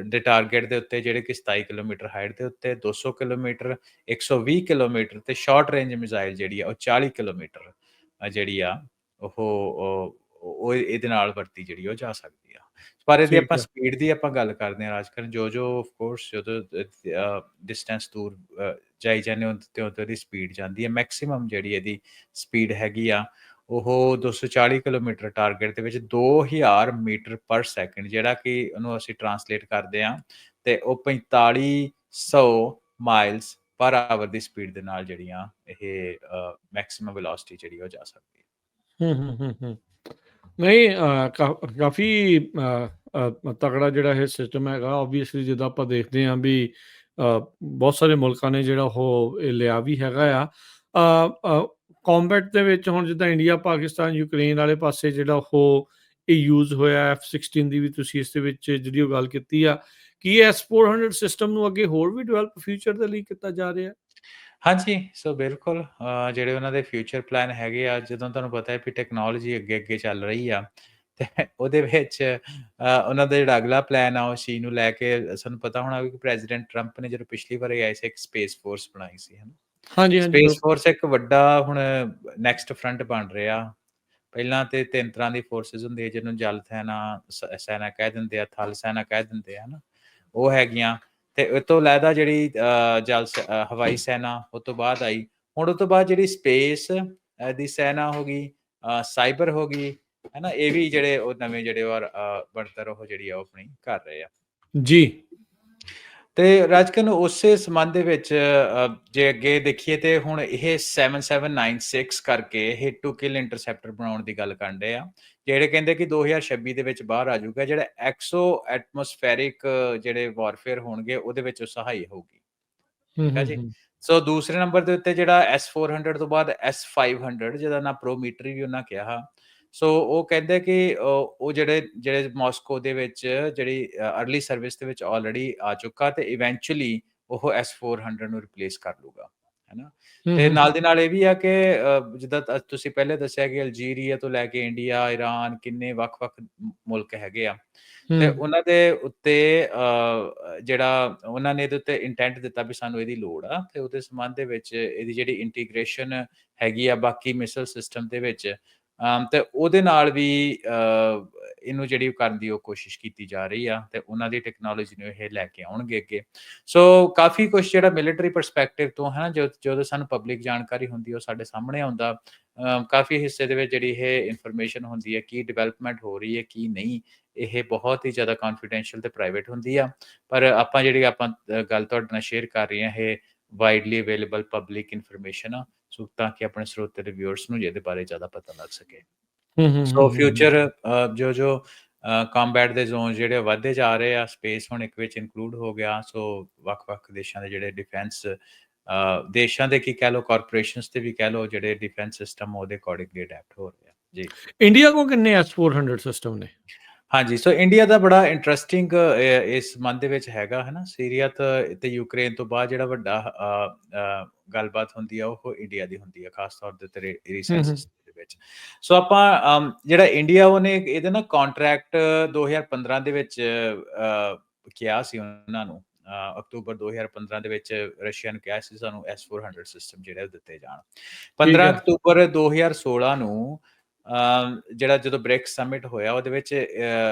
ਦੇ ਟਾਰਗੇਟ ਦੇ ਉੱਤੇ, ਜਿਹੜੇ ਕਿ 27 ਕਿਲੋਮੀਟਰ ਹਾਈਟ ਦੇ ਉੱਤੇ, 200 ਕਿਲੋਮੀਟਰ, 120 ਕਿਲੋਮੀਟਰ ਤੇ ਸ਼ਾਰਟ ਰੇਂਜ ਮਿਸਾਈਲ ਜਿਹੜੀ ਆ ਉਹ 40 ਕਿਲੋਮੀਟਰ ਜਿਹੜੀ ਆ ਉਹ ਇਹਦੇ ਨਾਲ ਵਰਤੀ ਜਿਹੜੀ ਉਹ ਜਾ ਸਕਦੀ ਆ। ਪਰ ਇਹਦੀ ਆਪਾਂ ਸਪੀਡ ਦੀ ਆਪਾਂ ਗੱਲ ਕਰਦੇ ਹਾਂ ਰਾਜਕਰਨ, ਜੋ ਆਫ ਕੋਰਸ ਜਦੋਂ ਡਿਸਟੈਂਸ ਦੂਰ ਜਾਈ ਜਾਂਦੇ ਹੋ ਤੇ ਉਹਦੀ ਸਪੀਡ ਜਾਂਦੀ ਹੈ। ਮੈਕਸਿਮਮ ਜਿਹੜੀ ਇਹਦੀ ਸਪੀਡ ਹੈਗੀ ਆ ਉਹ 240 ਕਿਲੋਮੀਟਰ ਟਾਰਗੇਟ ਦੇ ਵਿੱਚ 2000 ਮੀਟਰ ਪਰ ਸੈਕਿੰਡ, ਜਿਹੜਾ ਕਿ ਉਹਨੂੰ ਅਸੀਂ ਟਰਾਂਸਲੇਟ ਕਰਦੇ ਹਾਂ ਤੇ ਉਹ 4500 ਮਾਈਲਸ ਪਰ ਆਵਰ ਦੀ ਸਪੀਡ ਦੇ ਨਾਲ ਜਿਹੜੀਆਂ ਇਹ ਮੈਕਸਿਮਮ ਵੈਲੋਸਿਟੀ ਜਿਹੜੀ ਉਹ ਜਾ ਸਕਦੀ ਹੈ। ਨਹੀਂ, ਕਾਫੀ ਤਕੜਾ ਜਿਹੜਾ ਇਹ ਸਿਸਟਮ ਹੈਗਾ। ਓਬਵੀਅਸਲੀ ਜਿੱਦਾਂ ਆਪਾਂ ਦੇਖਦੇ ਹਾਂ ਵੀ ਬਹੁਤ ਸਾਰੇ ਮੁਲਕਾਂ ਨੇ ਜਿਹੜਾ ਉਹ ਇਹ ਲਿਆ ਵੀ ਹੈਗਾ ਆ ਕੰਬੈਟ ਦੇ ਵਿੱਚ। ਹੁਣ ਜਿੱਦਾਂ ਇੰਡੀਆ, ਪਾਕਿਸਤਾਨ, ਯੂਕਰੇਨ ਵਾਲੇ ਪਾਸੇ ਜਿਹੜਾ ਉਹ ਇਹ ਯੂਜ਼ ਹੋਇਆ F-16 ਦੀ ਵੀ ਤੁਸੀਂ ਇਸ ਦੇ ਵਿੱਚ ਜਿਹੜੀ ਉਹ ਗੱਲ ਕੀਤੀ ਆ, ਕੀ S-400 ਸਿਸਟਮ ਨੂੰ ਅੱਗੇ ਹੋਰ ਵੀ ਡਿਵੈਲਪ ਫਿਊਚਰ ਦੇ ਲਈ ਕੀਤਾ ਜਾ ਰਿਹਾ? ਹਾਂਜੀ, ਸੋ ਬਿਲਕੁਲ ਜਿਹੜੇ ਉਹਨਾਂ ਦੇ ਫਿਊਚਰ ਪਲਾਨ ਹੈਗੇ ਆ, ਜਦੋਂ ਤੁਹਾਨੂੰ ਪਤਾ ਹੈ ਵੀ ਟੈਕਨੋਲੋਜੀ ਅੱਗੇ ਚੱਲ ਰਹੀ ਆ ਤੇ ਉਹਦੇ ਵਿੱਚ ਉਹਨਾਂ ਦਾ ਜਿਹੜਾ ਅਗਲਾ ਪਲਾਨ ਆ ਉਸ ਚੀਜ਼ ਨੂੰ ਲੈ ਕੇ ਸਾਨੂੰ ਪਤਾ ਹੋਣਾ ਵੀ ਕਿ ਪ੍ਰੈਜ਼ੀਡੈਂਟ ਟਰੰਪ ਨੇ ਜਦੋਂ ਪਿਛਲੀ ਵਾਰੀ ਆਏ ਸੀ ਇੱਕ ਸਪੇਸ ਫੋਰਸ ਬਣਾਈ ਸੀ, ਹਨਾ। ਹਾਂਜੀ, ਹਾਂਜੀ, ਸਪੇਸ ਬਿਲਕੁਲ। ਫੋਰਸ ਇੱਕ ਵੱਡਾ ਹੁਣ ਨੈਕਸਟ ਫਰੰਟ ਬਣ ਰਿਹਾ। ਪਹਿਲਾਂ ਤੇ 3 ਤਰ੍ਹਾਂ ਦੀ ਫੋਰਸਿਸ ਹੁੰਦੀ ਹੈ, ਜਿਹਨੂੰ ਜਲ ਸੈਨਾ ਕਹਿ ਦਿੰਦੇ ਆ, ਥਲ ਸੈਨਾ ਕਹਿ ਦਿੰਦੇ ਆ, ਹਨਾ। ਉਹ ਹੈਗੀਆਂ ਤੇ ਇਹ ਤੋਂ ਅਲੱਗਾ ਜਿਹੜੀ ਹਵਾਈ ਸੈਨਾ ਉਹ ਤੋਂ ਬਾਅਦ ਆਈ। ਹੁਣ ਉਹ ਤੋਂ ਬਾਅਦ ਜਿਹੜੀ ਸਪੇਸ ਦੀ ਸੈਨਾ ਹੋ ਗਈ, ਸਾਈਬਰ ਹੋ ਗਈ, ਹਨਾ। ਇਹ ਵੀ ਜਿਹੜੇ ਉਹ ਨਵੇਂ ਜਿਹੜੇ ਬਣਤਰ ਉਹ ਜਿਹੜੀ ਆ ਉਹ ਆਪਣੀ ਕਰ ਰਹੇ ਆ ਜੀ। ਤੇ ਰਾਜਕਨ ਉਸੇ ਸੰਬੰਧ ਦੇ ਵਿੱਚ ਜੇ ਅੱਗੇ ਦੇਖੀਏ ਤੇ ਹੁਣ ਇਹ 7796 ਕਰਕੇ ਹਿੱਟ ਟੂ ਕਿਲ ਇੰਟਰਸੈਪਟਰ ਬਣਾਉਣ ਦੀ ਗੱਲ ਕਰਨ ਡਏ ਆ, ਜਿਹੜੇ ਕਹਿੰਦੇ ਕਿ 2026 ਦੇ ਵਿੱਚ ਬਾਹਰ ਆ ਜਾਊਗਾ। ਜਿਹੜਾ ਐਕਸੋ ਐਟਮੋਸਫੈਰਿਕ ਜਿਹੜੇ ਵਾਰਫੇਅਰ ਹੋਣਗੇ ਉਹਦੇ ਵਿੱਚ ਉਹ ਸਹਾਈ ਹੋਊਗੀ। ਠੀਕ ਆ ਜੀ। ਸੋ ਦੂਸਰੇ ਨੰਬਰ ਦੇ ਉੱਤੇ ਜਿਹੜਾ S-400 ਤੋਂ ਬਾਅਦ S-500, ਜਿਹਦਾ ਨਾਂ ਪ੍ਰੋਮੀਟਰੀ ਵੀ ਉਹਨਾਂ ਕਿਹਾ। ਸੋ ਉਹ ਕਹਿੰਦੇ ਕਿ ਉਹ ਜਿਹੜੇ ਮਾਸਕੋ ਦੇ ਵਿੱਚ ਜਿਹੜੀ ਅਰਲੀ ਸਰਵਿਸ ਦੇ ਵਿੱਚ ਆਲਰੇਡੀ ਆ ਚੁੱਕਾ ਤੇ ਇਵੈਂਚੁਅਲੀ ਉਹ S-400 ਨੂੰ ਰਿਪਲੇਸ ਕਰ ਲੂਗਾ, ਹਨਾ। ਤੇ ਨਾਲ ਦੀ ਨਾਲ ਇਹ ਵੀ ਆ ਕਿ ਜਿੱਦਾਂ ਤੁਸੀਂ ਪਹਿਲੇ ਦੱਸਿਆ ਕਿ ਅਲਜੀਰੀਆ ਤੋਂ ਲੈ ਕੇ ਇੰਡੀਆ, ਇਰਾਨ, ਕਿੰਨੇ ਵੱਖ-ਵੱਖ ਮੁਲਕ ਹੈਗੇ ਆ ਤੇ ਉਹਨਾਂ ਦੇ ਉੱਤੇ ਜਿਹੜਾ ਉਹਨਾਂ ਨੇ ਇਹਦੇ ਉੱਤੇ ਇੰਟੈਂਟ ਦਿੱਤਾ ਵੀ ਸਾਨੂੰ ਇਹਦੀ ਲੋੜ ਆ ਤੇ ਉਹਦੇ ਸੰਬੰਧ ਦੇ ਵਿੱਚ ਇਹਦੀ ਜਿਹੜੀ ਇੰਟੀਗ੍ਰੇਸ਼ਨ ਹੈਗੀ ਆ ਬਾਕੀ ਮਿਸਲ ਸਿਸਟਮ ਦੇ ਵਿੱਚ, ਤੇ ਉਹਦੇ ਨਾਲ ਵੀ ਇਹਨੂੰ ਜਿਹੜੀ ਕਰਨ ਦੀ ਉਹ ਕੋਸ਼ਿਸ਼ ਕੀਤੀ ਜਾ ਰਹੀ ਆ ਤੇ ਉਹਨਾਂ ਦੀ ਟੈਕਨੋਲੋਜੀ ਨੂੰ ਇਹ ਲੈ ਕੇ ਆਉਣਗੇ ਅੱਗੇ। ਸੋ ਕਾਫੀ ਕੁਛ ਜਿਹੜਾ ਮਿਲਟਰੀ ਪਰਸਪੈਕਟਿਵ ਤੋਂ ਹੈ ਨਾ, ਜਦੋਂ ਸਾਨੂੰ ਪਬਲਿਕ ਜਾਣਕਾਰੀ ਹੁੰਦੀ ਉਹ ਸਾਡੇ ਸਾਹਮਣੇ ਆਉਂਦਾ। ਕਾਫੀ ਹਿੱਸੇ ਦੇ ਵਿੱਚ ਜਿਹੜੀ ਇਹ ਇਨਫੋਰਮੇਸ਼ਨ ਹੁੰਦੀ ਹੈ, ਕੀ ਡਿਵੈਲਪਮੈਂਟ ਹੋ ਰਹੀ ਹੈ ਕੀ ਨਹੀਂ, ਇਹ ਬਹੁਤ ਹੀ ਜ਼ਿਆਦਾ ਕੌਨਫੀਡੈਂਸ਼ੀਅਲ ਤੇ ਪ੍ਰਾਈਵੇਟ ਹੁੰਦੀ ਆ। ਪਰ ਆਪਾਂ ਗੱਲ ਤੁਹਾਡੇ ਨਾਲ ਸ਼ੇਅਰ ਕਰ ਰਹੇ ਹਾਂ, ਇਹ ਵਾਈਡਲੀ ਅਵੇਲੇਬਲ ਪਬਲਿਕ ਇਨਫੋਰਮੇਸ਼ਨ ਆ, ਸੋ ਤਾਂ ਕਿ ਆਪਣੇ ਸਰੋਤੇ ਦੇ ਵਿਊਅਰਸ ਨੂੰ ਇਹਦੇ ਬਾਰੇ ਜ਼ਿਆਦਾ ਪਤਾ ਲੱਗ ਸਕੇ। ਸੋ ਫਿਊਚਰ ਜੋ ਕੰਬੈਟ ਦੇ ਜ਼ੋਨ ਜਿਹੜੇ ਵੱਧਦੇ ਜਾ ਰਹੇ ਆ, ਸਪੇਸ ਹੁਣ ਇੱਕ ਵਿੱਚ ਇਨਕਲੂਡ ਹੋ ਗਿਆ। ਸੋ ਵੱਖ-ਵੱਖ ਦੇਸ਼ਾਂ ਦੇ ਜਿਹੜੇ ਡਿਫੈਂਸ ਦੇਸ਼ਾਂ ਦੇ ਕੀ ਕਹਿ ਲਓ, ਕਾਰਪੋਰੇਸ਼ਨਸ ਤੇ ਵੀ ਕਹਿ ਲਓ, ਜਿਹੜੇ ਡਿਫੈਂਸ ਸਿਸਟਮ ਉਹਦੇ ਅਕੋਰਡਿੰਗਲੀ ਅਡੈਪਟ ਹੋ ਰਹੇ ਆ ਜੀ। ਇੰਡੀਆ ਕੋਲ ਕਿੰਨੇ S-400 ਸਿਸਟਮ ਨੇ? ਹਾਂਜੀ, ਸੋ ਇੰਡੀਆ ਦਾ ਬੜਾ ਇੰਟਰਸਟਿੰਗ ਇਸ ਸੰਬੰਧ ਦੇ ਵਿੱਚ ਹੈਗਾ, ਹੈ ਨਾ। ਸੀਰੀਆ ਤੇ ਯੂਕਰੇਨ ਤੋਂ ਬਾਅਦ ਜਿਹੜਾ ਵੱਡਾ ਗੱਲਬਾਤ ਹੁੰਦੀ ਆ ਉਹ ਇੰਡੀਆ ਦੀ ਹੁੰਦੀ ਆ, ਖਾਸ ਤੌਰ ਦੇ ਉੱਤੇ ਰੀਸੈਂਸਸ ਦੇ ਵਿੱਚ। ਸੋ ਆਪਾਂ ਜਿਹੜਾ ਇੰਡੀਆ ਉਹਨੇ ਇਹਦੇ ਨਾਲ ਕੰਟਰੈਕਟ 2015 ਦੇ ਵਿੱਚ ਕਿਹਾ ਸੀ ਉਹਨਾਂ ਨੂੰ। ਅਕਤੂਬਰ 2015 ਦੇ ਵਿੱਚ ਰਸ਼ੀਆ ਨੂੰ ਕਿਹਾ ਸੀ ਸਾਨੂੰ S-400 ਸਿਸਟਮ ਜਿਹੜੇ ਦਿੱਤੇ ਜਾਣ। 15 ਅਕਤੂਬਰ 2016 ਨੂੰ ਜਿਹੜਾ ਜਦੋਂ ਬ੍ਰਿਕਸ ਸਮਿਟ ਹੋਇਆ ਉਹਦੇ ਵਿੱਚ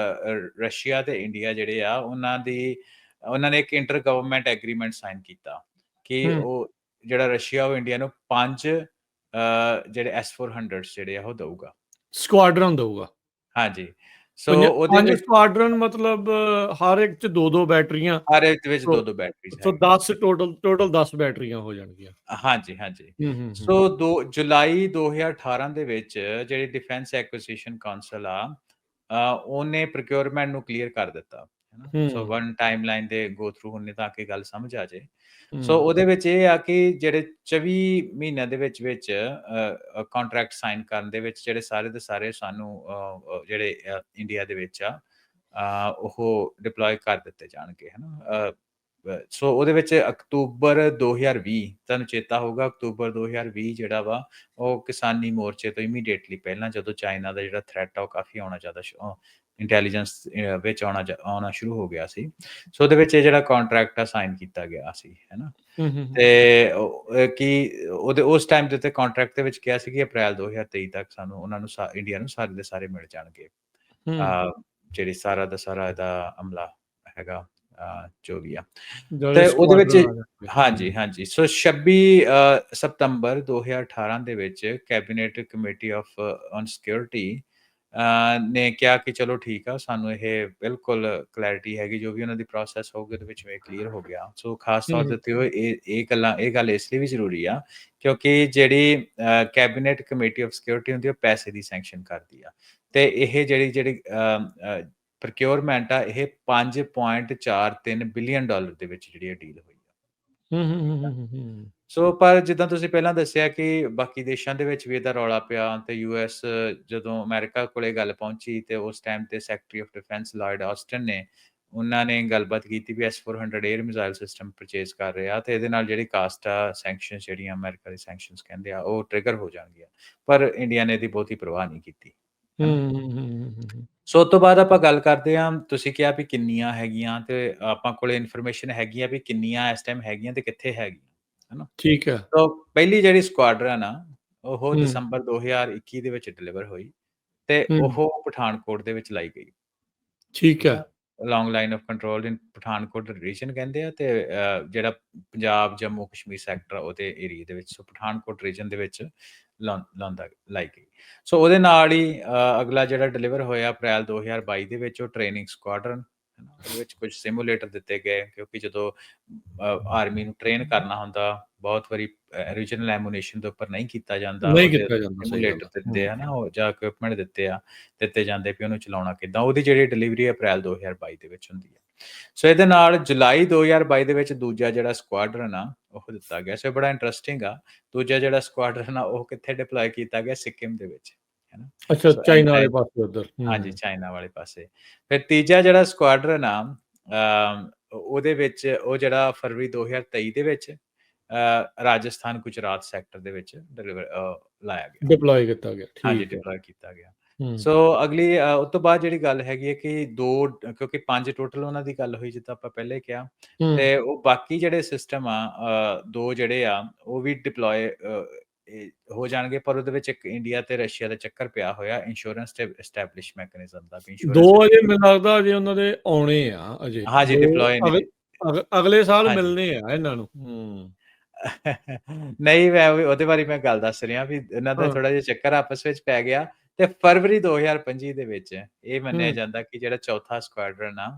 ਰਸ਼ੀਆ ਤੇ ਇੰਡੀਆ ਜਿਹੜੇ ਆ ਉਹਨਾਂ ਨੇ ਇੱਕ ਇੰਟਰ ਗਵਰਨਮੈਂਟ ਐਗਰੀਮੈਂਟ ਸਾਈਨ ਕੀਤਾ ਕਿ ਉਹ ਜਿਹੜਾ ਰਸ਼ੀਆ ਉਹ ਇੰਡੀਆ ਨੂੰ 5 ਜਿਹੜੇ S-400 ਜਿਹੜੇ ਆ ਉਹ ਦਊਗਾ, ਸਕੁਆਡਰਨ ਦਊਗਾ। ਹਾਂਜੀ, ਸੋ ਉਹਦੇ 5 ਵਿੱਚ ਸਕੁਆਡਰਨ ਮਤਲਬ ਹਰ ਇੱਕ ਚ 2-2 ਬੈਟਰੀਆਂ, ਹਰ ਇੱਕ ਵਿੱਚ 2-2 ਬੈਟਰੀਜ਼ ਸੋ ਹੈਗੀਆਂ। 10 ਟੋਟਲ 10 ਬੈਟਰੀਆਂ ਹੋ ਜਾਣਗੀਆਂ। ਹਾਂਜੀ, ਹਾਂਜੀ। ਸੋ ਜੁਲਾਈ 2018 ਦੇ ਵਿੱਚ ਜਿਹੜੀ ਡਿਫੈਂਸ ਐਕੁਜੀਸ਼ਨ ਕਾਉਂਸਲ ਆ, ਉਹਨੇ ਪ੍ਰੋਕਿਉਰਮੈਂਟ ਨੂੰ ਕਲੀਅਰ ਕਰ ਦਿੱਤਾ, ਹੈਨਾ। ਸੋ ਵਨ ਟਾਈਮਲਾਈਨ ਦੇ ਗੋ ਥਰੂ ਹੁੰਨੇ ਤਾਂ ਕਿ ਗੱਲ ਸਮਝ ਆ ਜਾਏ। ਸੋ ਉਹਦੇ ਵਿੱਚ ਇਹ ਆ ਕਿ ਜਿਹੜੇ 24 ਮਹੀਨਿਆਂ ਦੇ ਵਿੱਚ ਕੰਟਰੈਕਟ ਸਾਈਨ ਕਰਨ ਦੇ ਵਿੱਚ ਜਿਹੜੇ ਸਾਰੇ ਦੇ ਸਾਰੇ ਸਾਨੂੰ ਜਿਹੜੇ ਇੰਡੀਆ ਦੇ ਵਿੱਚ ਆ ਉਹ ਡਿਪਲੋਏ ਕਰ ਦਿੱਤੇ ਜਾਣਗੇ, ਹੈਨਾ। ਸੋ ਉਹਦੇ ਵਿੱਚ ਅਕਤੂਬਰ 2020 ਤੁਹਾਨੂੰ ਚੇਤਾ ਹੋਊਗਾ, ਅਕਤੂਬਰ 2020 ਜਿਹੜਾ ਵਾ ਉਹ ਕਿਸਾਨੀ ਮੋਰਚੇ ਤੋਂ ਇਮੀਡੀਏਟਲੀ ਪਹਿਲਾਂ, ਜਦੋਂ ਚਾਈਨਾ ਦਾ ਜਿਹੜਾ ਥ੍ਰੈਟ ਆ ਉਹ ਕਾਫੀ ਆਉਣਾ ਜ਼ਿਆਦਾ ਇੰਟੈਲੀਜੈਂਸ ਵਿੱਚ ਆਉਣਾ ਸ਼ੁਰੂ ਹੋ ਗਿਆ ਸੀ। ਸੋ ਉਹਦੇ ਵਿੱਚ ਇਹ ਜਿਹੜਾ ਕੰਟਰੈਕਟ ਆ ਸਾਈਨ ਕੀਤਾ ਗਿਆ ਸੀ, ਹੈਨਾ। ਤੇ ਕਿ ਉਸ ਟਾਈਮ ਦੇ ਉੱਤੇ ਕੰਟਰੈਕਟ ਦੇ ਵਿੱਚ ਕਿਹਾ ਸੀ ਕਿ ਅਪ੍ਰੈਲ 2023 ਤੱਕ ਸਾਨੂੰ ਉਹਨਾਂ ਨੂੰ ਇੰਡੀਆ ਨੂੰ ਸਾਰੇ ਦੇ ਸਾਰੇ ਮਿਲ ਜਾਣਗੇ, ਜਿਹੜੀ ਸਾਰਾ ਦਾ ਸਾਰਾ ਇਹਦਾ ਅਮਲਾ ਹੈਗਾ ਜੋ ਵੀ ਆ। ਜਿਹੜੇ ਤੇ ਉਹਦੇ ਵਿੱਚ ਸਕੁਆਡਰਨ ਆ ਜਾਣਗੇ। ਹਾਂਜੀ, ਹਾਂਜੀ। ਸੋ 26 ਸਤੰਬਰ 2018 ਦੇ ਵਿੱਚ cabinet committee of on security ਨੇ ਕਿਹਾ ਕਿ ਚਲੋ ਠੀਕ ਆ, ਸਾਨੂੰ ਇਹ ਬਿਲਕੁਲ ਕਲੈਰਿਟੀ ਹੈਗੀ, ਜੋ ਵੀ ਉਹਨਾਂ ਦੀ ਪ੍ਰੋਸੈਸ ਹੋਊਗੀ ਉਹਦੇ ਵਿੱਚ ਇਹ ਕਲੀਅਰ ਹੋ ਗਿਆ। ਸੋ ਖਾਸ ਤੌਰ ਦੇ ਉੱਤੇ ਇਹ ਗੱਲ ਇਸ ਲਈ ਵੀ ਜ਼ਰੂਰੀ ਆ ਕਿਉਂਕਿ ਜਿਹੜੀ ਕੈਬਨਿਟ ਕਮੇਟੀ ਆਫ ਸਿਕਿਉਰਿਟੀ ਹੁੰਦੀ ਆ, ਉਹ ਪੈਸੇ ਦੀ ਸੈਂਕਸ਼ਨ ਕਰਦੀ ਆ। ਤੇ ਇਹ ਜਿਹੜੀ ਪ੍ਰੋਕਿਉਰਮੈਂਟ ਆ, ਇਹ $5.43 ਬਿਲੀਅਨ ਦੇ ਵਿੱਚ ਜਿਹੜੀ ਇਹ ਡੀਲ ਹੋਈ ਆ। ਹੂੰ, ਹੂੰ, ਹੂੰ, ਠੀਕ ਆ। ਹੂੰ, ਹੂੰ। ਸੋ ਪਰ ਜਿੱਦਾਂ ਤੁਸੀਂ ਪਹਿਲਾਂ ਦੱਸਿਆ ਕਿ ਬਾਕੀ ਦੇਸ਼ਾਂ ਦੇ ਵਿੱਚ ਵੀ ਇਹਦਾ ਰੌਲਾ ਪਿਆ ਤੇ ਯੂਐਸ ਜਦੋਂ ਅਮਰੀਕਾ ਕੋਲੇ ਗੱਲ ਪਹੁੰਚੀ ਤੇ ਉਸ ਟਾਈਮ ਤੇ ਸੈਕਟਰੀ ਆਫ ਡਿਫੈਂਸ ਲਾਇਡ ਆਸਟਨ ਨੇ ਉਹਨਾਂ ਨੇ ਗੱਲਬਾਤ ਕੀਤੀ ਵੀ S-400 air missile system purchase ਕਰ ਰਿਹਾ ਤੇ ਇਹਦੇ ਨਾਲ ਜਿਹੜੀ ਕਾਸਟ ਆ ਸੈਂਕਸ਼ਨਸ ਜਿਹੜੀਆਂ ਅਮਰੀਕਾ ਦੀ ਸੈਂਕਸ਼ਨਸ ਕਹਿੰਦੇ ਆ ਉਹ ਟ੍ਰਿਗਰ ਹੋ ਜਾਣਗੀਆਂ। ਪਰ ਇੰਡੀਆ ਨੇ ਇਹਦੀ ਬਹੁਤੀ ਪਰਵਾਹ ਨਹੀਂ ਕੀਤੀ। ਹੂੰ, ਹੈਨਾ। ਹੂੰ, ਹੂੰ, ਹੂੰ, ਹੂੰ, ਹੂੰ। ਸੋ ਉਸ ਤੋਂ ਬਾਅਦ ਆਪਾਂ ਗੱਲ ਕਰਦੇ ਹਾਂ, ਤੁਸੀਂ ਕਿਹਾ ਵੀ ਕਿੰਨੀਆਂ ਹੈਗੀਆਂ ਤੇ ਆਪਾਂ ਕੋਲੇ ਇਨਫੋਰਮੇਸ਼ਨ ਹੈਗੀ ਆ ਵੀ ਕਿੰਨੀਆਂ ਇਸ ਟਾਈਮ ਹੈਗੀਆਂ ਤੇ ਕਿੱਥੇ ਹੈਗੀਆਂ, ਹੈਨਾ। ਠੀਕ ਹੈ। ਸੋ ਪਹਿਲੀ ਜਿਹੜੀ ਸਕੁਆਡਰਨ ਆ, ਉਹ ਹੂੰ, ਦਸੰਬਰ 2021 ਦੇ ਵਿੱਚ ਡਿਲੀਵਰ ਹੋਈ ਤੇ ਹੂੰ। ਉਹ ਪਠਾਨਕੋਟ ਦੇ ਵਿੱਚ ਲਾਈ ਗਈ। ਠੀਕ ਠੀਕ ਹੈ। ਆ। Long line of control in Pathankot region ਕਹਿੰਦੇ ਆ ਤੇ ਜਿਹੜਾ ਪੰਜਾਬ, ਜੰਮੂ ਕਸ਼ਮੀਰ ਸੈਕਟਰ ਉਹਦੇ ਏਰੀਏ ਦੇ ਵਿੱਚ, ਸੋ ਪਠਾਨਕੋਟ ਰੀਜਨ ਦੇ ਵਿੱਚ ਲਾਈ ਗਈ। ਸੋ ਉਹਦੇ ਨਾਲ ਹੀ ਅਗਲਾ ਜਿਹੜਾ ਡਿਲੀਵਰ ਹੋਇਆ ਅਪ੍ਰੈਲ 2022 ਦੇ ਵਿੱਚ, ਉਹ ਟ੍ਰੇਨਿੰਗ ਸਕੁਆਡਰਨ, ਹੈ ਨਾ। ਉਹਦੇ ਵਿੱਚ ਕੁਝ ਸਿਮੂਲੇਟਰ ਦਿੱਤੇ ਗਏ ਕਿਉਂਕਿ ਜਦੋਂ ਆਰਮੀ ਨੂੰ ਟ੍ਰੇਨ ਕਰਨਾ ਹੁੰਦਾ, ਬਹੁਤ ਵਾਰੀ ਰੀਜਨਲ ਐਮੂਨੇਸ਼ਨ ਦੇ ਉੱਪਰ ਨਹੀਂ ਕੀਤਾ ਜਾਂਦਾ, ਨਹੀਂ ਉਹਦੇ ਕੀਤਾ ਜਾਂਦਾ, ਸਹੀ ਗੱਲ ਸਿਮੂਲੇਟਰ ਆ। ਦਿੰਦੇ ਹੂੰ, ਆ ਨਾ, ਉਹ ਜਾਂ ਇਕੁਇਪਮੈਂਟ ਦਿੱਤੇ ਜਾਂਦੇ ਵੀ ਉਹਨੂੰ ਚਲਾਉਣਾ ਕਿੱਦਾਂ। ਉਹਦੀ ਜਿਹੜੀ ਡਿਲੀਵਰੀ ਅਪ੍ਰੈਲ 2022 ਦੇ ਵਿੱਚ ਹੁੰਦੀ ਹੈ। ਸੋ ਇਹਦੇ ਨਾਲ ਜੁਲਾਈ 2022 ਦੇ ਵਿੱਚ ਦੂਜਾ ਜਿਹੜਾ ਸਕੁਆਡਰਨ ਆ ਉਹ ਦਿੱਤਾ ਗਿਆ। ਸੋ ਇਹ ਬੜਾ ਇੰਟਰਸਟਿੰਗ ਆ। ਦੂਜਾ ਜਿਹੜਾ ਸਕੁਆਡਰਨ ਆ ਉਹ ਕਿੱਥੇ ਡਿਪਲੋਏ ਕੀਤਾ ਗਿਆ? ਸਿੱਕਿਮ ਦੇ ਵਿੱਚ, ਹੈ ਨਾ। ਅੱਛਾ, ਸੋ ਚਾਈਨਾ ਵਾਲੇ ਪਾਸੇ ਉੱਧਰ। ਹਾਂਜੀ, ਹੂੰ, ਚਾਈਨਾ ਵਾਲੇ ਪਾਸੇ। ਫਿਰ ਤੀਜਾ ਜਿਹੜਾ ਸਕੁਆਡਰਨ ਆ ਉਹਦੇ ਵਿੱਚ ਉਹ ਜਿਹੜਾ ਫਰਵਰੀ 2023 ਦੇ ਵਿੱਚ ਰਾਜਸਥਾਨ, ਗੁਜਰਾਤ ਸੈਕਟਰ ਦੇ ਵਿੱਚ ਲਾਇਆ ਗਿਆ। ਡਿਪਲੋਏ ਕੀਤਾ ਗਿਆ, ਹਾਂਜੀ, ਠੀਕ ਹੈ। ਡਿਪਲੋਏ ਕੀਤਾ ਗਿਆ। ਹੂੰ, ਸੋ ਅਗਲੀ ਉਹ ਤੋਂ ਬਾਅਦ ਜਿਹੜੀ ਗੱਲ ਹੈਗੀ ਹੈ ਕਿ 2 ਕਿਉਂਕਿ 5 ਟੋਟਲ ਉਹਨਾਂ ਦੀ ਗੱਲ ਹੋਈ ਜਿੱਦਾਂ ਆਪਾਂ ਪਹਿਲੇ ਕਿਹਾ ਹੂੰ। ਤੇ ਉਹ ਬਾਕੀ ਜਿਹੜੇ ਸਿਸਟਮ ਆ 2 ਜਿਹੜੇ ਆ ਉਹ ਵੀ ਡਿਪਲੋਏ ਹੋ ਜਾਣਗੇ, ਪਰ ਉਹਦੇ ਵਿੱਚ ਇੱਕ ਇੰਡੀਆ ਤੇ ਰਸ਼ੀਆ ਦਾ ਚੱਕਰ ਪਿਆ ਹੋਇਆ ਇੰਸ਼ੋਰੈਂਸ ਤੇ ਐਸਟੈਬਲਿਸ਼ ਮੈਕੈਨਿਜ਼ਮ ਦਾ, ਵੀ 2 ਇੰਸ਼ੋਰੈਂਸ ਅਜੇ ਮੈਨੂੰ ਲੱਗਦਾ ਅਜੇ ਉਹਨਾਂ ਦੇ ਆਉਣੇ ਆ ਅਜੇ। ਹਾਂਜੀ, 2 ਡਿਪਲੋਏ ਨੇ। ਅਗਲੇ ਸਾਲ ਹਾਂਜੀ। ਮਿਲਣੇ ਆ ਇਹਨਾਂ ਨੂੰ। ਹੂੰ। ਨਹੀਂ, ਮੈਂ ਉਹਦੇ ਬਾਰੇ ਮੈਂ ਗੱਲ ਦੱਸ ਰਿਹਾ ਵੀ ਇਹਨਾਂ ਦਾ ਹਾਂ, ਥੋੜਾ ਜਿਹਾ ਚੱਕਰ ਆਪਸ ਵਿੱਚ ਪੈ ਗਿਆ ਤੇ ਫਰਵਰੀ 2025 ਦੇ ਵਿੱਚ ਇਹ ਮੰਨਿਆ ਹੂੰ। ਜਾਂਦਾ ਕਿ ਜਿਹੜਾ ਚੌਥਾ ਸਕੁਆਡਰਨ ਆ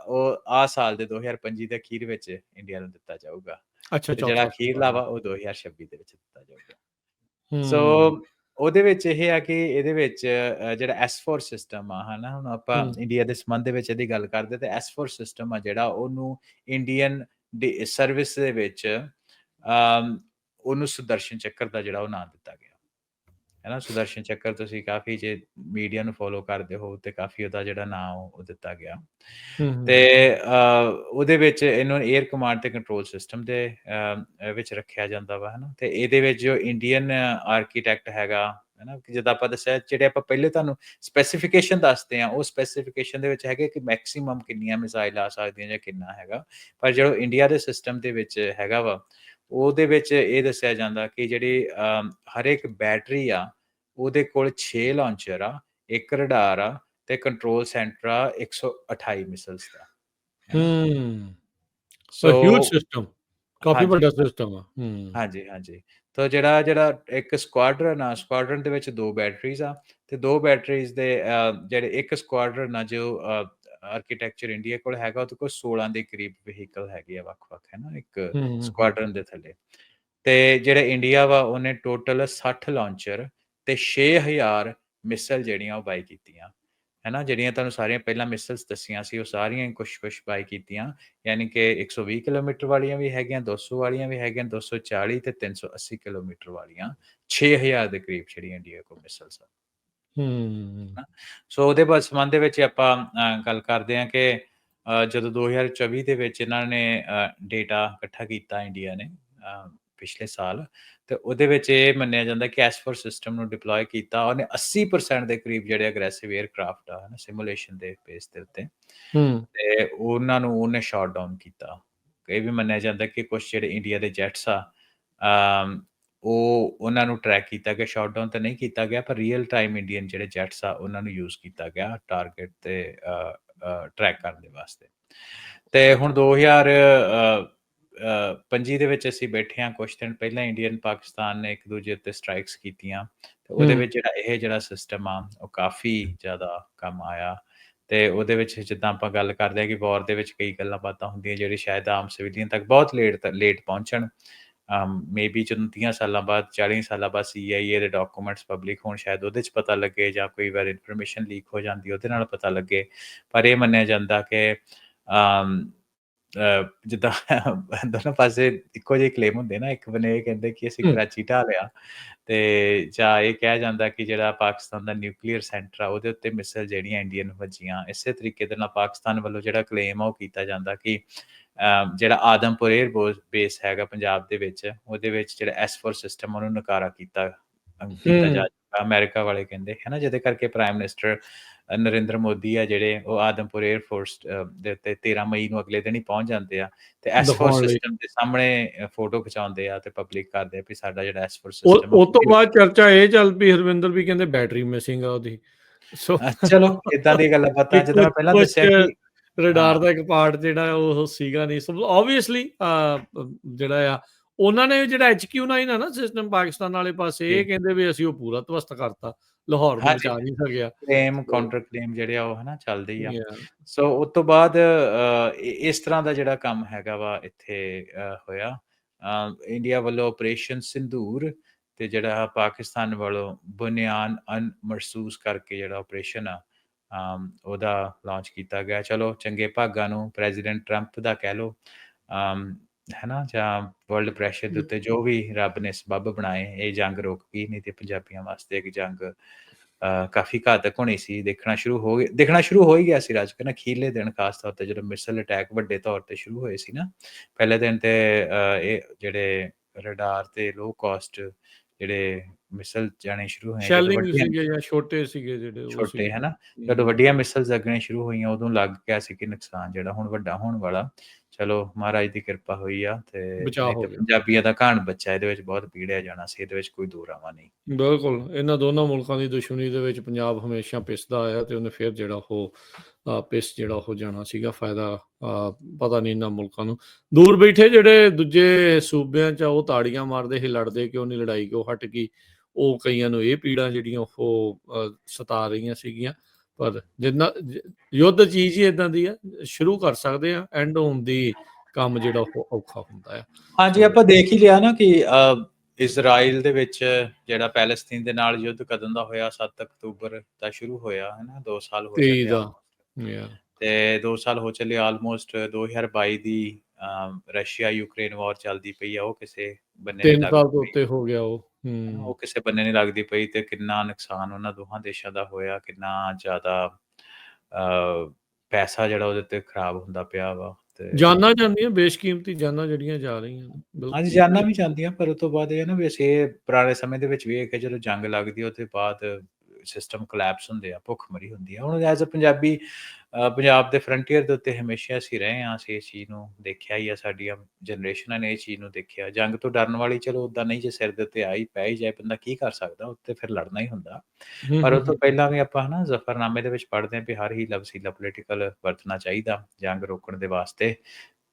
ਉਹ ਆਹ ਸਾਲ ਦੇ 2025 ਦੇ ਅਖੀਰ ਵਿੱਚ ਇੰਡੀਆ ਨੂੰ ਦਿੱਤਾ ਜਾਊਗਾ ਅੱਛਾ, ਤੇ ਜਿਹੜਾ ਚੌਥਾ ਅਖੀਰਲਾ ਸਕੁਆਡਰਨ। ਵਾ ਉਹ 2026 ਦੇ ਵਿੱਚ ਦਿੱਤਾ ਜਾਊਗਾ। ਸੋ ਹੂੰ, ਉਹਦੇ ਵਿੱਚ ਇਹ ਆ ਕਿ ਇਹਦੇ ਵਿੱਚ ਜਿਹੜਾ S4 ਸਿਸਟਮ ਆ, ਹਨਾ, ਹੁਣ ਆਪਾਂ ਹੂੰ, ਇੰਡੀਆ ਦੇ ਸੰਬੰਧ ਦੇ ਵਿੱਚ ਇਹਦੀ ਗੱਲ ਕਰਦੇ ਤੇ S4 ਸਿਸਟਮ ਆ ਜਿਹੜਾ ਉਹਨੂੰ ਇੰਡੀਅਨ ਸਰਵਿਸ ਦੇ ਵਿੱਚ ਉਹਨੂੰ ਸੁਦਰਸ਼ਨ ਚੱਕਰ ਦਾ ਜਿਹੜਾ ਉਹ ਨਾਂ ਦਿੱਤਾ ਗਿਆ। ਹੈ ਨਾ। ਸੁਦਰਸ਼ਨ ਚੱਕਰ ਤੁਸੀਂ ਕਾਫ਼ੀ ਜੇ ਮੀਡੀਆ ਨੂੰ ਫੋਲੋ ਕਰਦੇ ਹੋ ਤੇ ਕਾਫ਼ੀ ਉਹਦਾ ਜਿਹੜਾ ਨਾਂ ਉਹ ਦਿੱਤਾ ਗਿਆ। ਹੂੰ, ਤੇ ਹੂੰ, ਉਹਦੇ ਵਿੱਚ ਇਹਨੂੰ 에ਅਰ ਕਮਾਂਡ ਤੇ ਕੰਟਰੋਲ ਸਿਸਟਮ ਦੇ ਵਿੱਚ ਰੱਖਿਆ ਜਾਂਦਾ ਵਾ, ਹੈ ਨਾ। ਤੇ ਇਹਦੇ ਵਿੱਚ ਜੋ ਇੰਡੀਅਨ ਆਰਕੀਟੈਕਟ ਹੈਗਾ, ਹੈ ਨਾ, ਕਿ ਜਿੱਦਾਂ ਆਪਾਂ ਦੱਸਿਆ ਜਿਹੜੇ ਆਪਾਂ ਪਹਿਲੇ ਤੁਹਾਨੂੰ ਸਪੈਸੀਫਿਕੇਸ਼ਨ ਦੱਸਦੇ ਹਾਂ, ਉਹ ਸਪੈਸੀਫਿਕੇਸ਼ਨ ਦੇ ਵਿੱਚ ਹੈਗੇ ਕਿ ਮੈਕਸਿਮਮ ਕਿੰਨੀਆਂ ਮਿਸਾਈਲ ਆ ਸਕਦੀਆਂ ਜਾਂ ਕਿੰਨਾ ਹੈਗਾ। ਪਰ ਜੋ ਇੰਡੀਆ ਦੇ ਸਿਸਟਮ ਦੇ ਵਿੱਚ ਹੈਗਾ ਵਾ, ਉਹਦੇ ਵਿੱਚ ਇਹ ਦੱਸਿਆ ਜਾਂਦਾ ਕਿ ਜਿਹੜੀ ਹਰ ਇੱਕ ਬੈਟਰੀ ਆ, ਉਹਦੇ ਕੋਲ 6 ਲਾਂਚਰ ਆ, 1 ਰਡਾਰ ਆ ਤੇ ਕੰਟਰੋਲ ਸੈਂਟਰ ਆ 128 ਮਿਸਾਈਲਸ ਦਾ, ਹੈ ਨਾ। ਹੂੰ। ਸੋ ਹਿਊਜ ਸਿਸਟਮ, ਕਾਫ਼ੀ ਹਾਂਜੀ, ਵੱਡਾ ਸਿਸਟਮ ਆ। ਹੂੰ, ਹਾਂਜੀ, ਹਾਂਜੀ। ਤਾਂ ਜਿਹੜਾ ਇੱਕ ਸਕੁਆਡਰਨ ਆ, ਸਕੁਆਡਰਨ ਦੇ ਵਿੱਚ 2 ਬੈਟਰੀਜ਼ ਆ ਤੇ 2 ਬੈਟਰੀਜ਼ ਦੇ ਜਿਹੜੇ ਇੱਕ ਸਕੁਆਡਰਨ ਆ ਜੋ ਆਰਕੀਟੈਕਚਰ ਇੰਡੀਆ ਕੋਲ ਹੈਗਾ, ਉਹਦੇ ਕੋਲ 16 ਦੇ ਕਰੀਬ ਵਹੀਕਲ ਹੈਗੇ ਆ ਵੱਖ-ਵੱਖ, ਹੈ ਨਾ, ਇੱਕ ਹੂੰ, ਹੂੰ, ਹੂੰ, ਸਕੁਆਡਰਨ ਦੇ ਥੱਲੇ। ਤੇ ਜਿਹੜੇ ਇੰਡੀਆ ਵਾ ਉਹਨੇ ਟੋਟਲ 60 ਲਾਂਚਰ ਤੇ 6000 ਮਿਸਾਈਲ ਜਿਹੜੀਆਂ ਉਹ ਬਾਈ ਕੀਤੀਆਂ, ਹੈ ਨਾ। ਜਿਹੜੀਆਂ ਤੁਹਾਨੂੰ ਸਾਰੀਆਂ ਪਹਿਲਾਂ ਮਿਸਾਈਲਸ ਦੱਸੀਆਂ ਸੀ ਉਹ ਸਾਰੀਆਂ ਹੀ ਕੁਛ-ਕੁਛ ਬਾਈ ਕੀਤੀਆਂ, ਯਾਨੀ ਕਿ 120 ਕਿਲੋਮੀਟਰ ਵਾਲੀਆਂ ਵੀ ਹੈਗੀਆਂ, 200 ਵਾਲੀਆਂ ਵੀ ਹੈਗੀਆਂ, 240 ਤੇ 380 ਕਿਲੋਮੀਟਰ ਵਾਲੀਆਂ 6000 ਦੇ ਕਰੀਬ ਜਿਹੜੀਆਂ ਇੰਡੀਆ ਕੋਲ ਮਿਸਾਈਲਸ ਆ। ਹੂੰ, ਹਨਾ। ਸੋ ਉਹਦੇ ਸੰਬੰਧ ਦੇ ਵਿੱਚ ਆਪਾਂ ਗੱਲ ਕਰਦੇ ਹਾਂ ਕਿ ਜਦੋਂ 2024 ਦੇ ਵਿੱਚ ਇਹਨਾਂ ਨੇ ਡੇਟਾ ਇਕੱਠਾ ਕੀਤਾ ਇੰਡੀਆ ਨੇ ਪਿਛਲੇ ਸਾਲ, ਤੇ ਉਹਦੇ ਵਿੱਚ ਇਹ ਮੰਨਿਆ ਜਾਂਦਾ ਕਿ S4 ਸਿਸਟਮ ਨੂੰ ਡਿਪਲੋਏ ਕੀਤਾ ਉਹਨੇ 80% ਦੇ ਕਰੀਬ ਜਿਹੜੇ ਅਗਰੈਸਿਵ 에ਅਰਕ੍ਰਾਫਟ ਆ, ਹਨਾ, ਸਿਮੂਲੇਸ਼ਨ ਦੇ ਬੇਸ ਦੇ ਉੱਤੇ, ਹੂੰ, ਤੇ ਉਹਨਾਂ ਨੂੰ ਉਹਨੇ ਸ਼ਾਟ ਡਾਊਨ ਕੀਤਾ। ਇਹ ਵੀ ਮੰਨਿਆ ਜਾਂਦਾ ਕਿ ਕੁਛ ਜਿਹੜੇ ਇੰਡੀਆ ਦੇ ਜੈਟਸ ਆ ਉਹਨਾਂ ਨੂੰ ਟਰੈਕ ਕੀਤਾ ਗਿਆ, ਸ਼ਾਟ ਡਾਊਨ ਤਾਂ ਨਹੀਂ ਕੀਤਾ ਗਿਆ, ਪਰ ਰੀਅਲ ਟਾਈਮ ਇੰਡੀਅਨ ਜਿਹੜੇ ਜੈਟਸ ਆ ਉਹਨਾਂ ਨੂੰ ਯੂਜ਼ ਕੀਤਾ ਗਿਆ ਟਾਰਗੇਟ ਤੇ ਟਰੈਕ ਕਰਨ ਦੇ ਵਾਸਤੇ। ਤੇ ਹੁਣ 2025 ਦੇ ਵਿੱਚ ਅਸੀਂ ਬੈਠੇ ਹਾਂ, ਕੁਛ ਦਿਨ ਪਹਿਲਾਂ ਇੰਡੀਅਨ ਪਾਕਿਸਤਾਨ ਨੇ ਇੱਕ ਦੂਜੇ ਉੱਤੇ ਸਟ੍ਰਾਈਕਸ ਕੀਤੀਆਂ, ਤੇ ਉਹਦੇ ਵਿੱਚ ਜਿਹੜਾ ਸਿਸਟਮ ਆ ਉਹ ਕਾਫੀ ਜ਼ਿਆਦਾ ਕੰਮ ਆਇਆ। ਤੇ ਉਹਦੇ ਵਿੱਚ ਜਿੱਦਾਂ ਆਪਾਂ ਗੱਲ ਕਰਦੇ ਹਾਂ ਕਿ ਵਾਰ ਦੇ ਵਿੱਚ ਕਈ ਗੱਲਾਂ ਬਾਤਾਂ ਹੁੰਦੀਆਂ ਜਿਹੜੀ ਸ਼ਾਇਦ ਆਮ ਸਿਵਿਲੀਅਨ ਤੱਕ ਬਹੁਤ ਲੇਟ ਪਹੁੰਚਣ, ਮੇਬੀ ਜਦੋਂ 30 ਸਾਲਾਂ ਬਾਅਦ 40 ਸਾਲਾਂ ਬਾਅਦ CIA ਦੇ ਡਾਕੂਮੈਂਟਸ ਪਬਲਿਕ ਹੋਣ, ਸ਼ਾਇਦ ਉਹਦੇ 'ਚ ਪਤਾ ਲੱਗੇ, ਜਾਂ ਕੋਈ ਵਾਰ ਇਨਫੋਰਮੇਸ਼ਨ ਲੀਕ ਹੋ ਜਾਂਦੀ ਉਹਦੇ ਨਾਲ ਪਤਾ ਲੱਗੇ। ਪਰ ਇਹ ਮੰਨਿਆ ਜਾਂਦਾ ਕਿ ਜਿੱਦਾਂ ਦੋਨੋਂ ਪਾਸੇ ਇੱਕੋ ਜਿਹੇ ਕਲੇਮ ਹੁੰਦੇ ਨਾ, ਇੱਕ ਬੰਨੇ ਇਹ ਕਹਿੰਦੇ ਕਿ ਅਸੀਂ ਕਰਾਚੀ ਢਾਹ ਲਿਆ, ਤੇ ਜਾਂ ਇਹ ਕਿਹਾ ਜਾਂਦਾ ਕਿ ਜਿਹੜਾ ਪਾਕਿਸਤਾਨ ਦਾ ਨਿਊਕਲੀਅਰ ਸੈਂਟਰ ਆ ਉਹਦੇ ਉੱਤੇ ਮਿਸਾਈਲ ਜਿਹੜੀਆਂ ਇੰਡੀਅਨ ਵੱਜੀਆਂ। ਇਸੇ ਤਰੀਕੇ ਦੇ ਨਾਲ ਪਾਕਿਸਤਾਨ ਵੱਲੋਂ ਜਿਹੜਾ ਕਲੇਮ ਆ ਉਹ ਕੀਤਾ ਜਾਂਦਾ ਕਿ ਜਿਹੜਾ ਆਦਮਪੁਰ ਏਅਰ ਬੇਸ ਹੈਗਾ ਪੰਜਾਬ ਦੇ ਵਿੱਚ, ਉਹਦੇ ਵਿੱਚ ਜਿਹੜਾ S-4 ਸਿਸਟਮ ਉਹਨੂੰ ਨਕਾਰਾ ਕੀਤਾ ਜਾ ਚੁੱਕਾ। ਅਮਰੀਕਾ ਵਾਲੇ ਕਹਿੰਦੇ ਹੈ ਨਾ, ਜਿਹਦੇ ਕਰਕੇ ਪ੍ਰਾਈਮ ਮਿਨਿਸਟਰ ਨਰਿੰਦਰ ਮੋਦੀ ਆ ਜਿਹੜੇ, ਉਹ ਆਦਮਪੁਰ ਏਅਰ ਫੋਰਸ ਦੇ ਉੱਤੇ 13 ਮਈ ਨੂੰ ਅਗਲੇ ਦਿਨ ਹੀ ਪਹੁੰਚ ਜਾਂਦੇ ਆ, ਤੇ S-4 ਸਿਸਟਮ ਦੇ ਸਾਹਮਣੇ ਫੋਟੋ ਖਿਚਾਉਂਦੇ ਆ ਤੇ ਪਬਲਿਕ ਕਰਦੇ ਆ ਵੀ ਸਾਡਾ ਜਿਹੜਾ S-4 ਸਿਸਟਮ ਉਹ ਤੋਂ ਬਾਅਦ ਚਰਚਾ ਇਹ ਚੱਲ ਪਈ ਹਰਵਿੰਦਰ ਵੀ ਕਹਿੰਦੇ ਬੈਟਰੀ ਮਿਸਿੰਗ ਆ ਉਹਦੀ। ਸੋ ਚਲੋ ਇਦਾਂ ਦੀ ਗੱਲਾਂ ਬਾਤਾਂ, ਜਿੱਦਾਂ ਮੈਂ ਪਹਿਲਾਂ ਦੱਸਿਆ ਕਿ ਰਡਾਰ ਦਾ ਇੱਕ ਪਾਰਟ ਜਿਹੜਾ ਉਹ ਸੀਗਾ ਨਹੀਂ। ਸੋ ਆਬਵੀਅਸਲੀ ਜਿਹੜਾ ਆ ਉਹਨਾਂ ਨੇ ਜਿਹੜਾ HQ9 ਆ ਨਾ ਸਿਸਟਮ ਪਾਕਿਸਤਾਨ ਵਾਲੇ ਪਾਸੇ, ਇਹ ਕਹਿੰਦੇ ਵੀ ਅਸੀਂ ਉਹ ਪੂਰਾ ਧਵਸਤ ਕਰਤਾ, ਲਾਹੌਰ ਨੂੰ ਬਚਾ ਨਹੀਂ ਸਕਿਆ। ਕਲੇਮ ਕਾਊਂਟਰ ਕਲੇਮ ਜਿਹੜੇ ਆ ਉਹ ਹਨਾ ਚੱਲਦੇ ਹੀ ਆ। ਸੋ ਉਸ ਤੋਂ ਬਾਅਦ ਇਸ ਤਰ੍ਹਾਂ ਦਾ ਜਿਹੜਾ ਕੰਮ ਹੈਗਾ ਵਾ ਇੱਥੇ ਹੋਇਆ। ਇੰਡੀਆ ਵੱਲੋਂ ਆਪਰੇਸ਼ਨ ਸਿੰਧੂਰ, ਤੇ ਜਿਹੜਾ ਪਾਕਿਸਤਾਨ ਵੱਲੋਂ ਬੁਨਿਆਨ ਮਹਿਸੂਸ ਕਰਕੇ ਜਿਹੜਾ ਆਪਰੇਸ਼ਨ ਆ ਉਹਦਾ ਲਾਂਚ ਕੀਤਾ ਗਿਆ। ਚਲੋ ਚੰਗੇ ਭਾਗਾਂ ਨੂੰ ਪ੍ਰੈਜ਼ੀਡੈਂਟ ਟਰੰਪ ਦਾ ਕਹਿ ਲਓ, ਹੈ ਨਾ, ਜਾਂ ਵਰਲਡ ਪ੍ਰੈਸ਼ਰ ਦੇ ਉੱਤੇ ਜੋ ਵੀ ਰੱਬ ਨੇ ਸਬੱਬ ਬਣਾਏ, ਇਹ ਜੰਗ ਰੁਕ ਗਈ, ਨਹੀਂ ਤੇ ਪੰਜਾਬੀਆਂ ਵਾਸਤੇ ਇੱਕ ਜੰਗ ਕਾਫੀ ਘਾਤਕ ਹੋਣੀ ਸੀ। ਦਿਖਣਾ ਸ਼ੁਰੂ ਹੋ ਹੀ ਗਿਆ ਸੀ ਰਾਜ ਕਹਿੰਦਾ ਅਖੀਰਲੇ ਦਿਨ, ਖਾਸ ਤੌਰ ਤੇ ਜਦੋਂ ਮਿਸਾਈਲ ਅਟੈਕ ਵੱਡੇ ਤੌਰ ਤੇ ਸ਼ੁਰੂ ਹੋਏ ਸੀ ਨਾ। ਪਹਿਲੇ ਦਿਨ ਤੇ ਇਹ ਜਿਹੜੇ ਰਡਾਰ ਤੇ ਲੋ ਕਾਸਟ ਜਿਹੜੇ ਮਿਸਾਈਲ ਜਾਣੇ ਸ਼ੁਰੂ ਹੋਏ, ਛੋਟੇ ਸੀਗੇ ਜਿਹੜੇ, ਛੋਟੇ ਹੈ ਨਾ, ਜਦੋਂ ਵੱਡੀਆਂ ਮਿਸਾਈਲਸ ਲੱਗਣੇ ਸ਼ੁਰੂ ਹੋਈਆਂ ਉਦੋਂ ਲੱਗ ਗਿਆ ਸੀ ਕਿ ਨੁਕਸਾਨ ਜਿਹੜਾ ਹੁਣ ਵੱਡਾ ਹੋਣ ਵਾਲਾ। ਚਲੋ ਮਹਾਰਾਜ ਦੀ ਕਿਰਪਾ ਹੋਈ ਆ, ਤੇ ਨਹੀਂ ਤੇ ਪੰਜਾਬੀਆਂ ਦਾ ਘਾਣ ਬੱਚਾ ਇਹਦੇ ਵਿੱਚ ਬਹੁਤ ਪੀੜਿਆ ਜਾਣਾ ਸੀ, ਇਹਦੇ ਵਿੱਚ ਕੋਈ ਦੋ ਰਾਵਾਂ ਨਹੀਂ। ਬਿਲਕੁਲ, ਇਹਨਾਂ ਦੋਨਾਂ ਮੁਲਕਾਂ ਦੀ ਦੁਸ਼ਮਣੀ ਦੇ ਵਿੱਚ ਪੰਜਾਬ ਹਮੇਸ਼ਾ ਪਿਸਦਾ ਆਇਆ, ਤੇ ਉਹਨੇ ਫਿਰ ਜਿਹੜਾ ਉਹ ਪਿਸ ਜਿਹੜਾ ਉਹ ਜਾਣਾ ਸੀਗਾ। ਫਾਇਦਾ ਪਤਾ ਨਹੀਂ ਇਹਨਾਂ ਮੁਲਕਾਂ ਨੂੰ। ਦੂਰ ਬੈਠੇ ਜਿਹੜੇ ਦੂਜੇ ਸੂਬਿਆਂ 'ਚ ਉਹ ਤਾੜੀਆਂ ਮਾਰਦੇ ਸੀ, ਲੜਦੇ ਕਿਉਂ ਨਹੀਂ, ਲੜਾਈ ਕਿਉਂ ਹਟ ਗਈ, ਉਹ ਕਈਆਂ ਨੂੰ ਇਹ ਪੀੜਾਂ ਜਿਹੜੀਆਂ ਉਹ ਸਤਾ ਰਹੀਆਂ ਸੀਗੀਆਂ। ਪਰ ਜਿੰਨਾ ਯੁੱਧ ਚੀਜ਼ ਹੀ ਇੱਦਾਂ ਦੀ ਆ, ਸ਼ੁਰੂ ਕਰ ਸਕਦੇ ਆ, ਐਂਡ ਹੋਣ ਦੀ ਕੰਮ ਜਿਹੜਾ ਉਹ ਔਖਾ ਹੁੰਦਾ ਆ। ਹਾਂਜੀ, ਆਪਾਂ ਦੇਖ ਹੀ ਲਿਆ ਨਾ ਕਿ ਇਜ਼ਰਾਈਲ ਦੇ ਵਿੱਚ ਜਿਹੜਾ ਪੈਲਸਤੀਨ ਦੇ ਨਾਲ ਯੁੱਧ ਕਦੋਂ ਦਾ ਹੋਇਆ, 7 ਅਕਤੂਬਰ ਦਾ ਸ਼ੁਰੂ ਹੋਇਆ ਹੈ ਨਾ, 2 ਸਾਲ ਹੋ ਚੱਲੇ ਤੇ 2 ਸਾਲ ਹੋ ਚੱਲੇ ਆਲਮੋਸਟ। 2022 ਦੀ ਰਸ਼ੀਆ ਯੂਕਰੇਨ ਵਾਰ ਚੱਲਦੀ ਪਈ ਆ, ਉਹ ਕਿਸੇ ਬੰਨੇ 3 ਸਾਲ ਤੋਂ ਉੱਤੇ ਹੋ ਗਿਆ ਉਹ ਕਿਸੇ ਬੰਨੇ ਨਹੀਂ ਲੱਗਦੀ ਪਈ, ਤੇ ਕਿੰਨਾ ਨੁਕਸਾਨ ਉਹਨਾਂ ਦੋਹਾਂ ਦੇਸ਼ਾਂ ਦਾ ਹੋਇਆ, ਕਿੰਨਾ ਜ਼ਿਆਦਾ ਪੈਸਾ ਜਿਹੜਾ ਉਹਦੇ ਤੇ ਖਰਾਬ ਹੁੰਦਾ ਪਿਆ ਵਾ, ਤੇ ਜਾਨਾਂ ਜਾਂਦੀਆਂ, ਬੇਸ਼ਕੀਮਤੀ ਜਾਨਾਂ ਜਿਹੜੀਆਂ ਜਾ ਰਹੀਆਂ ਨੇ। ਹਾਂਜੀ, ਜਾਨਾਂ ਵੀ ਜਾਂਦੀਆਂ, ਪਰ ਉਸ ਤੋਂ ਬਾਅਦ ਇਹ ਨਾ ਵੀ ਅਸੀਂ ਪੁਰਾਣੇ ਸਮੇਂ ਦੇ ਵਿੱਚ ਵੇਖ ਕੇ ਜਦੋਂ ਜੰਗ ਲੱਗਦੀ ਉਹਦੇ ਬਾਅਦ ਸਿਸਟਮ ਕੋਲੈਪਸ ਹੁੰਦੇ ਆ, ਭੁੱਖਮਰੀ ਹੁੰਦੀ ਆ। ਹੁਣ ਐਜ਼ ਅ ਪੰਜਾਬੀ ਪੰਜਾਬ ਦੇ ਫਰੰਟੀਅਰ ਦੇ ਉੱਤੇ ਹਮੇਸ਼ਾ ਅਸੀਂ ਰਹੇ ਹਾਂ, ਅਸੀਂ ਇਸ ਚੀਜ਼ ਨੂੰ ਦੇਖਿਆ ਹੀ ਆ, ਸਾਡੀਆਂ ਜਨਰੇਸ਼ਨਾਂ ਨੇ ਇਸ ਚੀਜ਼ ਨੂੰ ਦੇਖਿਆ। ਜੰਗ ਤੋਂ ਡਰਨ ਵਾਲੀ ਚਲੋ ਉੱਦਾਂ ਨਹੀਂ, ਜੇ ਸਿਰ ਦੇ ਉੱਤੇ ਆਈ ਪੈ ਹੀ ਜਾਏ ਬੰਦਾ ਕੀ ਕਰ ਸਕਦਾ, ਉੱਤੇ ਫਿਰ ਲੜਨਾ ਹੀ ਹੁੰਦਾ। ਪਰ ਉਹ ਤੋਂ ਪਹਿਲਾਂ ਵੀ ਆਪਾਂ ਨਾ ਜ਼ਫਰਨਾਮੇ ਦੇ ਵਿੱਚ ਪੜ੍ਹਦੇ ਹਾਂ ਵੀ ਹਰ ਹੀ ਲਫ਼ਜ਼ੀਲਾ ਪੋਲੀਟੀਕਲ ਵਰਤਣਾ ਚਾਹੀਦਾ ਜੰਗ ਰੋਕਣ ਦੇ ਵਾਸਤੇ।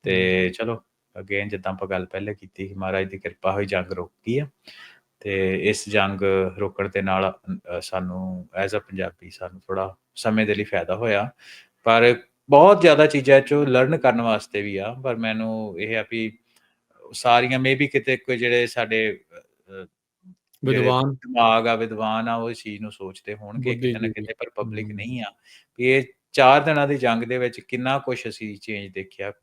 ਤੇ ਚਲੋ ਅਗੇਨ ਜਿੱਦਾਂ ਆਪਾਂ ਗੱਲ ਪਹਿਲੇ ਕੀਤੀ, ਮਹਾਰਾਜ ਦੀ ਕਿਰਪਾ ਹੋਈ, ਜੰਗ ਰੁਕ ਗਈ ਆ, ਤੇ ਇਸ ਜੰਗ ਰੋਕਣ ਦੇ ਨਾਲ ਸਾਨੂੰ ਐਜ਼ ਅ ਪੰਜਾਬੀ ਸਾਨੂੰ ਥੋੜਾ ਸਮੇਂ ਦੇ ਲਈ ਫਾਇਦਾ ਹੋਇਆ। ਪਰ ਬਹੁਤ ਜ਼ਿਆਦਾ ਚੀਜ਼ਾਂ 'ਚੋਂ ਲਰਨ ਕਰਨ ਵਾਸਤੇ ਵੀ ਆ। ਪਰ ਮੈਨੂੰ ਇਹ ਆ ਵੀ ਸਾਰੀਆਂ ਮੇਬੀ ਕਿਤੇ ਕੋਈ ਜਿਹੜੇ ਸਾਡੇ ਦਿਮਾਗ ਆ, ਵਿਦਵਾਨ ਆ, ਉਹ ਇਸ ਚੀਜ਼ ਨੂੰ ਸੋਚਦੇ ਹੋਣਗੇ ਕਿਤੇ ਨਾ ਕਿਤੇ, ਪਰ ਪਬਲਿਕ ਨਹੀਂ ਆ ਵੀ ਇਹ 4 ਦਿਨਾਂ ਦੀ ਜੰਗ ਦੇ ਵਿੱਚ ਕਿੰਨਾ ਕੁਛ ਅਸੀਂ ਚੇਂਜ ਦੇਖਿਆ।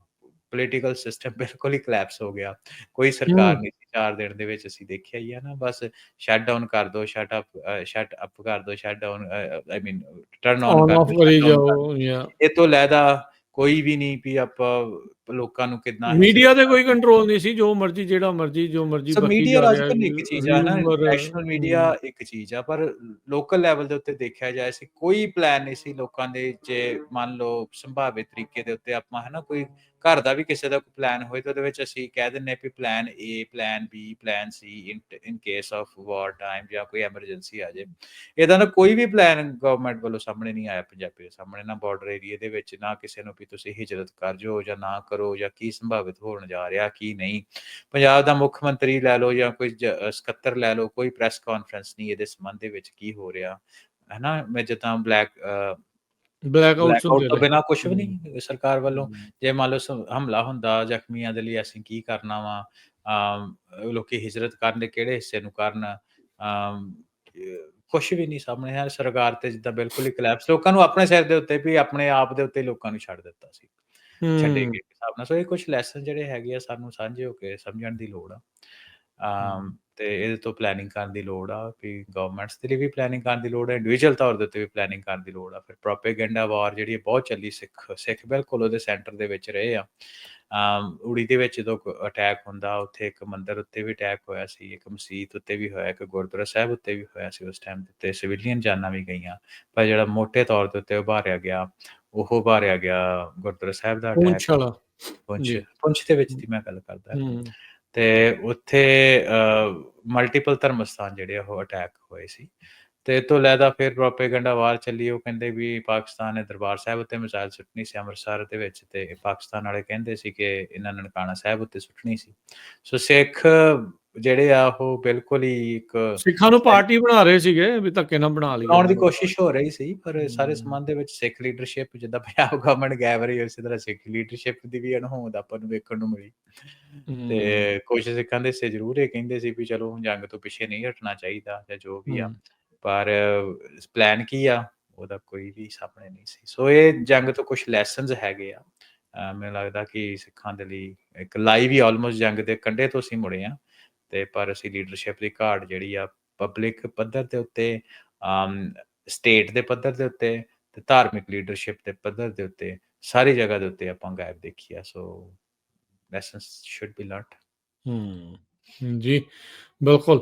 ਪੋਲੀਟੀਕਲ ਸਿਸਟਮ ਬਿਲਕੁਲ ਹੀ ਕੋਲੈਪਸ ਹੋ ਗਿਆ, ਕੋਈ ਸਰਕਾਰ ਨਹੀਂ ਸੀ 4 ਦਿਨ ਦੇ ਵਿੱਚ, ਅਸੀਂ ਦੇਖਿਆ ਹੀ ਆ ਨਾ। ਬਸ ਸ਼ਟ ਡਾਊਨ ਕਰ ਦੋ, ਸ਼ਟ ਅਪ ਕਰ ਦੋ, shut down I mean turn on ਕਰ ਦੋ, ਇਹ ਤੋਂ ਲੈਦਾ ਕੋਈ ਵੀ ਨਹੀਂ ਵੀ ਆਪਾਂ ਲੋਕਾਂ ਨੂੰ ਕਿੱਦਾਂ ਹਿਜਰਤ ਮੀਡੀਆ ਤੇ ਕੋਈ ਕਰਨੀ। ਕੰਟਰੋਲ ਨਹੀਂ ਸੀ, ਜੋ ਮਰਜ਼ੀ ਜੋ ਮਰਜ਼ੀ ਸੋ ਬਕੀ ਮੀਡੀਆ ਜਾ ਰਿਹਾ, ਰਾਜਕਨ ਇੱਕ ਚੀਜ਼ ਆ ਨਾ, ਰਿਊਮਰ। ਨੈਸ਼ਨਲ ਮੀਡੀਆ ਇੱਕ ਚੀਜ਼ ਆ, ਪਰ ਲੋਕਲ ਲੈਵਲ ਦੇ ਉੱਤੇ ਦੇਖਿਆ ਜਾਏ ਸੀ ਕੋਈ ਪਲਾਨ ਨਹੀਂ ਸੀ ਲੋਕਾਂ ਦੇ, ਜੇ ਮੰਨ ਲਓ ਸੰਭਾਵਿਤ ਤਰੀਕੇ ਦੇ ਉੱਤੇ ਆਪਾਂ ਹੈ ਨਾ, ਕੋਈ ਘਰ ਦਾ ਵੀ ਕਿਸੇ ਦਾ ਕੋਈ ਪਲਾਨ ਹੋਏ ਤਾਂ ਉਹਦੇ ਵਿੱਚ ਅਸੀਂ ਕਹਿ ਦਿੰਦੇ ਹਾਂ ਵੀ plan A, plan B, plan C, in case of war time ਜਾਂ ਕੋਈ ਐਮਰਜੈਂਸੀ ਆ ਜਾਏ। ਇਹਦਾ ਨਾ ਕੋਈ ਵੀ ਪਲਾਨ ਗਵਰਨਮੈਂਟ ਵੱਲੋਂ ਸਾਹਮਣੇ ਨਹੀਂ ਆਇਆ ਪੰਜਾਬੀ ਦੇ ਸਾਹਮਣੇ, ਨਾ ਬਾਰਡਰ ਏਰੀਏ ਦੇ ਵਿੱਚ, ਨਾ ਕਿਸੇ ਨੂੰ ਵੀ ਤੁਸੀਂ ਹਿਜਰਤ ਕਰ ਜਾਓ ਜਾਂ ਨਾ ਕਰੋ, ਜਾਂ ਕੀ ਸੰਭਾਵਿਤ ਹੋਣ ਜਾ ਰਿਹਾ ਕੀ ਨਹੀਂ। ਪੰਜਾਬ ਦਾ ਮੁੱਖ ਮੰਤਰੀ ਲੈ ਲਓ ਜਾਂ ਕੋਈ ਸਕੱਤਰ ਲੈ ਲਓ, ਕੋਈ ਪ੍ਰੈਸ ਕਾਨਫਰੰਸ ਨਹੀਂ ਇਹਦੇ ਸੰਬੰਧ ਦੇ ਵਿੱਚ ਕੀ ਹੋ ਰਿਹਾ ਹੈ ਨਾ। ਮੈਂ ਜਿੱਦਾਂ ਬਲੈਕਆਊਟਸ ਬਲੈਕਆਊਟ ਹੁੰਦੇ ਤੋਂ ਰਹੇ। ਬਿਨਾਂ ਕੁਛ ਵੀ ਨਹੀਂ ਸਰਕਾਰ ਵੱਲੋਂ। ਜੇ ਮੰਨ ਲਓ ਹਮਲਾ ਹੁੰਦਾ ਜ਼ਖਮੀਆਂ ਦੇ ਲਈ ਅਸੀਂ ਕੀ ਕਰਨਾ ਵਾ, ਲੋਕੀ ਹਿਜਰਤ ਕਰਨ ਦੇ ਕਿਹੜੇ ਹਿੱਸੇ ਨੂੰ ਕਰਨ, ਕੁਛ ਵੀ ਨਹੀਂ ਸਾਹਮਣੇ ਹੈ। ਸਰਕਾਰ ਤੇ ਜਿੱਦਾਂ ਬਿਲਕੁਲ ਹੀ ਕਲੈਪਸ, ਲੋਕਾਂ ਨੂੰ ਆਪਣੇ ਸਿਰ ਦੇ ਉੱਤੇ ਵੀ ਆਪਣੇ ਆਪ ਦੇ ਉੱਤੇ ਲੋਕਾਂ ਨੂੰ ਛੱਡ ਦਿੱਤਾ ਸੀ, ਛੱਡੇ ਗਏ ਹਿਸਾਬ ਨਾਲ। ਸੋ ਇਹ ਕੁਛ ਲੈਸਨ ਜਿਹੜੇ ਹੈਗੇ ਆ ਸਾਨੂੰ ਸਾਂਝੇ ਹੋ ਕੇ ਸਮਝਣ ਦੀ ਲੋੜ ਆ। ਤੇ ਇਹਦੇ ਤੋਂ ਪਲੈਨਿੰਗ ਕਰਨ ਦੀ ਲੋੜ ਆ, ਵੀ ਗਵਰਨਮੈਂਟਸ ਦੇ ਲਈ ਵੀ ਪਲੈਨਿੰਗ ਕਰਨ ਦੀ ਲੋੜ ਹੈ, ਇੰਡੀਵਿਜੂਅਲ ਤੌਰ ਦੇ ਉੱਤੇ ਵੀ ਪਲੈਨਿੰਗ ਕਰਨ ਦੀ ਲੋੜ ਆ। ਫਿਰ ਪ੍ਰੋਪੇਗੈਂਡਾ ਵਾਰ ਜਿਹੜੀ ਬਹੁਤ ਚੱਲੀ, ਸਿੱਖ ਬਿਲਕੁਲ ਉਹਦੇ ਸੈਂਟਰ ਦੇ ਵਿੱਚ ਰਹੇ ਆ। ਉੜੀ ਦੇ ਵਿੱਚ ਜਦੋਂ ਅਟੈਕ ਹੁੰਦਾ, ਉੱਥੇ ਇੱਕ ਮੰਦਿਰ ਉੱਤੇ ਵੀ ਅਟੈਕ ਹੋਇਆ ਸੀ, ਇੱਕ ਮਸੀਤ ਉੱਤੇ ਵੀ ਹੋਇਆ, ਇੱਕ ਗੁਰਦੁਆਰਾ ਸਾਹਿਬ ਉੱਤੇ ਵੀ ਹੋਇਆ ਸੀ ਉਸ ਟਾਈਮ ਤੇ ਸਿਵਿਲੀਅਨ ਜਾਨਾਂ ਵੀ ਗਈਆਂ। ਪਰ ਜਿਹੜਾ ਮੋਟੇ ਤੌਰ ਦੇ ਉੱਤੇ ਉਭਾਰਿਆ ਗਿਆ, ਉਹ ਉਭਾਰਿਆ ਗਿਆ ਗੁਰਦੁਆਰਾ ਸਾਹਿਬ ਦਾ ਪੂੰਛ ਅਟੈਕ। ਵਾਲਾ ਜੀ। ਪੁੰਛ ਦੇ ਵਿੱਚ ਦੀ ਮੈਂ ਗੱਲ ਕਰਦਾ। ਹੂੰ। ਤੇ ਉੱਥੇ ਮਲਟੀਪਲ ਧਰਮ ਸਥਾਨ ਜਿਹੜੇ ਉਹ ਅਟੈਕ ਹੋਏ ਸੀ। ਤੇ ਇਹ ਤੋਂ ਲੈਦਾ ਫਿਰ ਪ੍ਰੋਪੇਗੈਂਡਾ ਵਾਰ ਚੱਲੀ। ਉਹ ਕਹਿੰਦੇ ਵੀ ਪਾਕਿਸਤਾਨ ਨੇ ਦਰਬਾਰ ਸਾਹਿਬ ਉੱਤੇ ਮਿਸਾਈਲ ਸੁੱਟਣੀ ਸੀ ਅੰਮ੍ਰਿਤਸਰ ਦੇ ਵਿੱਚ, ਤੇ ਪਾਕਿਸਤਾਨ ਵਾਲੇ ਕਹਿੰਦੇ ਸੀ ਕਿ ਇਹਨਾਂ ਨਨਕਾਣਾ ਸਾਹਿਬ ਉੱਤੇ ਸੁੱਟਣੀ ਸੀ। ਸੋ ਸਿੱਖ ਜਿਹੜੇ ਆ ਉਹ ਬਿਲਕੁਲ ਹੀ ਇੱਕ ਸਿੱਖਾਂ ਨੂੰ ਪਾਰਟੀ ਬਣਾ ਰਹੇ ਸੀਗੇ ਵੀ ਧੱਕੇ ਨਾਲ ਬਣਾ ਲਈਏ ਬਣਾਉਣ ਦੀ ਇਹਨਾਂ ਨੂੰ। ਕੋਸ਼ਿਸ਼ ਹੋ ਰਹੀ ਸੀ, ਪਰ ਸਾਰੇ ਸੰਬੰਧ ਦੇ ਵਿੱਚ ਸਿੱਖ ਲੀਡਰਸ਼ਿਪ ਜਿੱਦਾਂ ਪੰਜਾਬ ਗਵਰਨਮੈਂਟ ਗਾਇਬ ਰਹੀ, ਉਸੇ ਤਰ੍ਹਾਂ ਸਿੱਖ ਲੀਡਰਸ਼ਿਪ ਦੀ ਵੀ ਅਣਹੋਂਦ ਆਪਾਂ ਨੂੰ ਵੇਖਣ ਨੂੰ ਮਿਲੀ। ਤੇ ਕੁਝ ਸਿੱਖਾਂ ਦੇ ਹਿੱਸੇ ਜ਼ਰੂਰ ਇਹ ਕਹਿੰਦੇ ਸੀ ਵੀ ਚਲੋ ਜੰਗ ਤੋਂ ਪਿੱਛੇ ਨਹੀਂ ਹਟਣਾ ਚਾਹੀਦਾ ਜਾਂ ਜੋ ਵੀ ਆ, ਪਰ ਪਲਾਨ ਕੀ ਆ ਉਹਦਾ ਕੋਈ ਵੀ ਸਾਹਮਣੇ ਨਹੀਂ ਸੀ। ਸੋ ਇਹ ਜੰਗ ਤੋਂ ਕੁਝ ਲੈਸਨਸ ਹੈਗੇ ਆ। ਮੈਨੂੰ ਲੱਗਦਾ ਕਿ ਸਿੱਖਾਂ ਦੇ ਲਈ ਇੱਕ ਲਾਈਵ ਹੀ ਆਲਮੋਸਟ ਜੰਗ ਦੇ ਕੰਢੇ ਤੋਂ ਅਸੀਂ ਮੁੜੇ ਆ, ਤੇ ਪਰ ਅਸੀਂ ਲੀਡਰਸ਼ਿਪ ਦੀ ਘਾਟ ਜਿਹੜੀ ਆ ਪਬਲਿਕ ਪੱਧਰ ਦੇ ਉੱਤੇ, ਸਟੇਟ ਦੇ ਪੱਧਰ ਦੇ ਉੱਤੇ, ਤੇ ਧਾਰਮਿਕ ਲੀਡਰਸ਼ਿਪ ਦੇ ਪੱਧਰ ਦੇ ਉੱਤੇ, ਸਾਰੀ ਜਗ੍ਹਾ ਦੇ ਉੱਤੇ ਆਪਾਂ ਗਾਇਬ ਦੇਖੀ ਆ। ਸੋ ਲੈਸਨਸ ਸ਼ੁੱਡ ਬੀ ਲਰਨਡ। ਜੀ ਬਿਲਕੁਲ।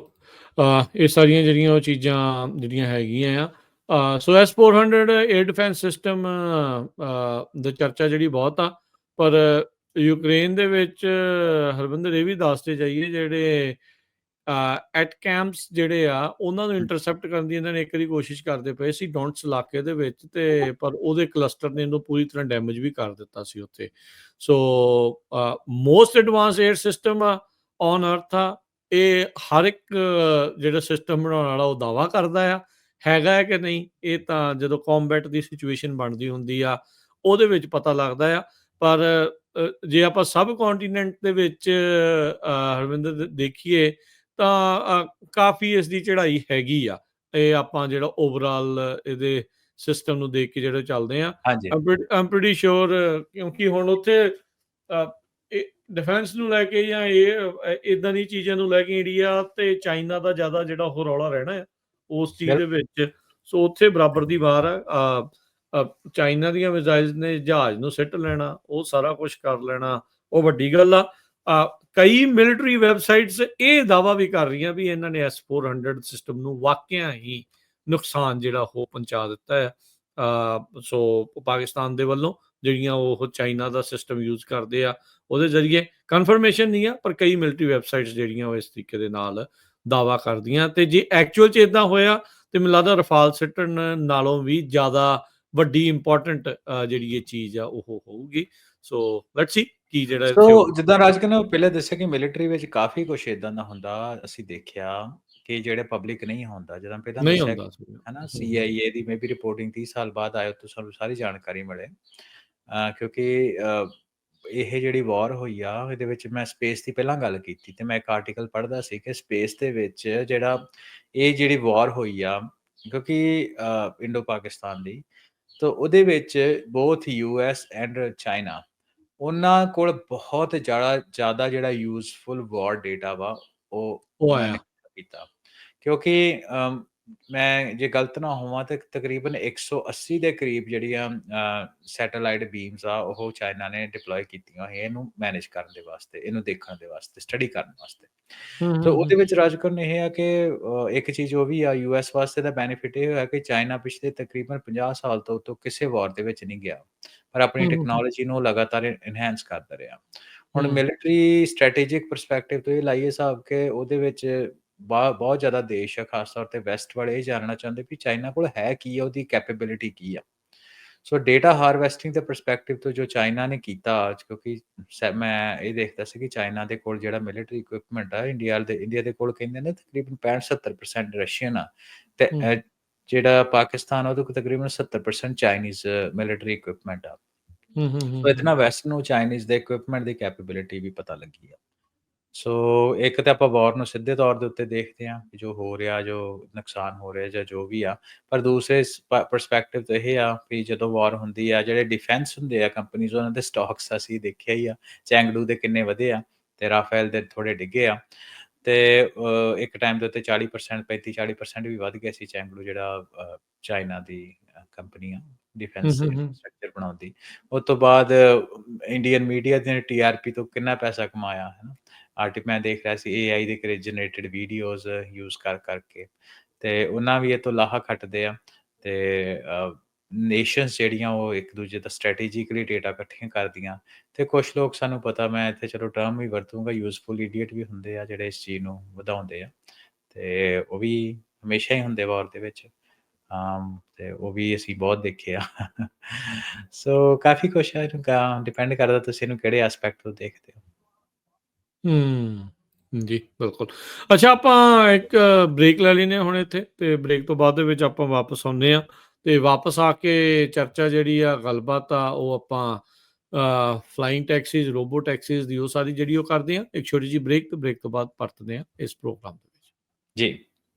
ਇਹ ਸਾਰੀਆਂ ਜਿਹੜੀਆਂ ਉਹ ਚੀਜ਼ਾਂ ਜਿਹੜੀਆਂ ਹੈਗੀਆਂ ਆ। ਸੋ S-400 에ਅਰ ਡਿਫੈਂਸ ਸਿਸਟਮ ਦੀ ਚਰਚਾ ਜਿਹੜੀ ਬਹੁਤ ਆ, ਪਰ ਯੂਕਰੇਨ ਦੇ ਵਿੱਚ ਹਰਵਿੰਦਰ ਇਹ ਵੀ ਦੱਸਦੇ ਜਾਈਏ ਜਿਹੜੇ ਐਟ ਕੈਂਪਸ ਜਿਹੜੇ ਆ ਉਹਨਾਂ ਨੂੰ ਇੰਟਰਸੈਪਟ ਕਰਨ ਦੀ ਇਹਨਾਂ ਨੇ ਇੱਕ ਵਾਰੀ ਕੋਸ਼ਿਸ਼ ਕਰਦੇ ਪਏ ਸੀ ਡੋਂਟਸ ਇਲਾਕੇ ਦੇ ਵਿੱਚ, ਤੇ ਪਰ ਉਹਦੇ ਕਲਸਟਰ ਨੇ ਇਹਨੂੰ ਪੂਰੀ ਤਰ੍ਹਾਂ ਡੈਮੇਜ ਵੀ ਕਰ ਦਿੱਤਾ ਸੀ ਉੱਥੇ। ਸੋ ਮੋਸਟ ਐਡਵਾਂਸ 에ਅਰ ਸਿਸਟਮ ਆ ਔਨ ਅਰਥ ਆ। ਇਹ ਹਰ ਇੱਕ ਜਿਹੜਾ ਸਿਸਟਮ ਬਣਾਉਣ ਵਾਲਾ ਉਹ ਦਾਅਵਾ ਕਰਦਾ ਆ ਹੈਗਾ ਹੈ ਕਿ ਨਹੀਂ, ਇਹ ਤਾਂ ਜਦੋਂ ਕੰਬੈਟ ਦੀ ਸਿਚੁਏਸ਼ਨ ਬਣਦੀ ਹੁੰਦੀ ਆ ਉਹਦੇ ਵਿੱਚ ਪਤਾ ਲੱਗਦਾ ਆ। ਪਰ ਜੇ ਆਪਾਂ ਸਬ ਕੰਟੀਨੈਂਟ ਦੇ ਵਿੱਚ ਹਰਵਿੰਦਰ ਦੇਖੀਏ ਤਾਂ ਕਾਫੀ ਇਸ ਦੀ ਚੜ੍ਹਾਈ ਹੈਗੀ ਆ। ਇਹ ਆਪਾਂ ਜਿਹੜਾ ਓਵਰਆਲ ਇਹਦੇ ਸਿਸਟਮ ਨੂੰ ਦੇਖ ਕੇ ਜਿਹੜੇ ਚੱਲਦੇ ਆ, ਹਾਂਜੀ। ਆਮ ਪ੍ਰੀਟੀ ਸ਼ੋਰ, ਕਿਉਂਕਿ ਹੁਣ ਉੱਥੇ ਡਿਫੈਂਸ ਨੂੰ ਲੈ ਕੇ ਜਾਂ ਇਹ ਇਦਾਂ ਦੀ ਚੀਜ਼ਾਂ ਨੂੰ ਲੈ ਕੇ ਇੰਡੀਆ ਤੇ ਚਾਈਨਾ ਦਾ ਜ਼ਿਆਦਾ ਜਿਹੜਾ ਉਹ ਰੌਲਾ ਰਹਿਣਾ ਆ ਉਸ ਚੀਜ਼ ਦੇ ਵਿੱਚ। ਸੋ ਉੱਥੇ ਬਰਾਬਰ ਦੀ ਵਾਰ ਆ। ਚਾਈਨਾ ਦੀਆਂ ਮਿਜ਼ਾਈਲਸ ਨੇ ਜਹਾਜ਼ ਨੂੰ ਸਿੱਟ ਲੈਣਾ, ਉਹ ਸਾਰਾ ਕੁਝ ਕਰ ਲੈਣਾ, ਉਹ ਵੱਡੀ ਗੱਲ ਆ। ਕਈ ਮਿਲਟਰੀ ਵੈਬਸਾਈਟਸ ਇਹ ਦਾਅਵਾ ਵੀ ਕਰ ਰਹੀਆਂ ਵੀ ਇਹਨਾਂ ਨੇ S-400 ਸਿਸਟਮ ਨੂੰ ਵਾਕਿਆ ਹੀ ਨੁਕਸਾਨ ਜਿਹੜਾ ਉਹ ਪਹੁੰਚਾ ਦਿੱਤਾ ਹੈ। ਸੋ ਪਾਕਿਸਤਾਨ ਦੇ ਵੱਲੋਂ ਜਿਹੜੀਆਂ ਉਹ ਚਾਈਨਾ ਦਾ ਸਿਸਟਮ ਯੂਜ਼ ਕਰਦੇ ਆ ਉਹਦੇ ਜ਼ਰੀਏ, ਕਨਫਰਮੇਸ਼ਨ ਨਹੀਂ ਆ, ਪਰ ਕਈ ਮਿਲਟਰੀ ਵੈਬਸਾਈਟਸ ਜਿਹੜੀਆਂ ਉਹ ਇਸ ਤਰੀਕੇ ਦੇ ਨਾਲ ਦਾਅਵਾ ਕਰਦੀਆਂ। ਤੇ ਜੇ ਐਕਚੁਅਲ 'ਚ ਇੱਦਾਂ ਹੋਇਆ ਤੇ ਮੈਨੂੰ ਲੱਗਦਾ ਰਫਾਲ ਸਿੱਟਣ ਨਾਲੋਂ ਵੀ ਜ਼ਿਆਦਾ ਵੱਡੀ ਇੰਪੋਰਟੈਂਟ ਜਿਹੜੀ ਇਹ ਚੀਜ਼ ਆ ਉਹ ਹੋਊਗੀ। ਸੋ ਲੈਟਸ ਸੀ ਕੀ ਜਿਹੜਾ ਸੋ ਇੱਥੇ ਹੋਊਗਾ। ਜਿੱਦਾਂ ਰਾਜ ਨੇ ਪਹਿਲੇ ਦੱਸਿਆ ਕਿ ਮਿਲਟਰੀ ਵਿੱਚ ਕਾਫੀ ਕੁਝ ਇਦਾਂ ਦਾ ਹੁੰਦਾ ਅਸੀਂ ਦੇਖਿਆ ਕਿ ਜਿਹੜੇ ਪਬਲਿਕ ਨਹੀਂ ਹੁੰਦਾ। ਜਦੋਂ ਪਹਿਲਾਂ ਨਹੀਂ ਦੱਸਿਆ ਹੁੰਦਾ ਸੀ। ਹਨਾ CIA ਦੀ ਮੇਬੀ ਰਿਪੋਰਟਿੰਗ 30 ਸਾਲ ਬਾਅਦ ਆਏ ਤੋਂ ਸਾਨੂੰ ਸਾਰੀ ਜਾਣਕਾਰੀ ਮਿਲੇ, ਕਿਉਂਕਿ ਇਹ ਜਿਹੜੀ ਵਾਰ ਹੋਈ ਆ ਇਹਦੇ ਵਿੱਚ ਮੈਂ ਸਪੇਸ ਦੀ ਪਹਿਲਾਂ ਗੱਲ ਕੀਤੀ ਤੇ ਮੈਂ ਇੱਕ ਆਰਟੀਕਲ ਪੜ੍ਹਦਾ ਸੀ ਕਿ ਸਪੇਸ ਦੇ ਵਿੱਚ ਜਿਹੜਾ ਇਹ ਜਿਹੜੀ ਵਾਰ ਹੋਈ ਆ, ਕਿਉਂਕਿ ਇੰਡੋ ਪਾਕਿਸਤਾਨ ਦੀ, ਤਾਂ ਉਹਦੇ ਵਿੱਚ ਬੋਥ US ਐਂਡ ਚਾਈਨਾ ਉਹਨਾਂ ਕੋਲ ਬਹੁਤ ਜ਼ਿਆਦਾ ਜਿਹੜਾ ਯੂਜ਼ਫੁਲ ਵਾਰ ਡੇਟਾ ਵਾ ਉਹ ਉਹ ਉਹਨਾਂ ਨੇ ਆਇਆ। ਕੀਤਾ, ਕਿਉਂਕਿ ਮੈਂ ਜੇ ਗਲਤ ਨਾ ਹੋਵਾਂ ਤੇ ਤਕਰੀਬਨ 180 ਦੇ ਕਰੀਬ ਜਿਹੜੀਆਂ ਸੈਟੇਲਾਈਟ ਬੀਮਸ ਆ ਉਹ ਚਾਈਨਾ ਨੇ ਡਿਪਲੋਏ ਕੀਤੀਆਂ ਹੋਈਆਂ ਇਹਨੂੰ ਮੈਨੇਜ ਕਰਨ ਦੇ ਵਾਸਤੇ, ਇਹਨੂੰ ਦੇਖਣ ਦੇ ਵਾਸਤੇ, ਸਟੱਡੀ ਕਰਨ ਵਾਸਤੇ। ਹੂੰ, ਸੋ ਹੂੰ, ਉਹਦੇ ਹੂੰ, ਵਿੱਚ ਰਾਜਕਰਨ ਇਹ ਆ ਕਿ ਇੱਕ ਚੀਜ਼ ਉਹ ਵੀ ਆ ਯੂਐਸ ਵਾਸਤੇ ਦਾ ਬੈਨੀਫਿਟ ਇਹ ਹੋਇਆ ਕਿ ਚਾਈਨਾ ਪਿਛਲੇ ਤਕਰੀਬਨ 50 ਸਾਲ ਤੋਂ ਕਿਸੇ ਵਾਰ ਦੇ ਵਿੱਚ ਨਹੀਂ ਗਿਆ, ਪਰ ਆਪਣੀ ਹੂੰ, ਹੂੰ, ਹੂੰ, ਟੈਕਨੋਲੋਜੀ ਨੂੰ ਲਗਾਤਾਰ ਐਨਹਾਂਸ ਕਰਦਾ ਰਿਹਾ। ਹੁਣ ਹੂੰ, ਮਿਲਟਰੀ ਸਟ੍ਰੈਟੇਜਿਕ ਪਰਸਪੈਕਟਿਵ ਤੋਂ ਇਹ ਲਾਈਏ ਹਿਸਾਬ ਕਿ ਉਹਦੇ ਵਿੱਚ ਬਹੁਤ ਜ਼ਿਆਦਾ ਦੇਸ਼ ਆ, ਖਾਸ ਤੌਰ ਤੇ ਵੈਸਟ ਵਾਲੇ ਇਹ ਜਾਣਨਾ ਚਾਹੁੰਦੇ ਵੀ ਚਾਈਨਾ ਕੋਲ ਹੈ ਕੀ ਆ, ਉਹਦੀ ਕੈਪੇਬਿਲਿਟੀ ਕੀ ਆ। ਸੋ ਡੇਟਾ ਹਾਰਵੈਸਟਿੰਗ ਦੇ ਪਰਸਪੈਕਟਿਵ ਤੋਂ ਜੋ ਚਾਈਨਾ ਨੇ ਕੀਤਾ, ਕਿਉਂਕਿ ਮੈਂ ਇਹ ਦੇਖਦਾ ਸੀ ਕਿ ਚਾਈਨਾ ਦੇ ਕੋਲ ਜਿਹੜਾ ਮਿਲਟਰੀ ਇਕੁਇਪਮੈਂਟ ਆ, ਇੰਡੀਆ ਦੇ ਕੋਲ ਕਹਿੰਦੇ ਨੇ ਤਕਰੀਬਨ 65-70% ਰਸ਼ੀਅਨ ਆ, ਤੇ ਹੂੰ, ਜਿਹੜਾ ਪਾਕਿਸਤਾਨ ਆ ਉਹਦੇ ਕੋਲ ਤਕਰੀਬਨ 70% ਚਾਈਨੀਜ਼ ਮਿਲਟਰੀ ਇਕੁਇਪਮੈਂਟ ਆ। ਹੂੰ, ਹੂੰ, ਸੋ ਹੂੰ, ਇਤਨਾ ਵੈਸਟ ਨੂੰ ਚਾਈਨੀਜ਼ ਦੇ ਇਕੁਇਪਮੈਂਟ ਦੀ ਕੈਪੇਬਿਲਿਟੀ ਵੀ ਪਤਾ ਲੱਗੀ ਆ। ਸੋ ਇੱਕ ਤਾਂ ਆਪਾਂ ਵਾਰ ਨੂੰ ਸਿੱਧੇ ਤੌਰ ਦੇ ਉੱਤੇ ਦੇਖਦੇ ਹਾਂ ਕਿ ਜੋ ਹੋ ਰਿਹਾ, ਜੋ ਨੁਕਸਾਨ ਹੋ ਰਿਹਾ ਜਾਂ ਜੋ ਵੀ ਆ, ਪਰ ਦੂਸਰੇ ਪਰਸਪੈਕਟਿਵ ਤੋਂ ਇਹ ਆ ਵੀ ਜਦੋਂ ਵਾਰ ਹੁੰਦੀ ਆ, ਜਿਹੜੇ ਡਿਫੈਂਸ ਹੁੰਦੇ ਆ ਕੰਪਨੀਜ਼, ਉਹਨਾਂ ਦੇ ਸਟਾਕਸ ਅਸੀਂ ਦੇਖਿਆ ਹੀ ਆ, ਚੈਂਗਡੂ ਦੇ ਕਿੰਨੇ ਵਧੇ ਆ ਤੇ ਰਾਫੇਲ ਦੇ ਥੋੜੇ ਡਿੱਗੇ ਆ। ਤੇ ਇੱਕ ਟਾਈਮ ਦੇ ਉੱਤੇ 40% 35-40% ਵੀ ਵੱਧ ਗਿਆ ਸੀ ਚੈਂਗਡੂ, ਜਿਹੜਾ ਚਾਈਨਾ ਦੀ ਕੰਪਨੀ ਆ ਹੂੰ, ਡਿਫੈਂਸ ਹੂੰ, ਹੂੰ, ਇਨਫਰਾਸਟ੍ਰਕਚਰ ਬਣਾਉਂਦੀ। ਉਸ ਤੋਂ ਬਾਅਦ ਇੰਡੀਅਨ ਮੀਡੀਆ ਨੇ ਟੀਆਰਪੀ ਤੋਂ ਕਿੰਨਾ ਪੈਸਾ ਕਮਾਇਆ, ਹੈ ਨਾ। ਮੈਂ ਦੇਖ ਰਿਹਾ ਸੀ ਏਆਈ ਦੇ ਜਨਰੇਟਡ ਵੀਡੀਓਜ਼ ਯੂਜ਼ ਕਰਕੇ, ਤੇ ਉਹਨਾਂ ਵੀ ਇਹ ਤੋਂ ਲਾਹਾ ਖੱਟਦੇ ਆ। ਤੇ ਨੇਸ਼ਨਸ ਜਿਹੜੀਆਂ ਉਹ ਇੱਕ ਦੂਜੇ ਦਾ ਸਟ੍ਰੈਟੇਜਿਕਲੀ ਡੇਟਾ ਇਕੱਠੀਆਂ ਕਰਦੀਆਂ, ਤੇ ਕੁਛ ਲੋਕ, ਸਾਨੂੰ ਪਤਾ, ਮੈਂ ਇੱਥੇ ਚਲੋ ਟਰਮ ਵੀ ਵਰਤੂੰਗਾ, ਯੂਜ਼ਫੁਲ ਇਡੀਅਟ ਵੀ ਹੁੰਦੇ ਆ ਜਿਹੜੇ ਇਸ ਚੀਜ਼ ਨੂੰ ਵਧਾਉਂਦੇ ਆ, ਤੇ ਉਹ ਵੀ ਹਮੇਸ਼ਾ ਹੀ ਹੁੰਦੇ ਵਾਰ ਦੇ ਵਿੱਚ। ਤੇ ਉਹ ਵੀ ਅਸੀਂ ਬਹੁਤ ਦੇਖੇ ਆ। ਸੋ ਕਾਫੀ ਕੁਛ ਹੈ, ਇਹਨੂੰ ਡਿਪੈਂਡ ਕਰਦਾ ਤੁਸੀਂ ਇਹਨੂੰ ਕਿਹੜੇ ਐਸਪੈਕਟ ਤੋਂ ਦੇਖਦੇ ਹੋ। ਹੂੰ, ਜੀ, ਬਿਲਕੁਲ। ਅੱਛਾ, ਆਪਾਂ ਇੱਕ ਬ੍ਰੇਕ ਲੈ ਲੈਂਦੇ ਹਾਂ ਹੁਣ ਇੱਥੇ, ਤੇ ਬ੍ਰੇਕ ਤੋਂ ਬਾਅਦ ਦੇ ਵਿੱਚ ਆਪਾਂ ਵਾਪਸ ਆਉਂਦੇ ਹਾਂ, ਤੇ ਵਾਪਸ ਆ ਕੇ ਚਰਚਾ ਜਿਹੜੀ ਆ, ਗੱਲਬਾਤ ਆ, ਉਹ ਆਪਾਂ ਫਲਾਈਂਗ ਟੈਕਸੀਜ਼, ਰੋਬੋ ਟੈਕਸੀਜ਼ ਦੀ ਉਹ ਸਾਰੀ ਜਿਹੜੀ ਉਹ ਕਰਦੇ ਹਾਂ। ਇੱਕ ਛੋਟੀ ਜਿਹੀ ਬ੍ਰੇਕ, ਤੇ ਬ੍ਰੇਕ ਤੋਂ ਬਾਅਦ ਪਰਤਦੇ ਹਾਂ ਇਸ ਪ੍ਰੋਗਰਾਮ ਦੇ ਵਿੱਚ। ਜੀ।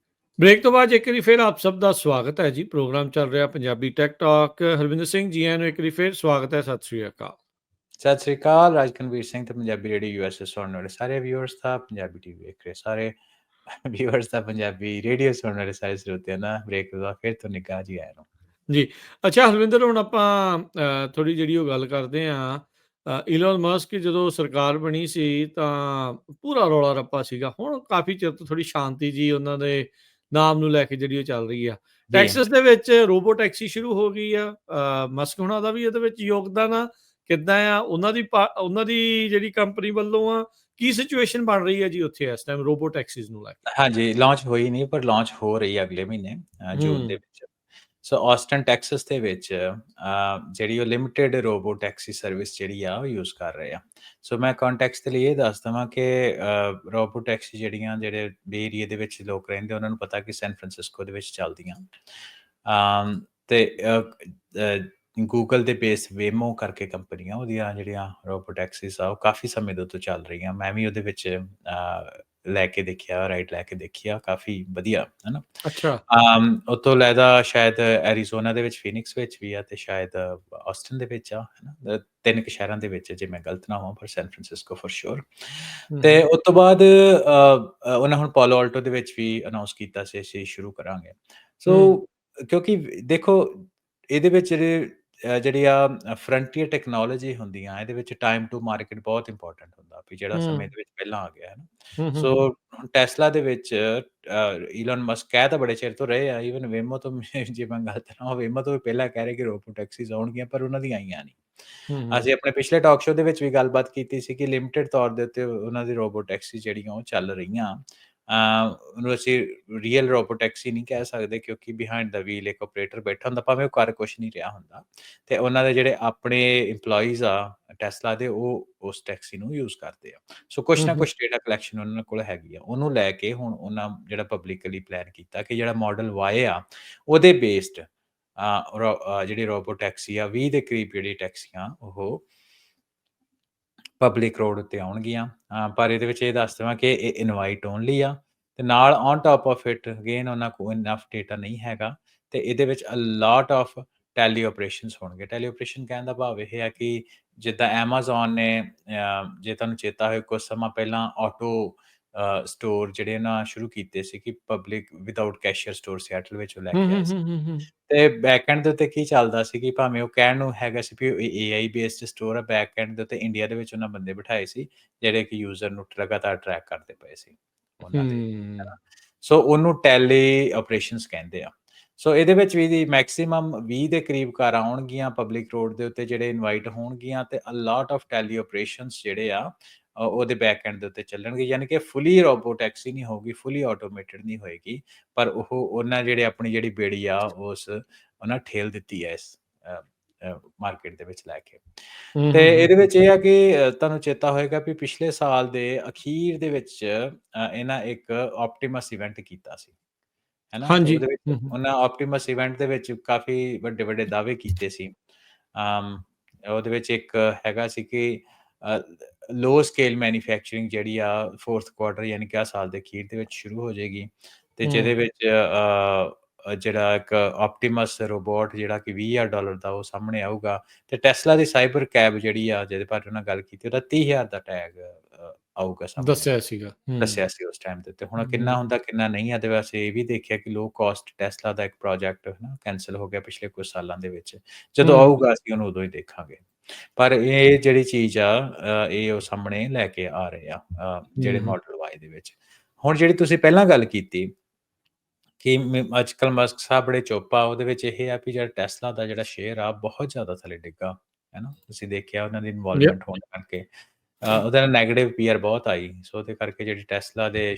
ਬ੍ਰੇਕ ਤੋਂ ਬਾਅਦ ਇੱਕ ਵਾਰੀ ਫਿਰ ਆਪ ਸਭ ਦਾ ਸਵਾਗਤ ਹੈ ਜੀ। ਪ੍ਰੋਗਰਾਮ ਚੱਲ ਰਿਹਾ ਪੰਜਾਬੀ ਟੈਕ ਟਾਕ। ਹਰਵਿੰਦਰ ਸਿੰਘ ਜੀ ਨੂੰ ਇੱਕ ਵਾਰੀ ਫਿਰ ਸਵਾਗਤ ਹੈ। ਸਤਿ ਸ਼੍ਰੀ ਅਕਾਲ। ਸਤਿ ਸ੍ਰੀ ਅਕਾਲ, ਰਾਜਕਨਵੀਰ ਸਿੰਘ ਤੇ ਪੰਜਾਬੀ ਰੇਡੀਓ ਯੂਐਸਏ ਸੁਣਨ ਵਾਲੇ ਸਾਰੇ ਵਿਊਅਰਸ ਦਾ, ਪੰਜਾਬੀ ਟੀਵੀ ਵੇਖ ਰਹੇ ਸਾਰੇ ਵਿਊਅਰਸ ਦਾ, ਪੰਜਾਬੀ ਰੇਡੀਓ ਸੁਣਨ ਵਾਲੇ ਸਾਰੇ ਸਰੋਤਿਆਂ ਦਾ ਬ੍ਰੇਕ ਤੋਂ ਬਾਅਦ ਫਿਰ ਤੋਂ ਨਿੱਘਾ ਜੀ ਆਇਆਂ ਨੂੰ। ਜੀ। ਅੱਛਾ ਹਰਵਿੰਦਰ, ਹੁਣ ਆਪਾਂ ਥੋੜ੍ਹੀ ਜਿਹੜੀ ਉਹ ਗੱਲ ਕਰਦੇ ਹਾਂ, ਇਲੋਨ ਮਸਕ ਜਦੋਂ ਸਰਕਾਰ ਬਣੀ ਸੀ ਤਾਂ ਪੂਰਾ ਰੌਲਾ ਰੱਪਾ ਸੀਗਾ। ਹੁਣ ਕਾਫੀ ਚਿਰ ਤੋਂ ਥੋੜ੍ਹੀ ਸ਼ਾਂਤੀ ਜੀ ਉਹਨਾਂ ਦੇ ਨਾਮ ਨੂੰ ਲੈ ਕੇ ਜਿਹੜੀ ਉਹ ਚੱਲ ਰਹੀ ਆ। ਜੀ। ਟੈਕਸਸ ਦੇ ਵਿੱਚ ਰੋਬੋ ਟੈਕਸੀ ਸ਼ੁਰੂ ਹੋ ਗਈ ਆ। ਮਸਕ ਹੁਣਾਂ ਦਾ ਵੀ ਇਹਦੇ ਵਿੱਚ ਯੋਗਦਾਨ ਆ, ਕਿੱਦਾਂ ਆ ਉਹਨਾਂ ਦੀ ਜਿਹੜੀ ਕੰਪਨੀ ਵੱਲੋਂ ਆ, ਕੀ ਸਿਚੁਏਸ਼ਨ ਬਣ ਰਹੀ ਹੈ ਜੀ ਉੱਥੇ ਇਸ ਟਾਈਮ ਰੋਬੋ ਟੈਕਸੀਜ਼ ਨੂੰ ਲੈ ਕੇ? ਹਾਂਜੀ, ਲਾਂਚ ਹੋਈ ਨਹੀਂ, ਪਰ ਲਾਂਚ ਹੋ ਰਹੀ ਹੈ ਅਗਲੇ ਮਹੀਨੇ, ਜੂਨ ਦੇ ਹੂੰ, ਵਿੱਚ। ਸੋ ਆਸਟਨ ਟੈਕਸਸ ਦੇ ਵਿੱਚ ਜਿਹੜੀ ਉਹ ਲਿਮਿਟਿਡ ਰੋਬੋ ਟੈਕਸੀ ਸਰਵਿਸ ਜਿਹੜੀ ਆ ਉਹ ਯੂਜ਼ ਕਰ ਰਹੇ ਆ। ਸੋ ਮੈਂ ਕੰਟੈਕਸਟ ਦੇ ਲਈ ਇਹ ਦੱਸ ਦੇਵਾਂ ਕਿ ਰੋਬੋ ਟੈਕਸੀ ਜਿਹੜੇ ਬੇ ਏਰੀਏ ਦੇ ਵਿੱਚ ਲੋਕ ਰਹਿੰਦੇ, ਉਹਨਾਂ ਨੂੰ ਪਤਾ ਕਿ ਸੈਨ ਫਰਾਂਸਿਸਕੋ ਦੇ ਵਿੱਚ ਚੱਲਦੀਆਂ। ਤੇ ਗੂਗਲ ਦੇ ਬੇਸ ਵੇਮੋ ਕਰਕੇ ਕੰਪਨੀਆਂ, ਉਹਦੀਆਂ ਜਿਹੜੀਆਂ ਰੋਬੋ ਟੈਕਸੀਜ਼ ਆ ਉਹ ਕਾਫੀ ਸਮੇਂ ਤੋਂ ਚੱਲ ਰਹੀਆਂ। ਮੈਂ ਵੀ ਉਹਦੇ ਵਿੱਚ ਲੈ ਕੇ ਦੇਖਿਆ, ਰਾਈਡ ਲੈ ਕੇ ਦੇਖੀ ਆ, ਕਾਫੀ ਵਧੀਆ, ਹੈ ਨਾ। ਅੱਛਾ। ਉੱਥੋਂ ਲੈਦਾ ਸ਼ਾਇਦ ਐਰੀਜ਼ੋਨਾ ਦੇ ਵਿੱਚ, ਫੀਨਿਕਸ ਵਿੱਚ ਵੀ ਆ, ਤੇ ਸ਼ਾਇਦ ਆਸਟਨ ਦੇ ਵਿੱਚ ਆ, ਹੈ ਨਾ। 3 ਕੁ ਸ਼ਹਿਰਾਂ ਦੇ ਵਿੱਚ, ਜੇ ਮੈਂ ਗਲਤ ਨਾ ਹੋਵਾਂ, ਪਰ ਸੈਨ ਫਰਾਂਸਿਸਕੋ ਫॉर ਸ਼ੋਰ। ਹੂੰ, ਤੇ ਹੂੰ, ਉਸ ਤੋਂ ਬਾਅਦ ਉਹਨਾਂ ਹੁਣ ਪਾਲੋ ਆਲਟੋ ਦੇ ਵਿੱਚ ਵੀ ਅਨਾਉਂਸ ਕੀਤਾ ਸੀ ਅਸੀਂ ਸ਼ੁਰੂ ਕਰਾਂਗੇ। ਹੂੰ, ਸੋ ਕਿਉਂਕਿ ਦੇਖੋ, ਇਹਦੇ ਵਿੱਚ ਜਿਹੜੀ ਆ ਫਰੰਟੀਅਰ ਟੈਕਨੋਲੋਜੀ ਹੁੰਦੀਆਂ, ਇਹਦੇ ਵਿੱਚ ਟਾਈਮ ਟੂ ਮਾਰਕੀਟ ਬਹੁਤ ਇੰਪੋਰਟੈਂਟ ਹੁੰਦਾ, ਵੀ ਜਿਹੜਾ ਸਮੇਂ ਹੂੰ, ਦੇ ਵਿੱਚ ਪਹਿਲਾਂ ਆ ਗਿਆ, ਹੈ ਨਾ। ਹੂੰ, ਹੂੰ, ਸੋ ਹੂੰ, ਹੁਣ ਟੈਸਲਾ ਦੇ ਵਿੱਚ ਈਲਨ ਮਸਕ ਕਹਿ ਤਾਂ ਬੜੇ ਚਿਰ ਤੋਂ ਰਹੇ ਆ, ਈਵਨ ਵੇਮੋ ਤੋਂ ਜੇ ਮੈਂ ਗਲਤ ਨਾ ਹੋਵਾਂ, ਵੇਮੋ ਤੋਂ ਵੀ ਪਹਿਲਾਂ ਕਹਿ ਰਹੇ ਕਿ ਰੋਬੋ ਟੈਕਸੀਜ਼ ਆਉਣਗੀਆਂ, ਪਰ ਉਹਨਾਂ ਦੀਆਂ ਆਈਆਂ ਨਹੀਂ। ਹੂੰ, ਅਸੀਂ ਆਪਣੇ ਪਿਛਲੇ ਟਾਕ ਸ਼ੋਅ ਦੇ ਵਿੱਚ ਵੀ ਗੱਲਬਾਤ ਕੀਤੀ ਸੀ ਕਿ ਲਿਮਿਟਿਡ ਤੌਰ ਦੇ ਉੱਤੇ ਉਹਨਾਂ ਦੀ ਰੋਬੋ ਟੈਕਸੀ ਜਿਹੜੀਆਂ ਉਹ ਚੱਲ ਰਹੀਆਂ। ਉਹਨੂੰ ਅਸੀਂ ਰੀਅਲ ਰੋਬੋ ਟੈਕਸੀ ਨਹੀਂ ਕਹਿ ਸਕਦੇ, ਕਿਉਂਕਿ ਬਿਹਾਈਂਡ ਦਾ ਵੀਲ ਇੱਕ ਆਪਰੇਟਰ ਬੈਠਾ ਹੁੰਦਾ, ਭਾਵੇਂ ਉਹ ਕਰ ਕੁਛ ਨਹੀਂ ਰਿਹਾ ਹੁੰਦਾ, ਤੇ ਉਹਨਾਂ ਦੇ ਜਿਹੜੇ ਆਪਣੇ ਇੰਪਲੋਈਜ਼ ਆ ਟੈਸਲਾ ਦੇ, ਉਹ ਉਸ ਟੈਕਸੀ ਨੂੰ ਯੂਜ਼ ਕਰਦੇ ਆ। ਸੋ ਕੁਛ ਹੂੰ, ਨਾ ਹੂੰ, ਕੁਛ ਡੇਟਾ ਕਲੈਕਸ਼ਨ ਉਹਨਾਂ ਕੋਲ ਹੈਗੀ ਆ। ਉਹਨੂੰ ਲੈ ਕੇ ਹੁਣ ਉਹਨਾਂ ਜਿਹੜਾ ਪਬਲਿਕਲੀ ਪਲਾਨ ਕੀਤਾ ਕਿ ਜਿਹੜਾ ਮਾਡਲ ਵਾਈ ਆ, ਉਹਦੇ ਬੇਸਡ ਜਿਹੜੀ ਰੋਬੋ ਟੈਕਸੀ ਆ, 20 ਦੇ ਕਰੀਬ ਜਿਹੜੀ ਟੈਕਸੀਆਂ ਉਹ ਪਬਲਿਕ ਰੋਡ ਉੱਤੇ ਆਉਣਗੀਆਂ। ਪਰ ਇਹਦੇ ਵਿੱਚ ਇਹ ਦੱਸ ਦੇਵਾਂ ਕਿ ਇਹ ਇਨਵਾਈਟ ਓਨਲੀ ਆ, ਤੇ ਨਾਲ on top of it again ਉਹਨਾਂ ਕੋਲ ਇਨਫ ਡੇਟਾ ਨਹੀਂ ਹੈਗਾ, ਤੇ ਇਹਦੇ ਵਿੱਚ ਅ ਲੋਟ ਆਫ ਟੈਲੀ ਆਪਰੇਸ਼ਨਸ ਹੋਣਗੇ। ਟੈਲੀ ਆਪਰੇਸ਼ਨ ਕਹਿਣ ਦਾ ਭਾਵ ਇਹ ਹੈ ਕਿ ਜਿੱਦਾਂ ਐਮਾਜ਼ੋਨ ਨੇ, ਜੇ ਤੁਹਾਨੂੰ ਚੇਤਾ ਹੋਵੇ, ਕੁਛ ਸਮਾਂ ਪਹਿਲਾਂ ਆਟੋ ਸਟੋਰ ਜਿਹੜੇ ਉਹਨਾਂ ਸ਼ੁਰੂ ਕੀਤੇ ਸੀ ਕਿ ਪਬਲਿਕ ਵਿਦਆਊਟ ਕੈਸ਼ੀਅਰ ਸਟੋਰ ਸਿਐਟਲ ਵਿੱਚ ਉਹ ਲੈ ਹੂੰ, ਕੇ ਹੂੰ, ਆਏ ਸੀ। ਹੂੰ, ਹੂੰ, ਹੂੰ। ਤੇ ਬੈਕਐਂਡ ਦੇ ਉੱਤੇ ਕੀ ਚੱਲਦਾ ਸੀ ਕਿ ਭਾਵੇਂ ਉਹ ਕਹਿਣ ਨੂੰ ਹੈਗਾ ਸੀ ਵੀ ਏਆਈ ਬੇਸਡ ਸਟੋਰ ਆ, ਬੈਕਐਂਡ ਦੇ ਉੱਤੇ ਇੰਡੀਆ ਦੇ ਵਿੱਚ ਉਹਨਾਂ ਬੰਦੇ ਬਿਠਾਏ ਸੀ ਜਿਹੜੇ ਕਿ ਯੂਜ਼ਰ ਨੂੰ ਲਗਾਤਾਰ ਟਰੈਕ ਕਰਦੇ ਪਏ ਸੀ ਉਹਨਾਂ ਦੇ, ਹੂੰ। ਹੈਨਾ। ਸੋ ਉਹਨੂੰ ਟੈਲੀ ਆਪਰੇਸ਼ਨਸ ਕਹਿੰਦੇ ਆ। ਸੋ ਇਹਦੇ ਵਿੱਚ ਵੀ ਦੀ ਮੈਕਸਿਮਮ 20 ਦੇ ਕਰੀਬ ਕਾਰਾਂ ਆਉਣਗੀਆਂ ਪਬਲਿਕ ਰੋਡ ਦੇ ਉੱਤੇ ਜਿਹੜੇ ਇਨਵਾਈਟ ਹੋਣਗੀਆਂ, ਤੇ ਅ ਲੋਟ ਆਫ ਟੈਲੀ ਆਪਰੇਸ਼ਨਸ ਜਿਹੜੇ ਆ ਉਹਦੇ ਬੈਕਐਂਡ ਦੇ ਉੱਤੇ ਚੱਲਣਗੇ। ਯਾਨੀ ਕਿ ਫੁੱਲੀ ਰੋਬੋ ਟੈਕਸੀ ਨਹੀਂ ਹੋਊਗੀ, ਫੁੱਲੀ ਆਟੋਮੇਟਡ ਨਹੀਂ ਹੋਏਗੀ, ਪਰ ਉਹਨਾਂ ਜਿਹੜੇ ਆਪਣੀ ਜਿਹੜੀ ਬੇੜੀ ਆ ਉਹਨਾਂ ਠੇਲ ਦਿੱਤੀ ਹੈ ਇਸ ਮਾਰਕੀਟ ਦੇ ਵਿੱਚ ਲੈ ਕੇ। ਹੂੰ, ਤੇ ਹੂੰ, ਹੂੰ, ਇਹਦੇ ਹੂੰ। ਵਿੱਚ ਇਹ ਆ ਕਿ ਤੁਹਾਨੂੰ ਚੇਤਾ ਹੋਏਗਾ ਵੀ ਪਿਛਲੇ ਸਾਲ ਦੇ ਅਖੀਰ ਦੇ ਵਿੱਚ ਇਹਨਾਂ ਇੱਕ ਆਪਟੀਮਸ ਇਵੈਂਟ ਕੀਤਾ ਸੀ, ਹੈਨਾ। ਤੇ ਹਾਂਜੀ। ਉਹਦੇ ਵਿੱਚ ਹੂੰ, ਹੂੰ। ਉਹਨਾਂ ਆਪਟੀਮਸ ਇਵੈਂਟ ਦੇ ਵਿੱਚ ਕਾਫੀ ਵੱਡੇ-ਵੱਡੇ ਦਾਅਵੇ ਕੀਤੇ ਸੀ। ਉਹਦੇ ਵਿੱਚ ਇੱਕ ਹੈਗਾ ਸੀ ਕਿ ਲੋ ਸਕੇਲ ਮੈਨੂਫੈਕਚਰਿੰਗ ਜਿਹੜੀ ਆ 4th ਕੁਆਰਟਰ ਯਾਨੀ ਕਿ ਆਹ ਸਾਲ ਦੇ ਅਖੀਰ ਦੇ ਵਿੱਚ ਸ਼ੁਰੂ ਹੋ ਜਾਏਗੀ, ਤੇ ਜਿਹਦੇ ਹੂੰ, ਵਿੱਚ ਜਿਹੜਾ ਇੱਕ ਆਪਟੀਮਸ ਰੋਬੋਟ ਜਿਹੜਾ ਕਿ $20,000 ਦਾ ਉਹ ਸਾਹਮਣੇ ਆਊਗਾ, ਤੇ ਟੈਸਲਾ ਦੀ ਸਾਈਬਰ ਕੈਬ ਜਿਹੜੀ ਆ ਜਿਹਦੇ ਬਾਰੇ ਉਹਨਾਂ ਗੱਲ ਕੀਤੀ ਉਹਦਾ 30,000 ਦਾ ਟੈਗ ਆਊਗਾ ਸਾਹਮਣੇ, ਦੱਸਿਆ ਸੀਗਾ। ਦੱਸਿਆ ਹੂੰ, ਸੀ ਉਸ ਟਾਈਮ ਤੇ ਹੁਣ ਕਿੰਨਾ ਹੂੰ, ਹੁੰਦਾ ਕਿੰਨਾ ਨਹੀਂ ਆ। ਤੇ ਵੈਸੇ ਇਹ ਵੀ ਦੇਖਿਆ ਕਿ ਲੋ ਕਾਸਟ ਟੈਸਲਾ ਦਾ ਇੱਕ ਪ੍ਰੋਜੈਕਟ ਹਨਾ ਕੈਂਸਲ ਹੋ ਗਿਆ ਪਿਛਲੇ ਕੁਝ ਸਾਲਾਂ ਦੇ ਵਿੱਚ। ਜਦੋਂ ਹੂੰ, ਆਊਗਾ ਅਸੀਂ ਉਹਨੂੰ ਉਦੋਂ ਹੀ ਦੇਖਾਂਗੇ। ਪਰ ਇਹ ਜਿਹੜੀ ਚੀਜ਼ ਆ ਇਹ ਉਹ ਸਾਹਮਣੇ ਲੈ ਕੇ ਆ ਰਹੇ ਆ ਜਿਹੜੇ ਹੂੰ, ਮਾਡਲ ਵਾਈ ਦੇ ਵਿੱਚ। ਹੁਣ ਜਿਹੜੀ ਤੁਸੀਂ ਪਹਿਲਾਂ ਗੱਲ ਕੀਤੀ ਕਿ ਅੱਜ-ਕੱਲ੍ਹ ਮਸਕ ਸਾਹਿਬ ਬੜੇ ਚੁੱਪ ਆ, ਉਹਦੇ ਵਿੱਚ ਇਹ ਆ ਵੀ ਜਿਹੜਾ ਟੈਸਲਾ ਦਾ ਜਿਹੜਾ ਸ਼ੇਅਰ ਆ ਬਹੁਤ ਜ਼ਿਆਦਾ ਥੱਲੇ ਡਿੱਗਾ, ਹੈ ਨਾ। ਤੁਸੀਂ ਦੇਖਿਆ ਉਹਨਾਂ ਦੀ ਯਪ। ਇਨਵੋਲਵਮੈਂਟ ਹੋਣ ਕਰਕੇ ਉਹਦੇ ਨਾਲ ਨੈਗੇਟਿਵ ਪੀਆਰ ਬਹੁਤ ਆਈ। ਸੋ ਉਹਦੇ ਕਰਕੇ ਜਿਹੜੀ ਟੈਸਲਾ ਦੇ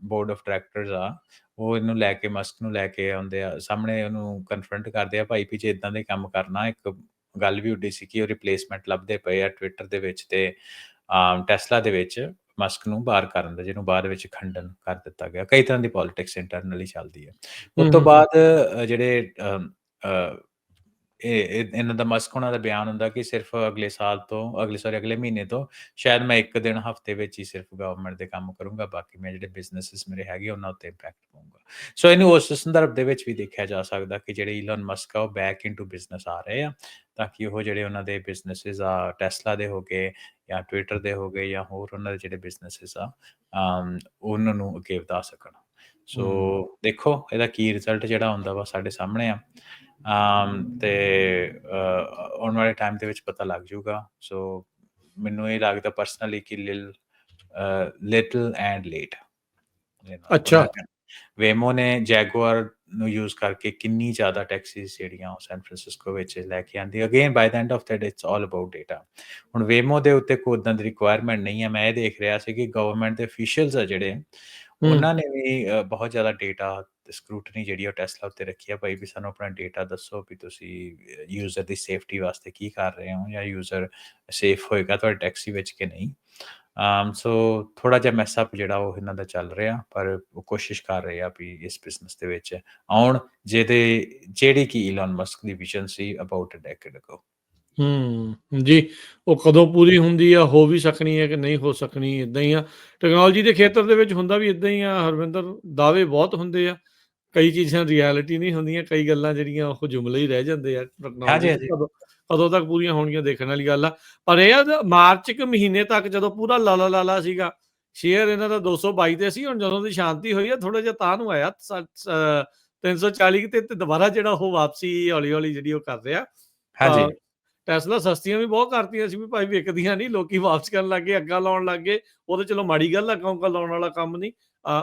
ਬੋਰਡ ਆਫ ਡਾਇਰੈਕਟਰਸ ਆ, ਉਹ ਇਹਨੂੰ ਲੈ ਕੇ ਮਸਕ ਨੂੰ ਲੈ ਕੇ ਆਉਂਦੇ ਆ ਸਾਹਮਣੇ, ਉਹਨੂੰ ਕਨਫਰੰਟ ਕਰਦੇ ਆ, ਭਾਈ ਵੀ ਜੇ ਇੱਦਾਂ ਦੇ ਕੰਮ ਕਰਨਾ। ਇੱਕ ਗੱਲ ਵੀ ਉੱਡੀ ਸੀ ਕਿ ਉਹ ਰਿਪਲੇਸਮੈਂਟ ਲੱਭਦੇ ਪਏ ਆ ਟਵਿੱਟਰ ਦੇ ਵਿੱਚ ਤੇ ਟੈਸਲਾ ਦੇ ਵਿੱਚ ਮਸਕ ਨੂੰ ਬਾਹਰ ਕਰਨ ਦਾ, ਜਿਹਨੂੰ ਬਾਅਦ ਵਿੱਚ ਖੰਡਨ ਕਰ ਦਿੱਤਾ ਗਿਆ। ਕਈ ਤਰ੍ਹਾਂ ਦੀ ਪੋਲਿਟਿਕਸ ਇੰਟਰਨਲੀ ਚੱਲਦੀ ਹੈ। ਉਸ ਹੂੰ, ਤੋਂ ਹੂੰ, ਹੂੰ। ਬਾਅਦ ਜਿਹੜੇ ਇਹਨਾਂ ਦਾ ਮਸਕ ਹੋਣਾ ਦਾ ਬਿਆਨ ਹੁੰਦਾ ਕਿ ਸਿਰਫ ਅਗਲੇ ਮਹੀਨੇ ਤੋਂ ਸ਼ਾਇਦ ਮੈਂ 1 ਦਿਨ ਹਫ਼ਤੇ ਵਿੱਚ ਹੀ ਸਿਰਫ ਗਵਰਨਮੈਂਟ ਦੇ ਕੰਮ ਕਰੂੰਗਾ, ਬਾਕੀ ਮੈਂ ਜਿਹੜੇ ਬਿਜ਼ਨੈਸਿਸ ਮੇਰੇ ਹੈਗੇ ਉਹਨਾਂ ਉੱਤੇ ਇੰਪੈਕਟ ਪਾਊਂਗਾ। ਸੋ ਇਹਨੂੰ ਉਸ ਸੰਦਰਭ ਦੇ ਵਿੱਚ ਵੀ ਦੇਖਿਆ ਜਾ ਸਕਦਾ ਕਿ ਜਿਹੜੇ ਈਲਨ ਮਸਕ ਆ ਉਹ ਬੈਕ ਇਨਟੂ ਬਿਜ਼ਨਸ ਆ ਰਹੇ ਆ, ਤਾਂ ਕਿ ਉਹ ਜਿਹੜੇ ਉਹਨਾਂ ਦੇ ਬਿਜ਼ਨੈਸਿਸ ਆ ਟੈਸਲਾ ਦੇ ਹੋ ਗਏ ਜਾਂ ਟਵਿੱਟਰ ਦੇ ਹੋ ਗਏ ਜਾਂ ਹੋਰ ਉਹਨਾਂ ਦੇ ਜਿਹੜੇ ਬਿਜ਼ਨੈਸਿਸ ਆ ਉਹਨਾਂ ਨੂੰ ਅੱਗੇ ਵਧਾ ਸਕਣ। ਸੋ ਹੂੰ। ਦੇਖੋ ਇਹਦਾ ਕੀ ਰਿਜ਼ਲਟ ਜਿਹੜਾ ਆਉਂਦਾ ਵਾ ਸਾਡੇ ਸਾਹਮਣੇ ਆ। ਤੇ ਆਉਣ ਵਾਲੇ ਟਾਈਮ ਦੇ ਵਿੱਚ ਪਤਾ ਲੱਗ ਜਾਊਗਾ। ਸੋ ਮੈਨੂੰ ਇਹ ਲੱਗਦਾ ਪਰਸਨਲੀ ਕਿ ਲਿਟਲ ਐਂਡ ਲੇਟ। ਅੱਛਾ। ਵੇਮੋ ਨੇ ਜੈਗੁਆਰ ਨੂੰ ਯੂਜ਼ ਕਰਕੇ ਕਿੰਨੀ ਜ਼ਿਆਦਾ ਟੈਕਸੀਜ਼ ਜਿਹੜੀਆਂ ਉਹ ਸੈਨ ਫਰਾਂਸਿਸਕੋ ਵਿੱਚ ਲੈ ਕੇ ਆਂਦੀ। Again bye the end of the day it's all about data. ਹੁਣ ਵੇਮੋ ਦੇ ਉੱਤੇ ਕੋਈ ਉੱਦਾਂ ਦੀ ਰਿਕੁਆਇਰਮੈਂਟ ਨਹੀਂ ਹੈ। ਮੈਂ ਇਹ ਦੇਖ ਰਿਹਾ ਸੀ ਕਿ ਗਵਰਨਮੈਂਟ ਦੇ ਅਫੀਸ਼ੀਅਲਸ ਆ ਜਿਹੜੇ, ਹੂੰ, ਉਹਨਾਂ ਨੇ ਵੀ ਬਹੁਤ ਜ਼ਿਆਦਾ ਡੇਟਾ ਤੇ ਸਕਰੂਟਨੀ ਜਿਹੜੀ ਉਹ ਟੈਸਲਾ ਉੱਤੇ ਰੱਖੀ ਆ। ਭਾਈ ਵੀ ਸਾਨੂੰ ਆਪਣਾ ਡੇਟਾ ਦੱਸੋ ਵੀ ਤੁਸੀਂ ਯੂਜ਼ਰ ਦੀ ਸੇਫਟੀ ਵਾਸਤੇ ਕੀ ਕਰ ਰਹੇ ਹੋ, ਜਾਂ ਯੂਜ਼ਰ ਸੇਫ ਹੋਏਗਾ ਤੁਹਾਡੀ ਟੈਕਸੀ ਵਿੱਚ ਕਿ ਨਹੀਂ। ਸੋ ਥੋੜ੍ਹਾ ਜਿਹਾ ਮੈਸਅਪ ਜਿਹੜਾ ਉਹ ਇਹਨਾਂ ਦਾ ਚੱਲ ਰਿਹਾ, ਪਰ ਉਹ ਕੋਸ਼ਿਸ਼ ਕਰ ਰਹੇ ਆ ਵੀ ਇਸ ਬਿਜ਼ਨਸ ਦੇ ਵਿੱਚ ਆਉਣ ਜਿਹੜੀ ਕਿ ਈਲਨ ਮਸਕ ਦੀ ਵਿਜ਼ਨ ਸੀ ਅਬਾਊਟ ਅ ਡੈਕੇਡ ਅਗੋ। ਹੂੰ। ਜੀ, ਉਹ ਕਦੋਂ ਪੂਰੀ ਹੁੰਦੀ ਆ, ਹੋ ਵੀ ਸਕਣੀ ਹੈ ਕਿ ਨਹੀਂ ਹੋ ਸਕਣੀ, ਇੱਦਾਂ ਹੀ ਆ। ਟੈਕਨੋਲੋਜੀ ਦੇ ਖੇਤਰ ਦੇ ਵਿੱਚ ਹੁੰਦਾ ਵੀ ਇੱਦਾਂ ਹੀ ਆ ਹਰਵਿੰਦਰ, ਦਾਅਵੇ ਬਹੁਤ ਹੁੰਦੇ ਆ। ਕਈ ਚੀਜ਼ਾਂ ਰਿਐਲਿਟੀ ਨਹੀਂ ਹੁੰਦੀਆਂ, ਕਈ ਗੱਲਾਂ ਜਿਹੜੀਆਂ ਉਹ ਜੁਮਲੇ ਹੀ ਰਹਿ ਜਾਂਦੇ ਆ ਟੈਕਨੋਲੋਜੀ ਹਾਂਜੀ, 'ਚ। ਹਾਂਜੀ। ਕਦੋਂ ਕਦੋਂ ਤੱਕ ਪੂਰੀਆਂ ਹੋਣਗੀਆਂ ਦੇਖਣ ਵਾਲੀ ਗੱਲ ਆ। ਪਰ ਇਹ ਆ ਮਾਰਚ ਕੁ ਮਹੀਨੇ ਤੱਕ ਜਦੋਂ ਪੂਰਾ ਲਾਲਾ ਸੀਗਾ, ਸ਼ੇਅਰ ਇਹਨਾਂ ਦਾ 222 ਤੇ ਸੀ। ਹੁਣ ਜਦੋਂ ਦੀ ਸ਼ਾਂਤੀ ਹੋਈ ਆ ਥੋੜ੍ਹਾ ਜਿਹਾ ਤਾਂ ਨੂੰ ਆਇਆ 340 ਤੇ ਦੁਬਾਰਾ ਜਿਹੜਾ ਉਹ ਵਾਪਸੀ ਹੌਲੀ-ਹੌਲੀ ਜਿਹੜੀ ਉਹ ਕਰ ਰਿਹਾ। ਹਾਂਜੀ। ਟੈਸਲਾ ਸਸਤੀਆਂ ਵੀ ਬਹੁਤ ਕਰਤੀਆਂ ਸੀ ਵੀ ਭਾਈ ਵਿਕਦੀਆਂ ਨਹੀਂ, ਲੋਕੀ ਵਾਪਸ ਕਰਨ ਲੱਗ ਗਏ, ਅੱਗਾ ਲਾਉਣ ਲੱਗ ਗਏ। ਉਹ ਤਾਂ ਚਲੋ ਮਾੜੀ ਗੱਲ ਆ, ਕਿਉਂਕਿ ਲਾਉਣ ਵਾਲਾ ਕੰਮ ਨਹੀਂ।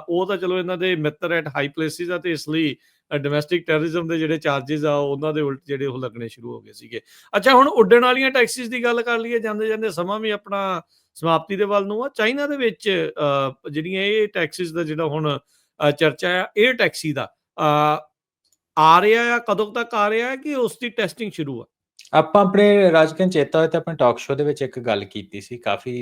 ਉਹ ਤਾਂ ਚਲੋ ਇਹਨਾਂ ਦੇ ਮਿੱਤਰ ਐਟ ਹਾਈ ਪਲੇਸਿਸ ਆ, ਤੇ ਇਸ ਲਈ ਡੋਮੈਸਟਿਕ ਟੈਰਰਿਜ਼ਮ ਦੇ ਜਿਹੜੇ ਚਾਰਜਿਸ ਆ ਉਹਨਾਂ ਦੇ ਉਲਟ ਜਿਹੜੇ ਉਹ ਲੱਗਣੇ ਸ਼ੁਰੂ ਹੋ ਗਏ ਸੀਗੇ। ਅੱਛਾ, ਹੁਣ ਉੱਡਣ ਵਾਲੀਆਂ ਟੈਕਸੀਜ਼ ਦੀ ਗੱਲ ਕਰ ਲਈਏ, ਜਾਂਦੇ ਜਾਂਦੇ ਸਮਾਂ ਵੀ ਆਪਣਾ ਸਮਾਪਤੀ ਦੇ ਵੱਲ ਨੂੰ ਆ। ਚਾਈਨਾ ਦੇ ਵਿੱਚ ਜਿਹੜੀਆਂ ਇਹ ਟੈਕਸੀਜ਼ ਦਾ ਜਿਹੜਾ ਹੁਣ ਚਰਚਾ ਆ, 에ਅਰ ਟੈਕਸੀ ਦਾ ਆ ਰਿਹਾ ਆ, ਕਦੋਂ ਤੱਕ ਆ ਰਿਹਾ ਹੈ ਕਿ ਉਸ ਦੀ ਟੈਸਟਿੰਗ ਸ਼ੁਰੂ ਆ? ਆਪਾਂ ਆਪਣੇ ਰਾਜਕੀਰ ਚੇਤਾ ਹੋਏ ਤਾਂ ਆਪਣੇ ਟਾਕ ਸ਼ੋਅ ਦੇ ਵਿੱਚ ਇੱਕ ਗੱਲ ਕੀਤੀ ਸੀ ਕਾਫੀ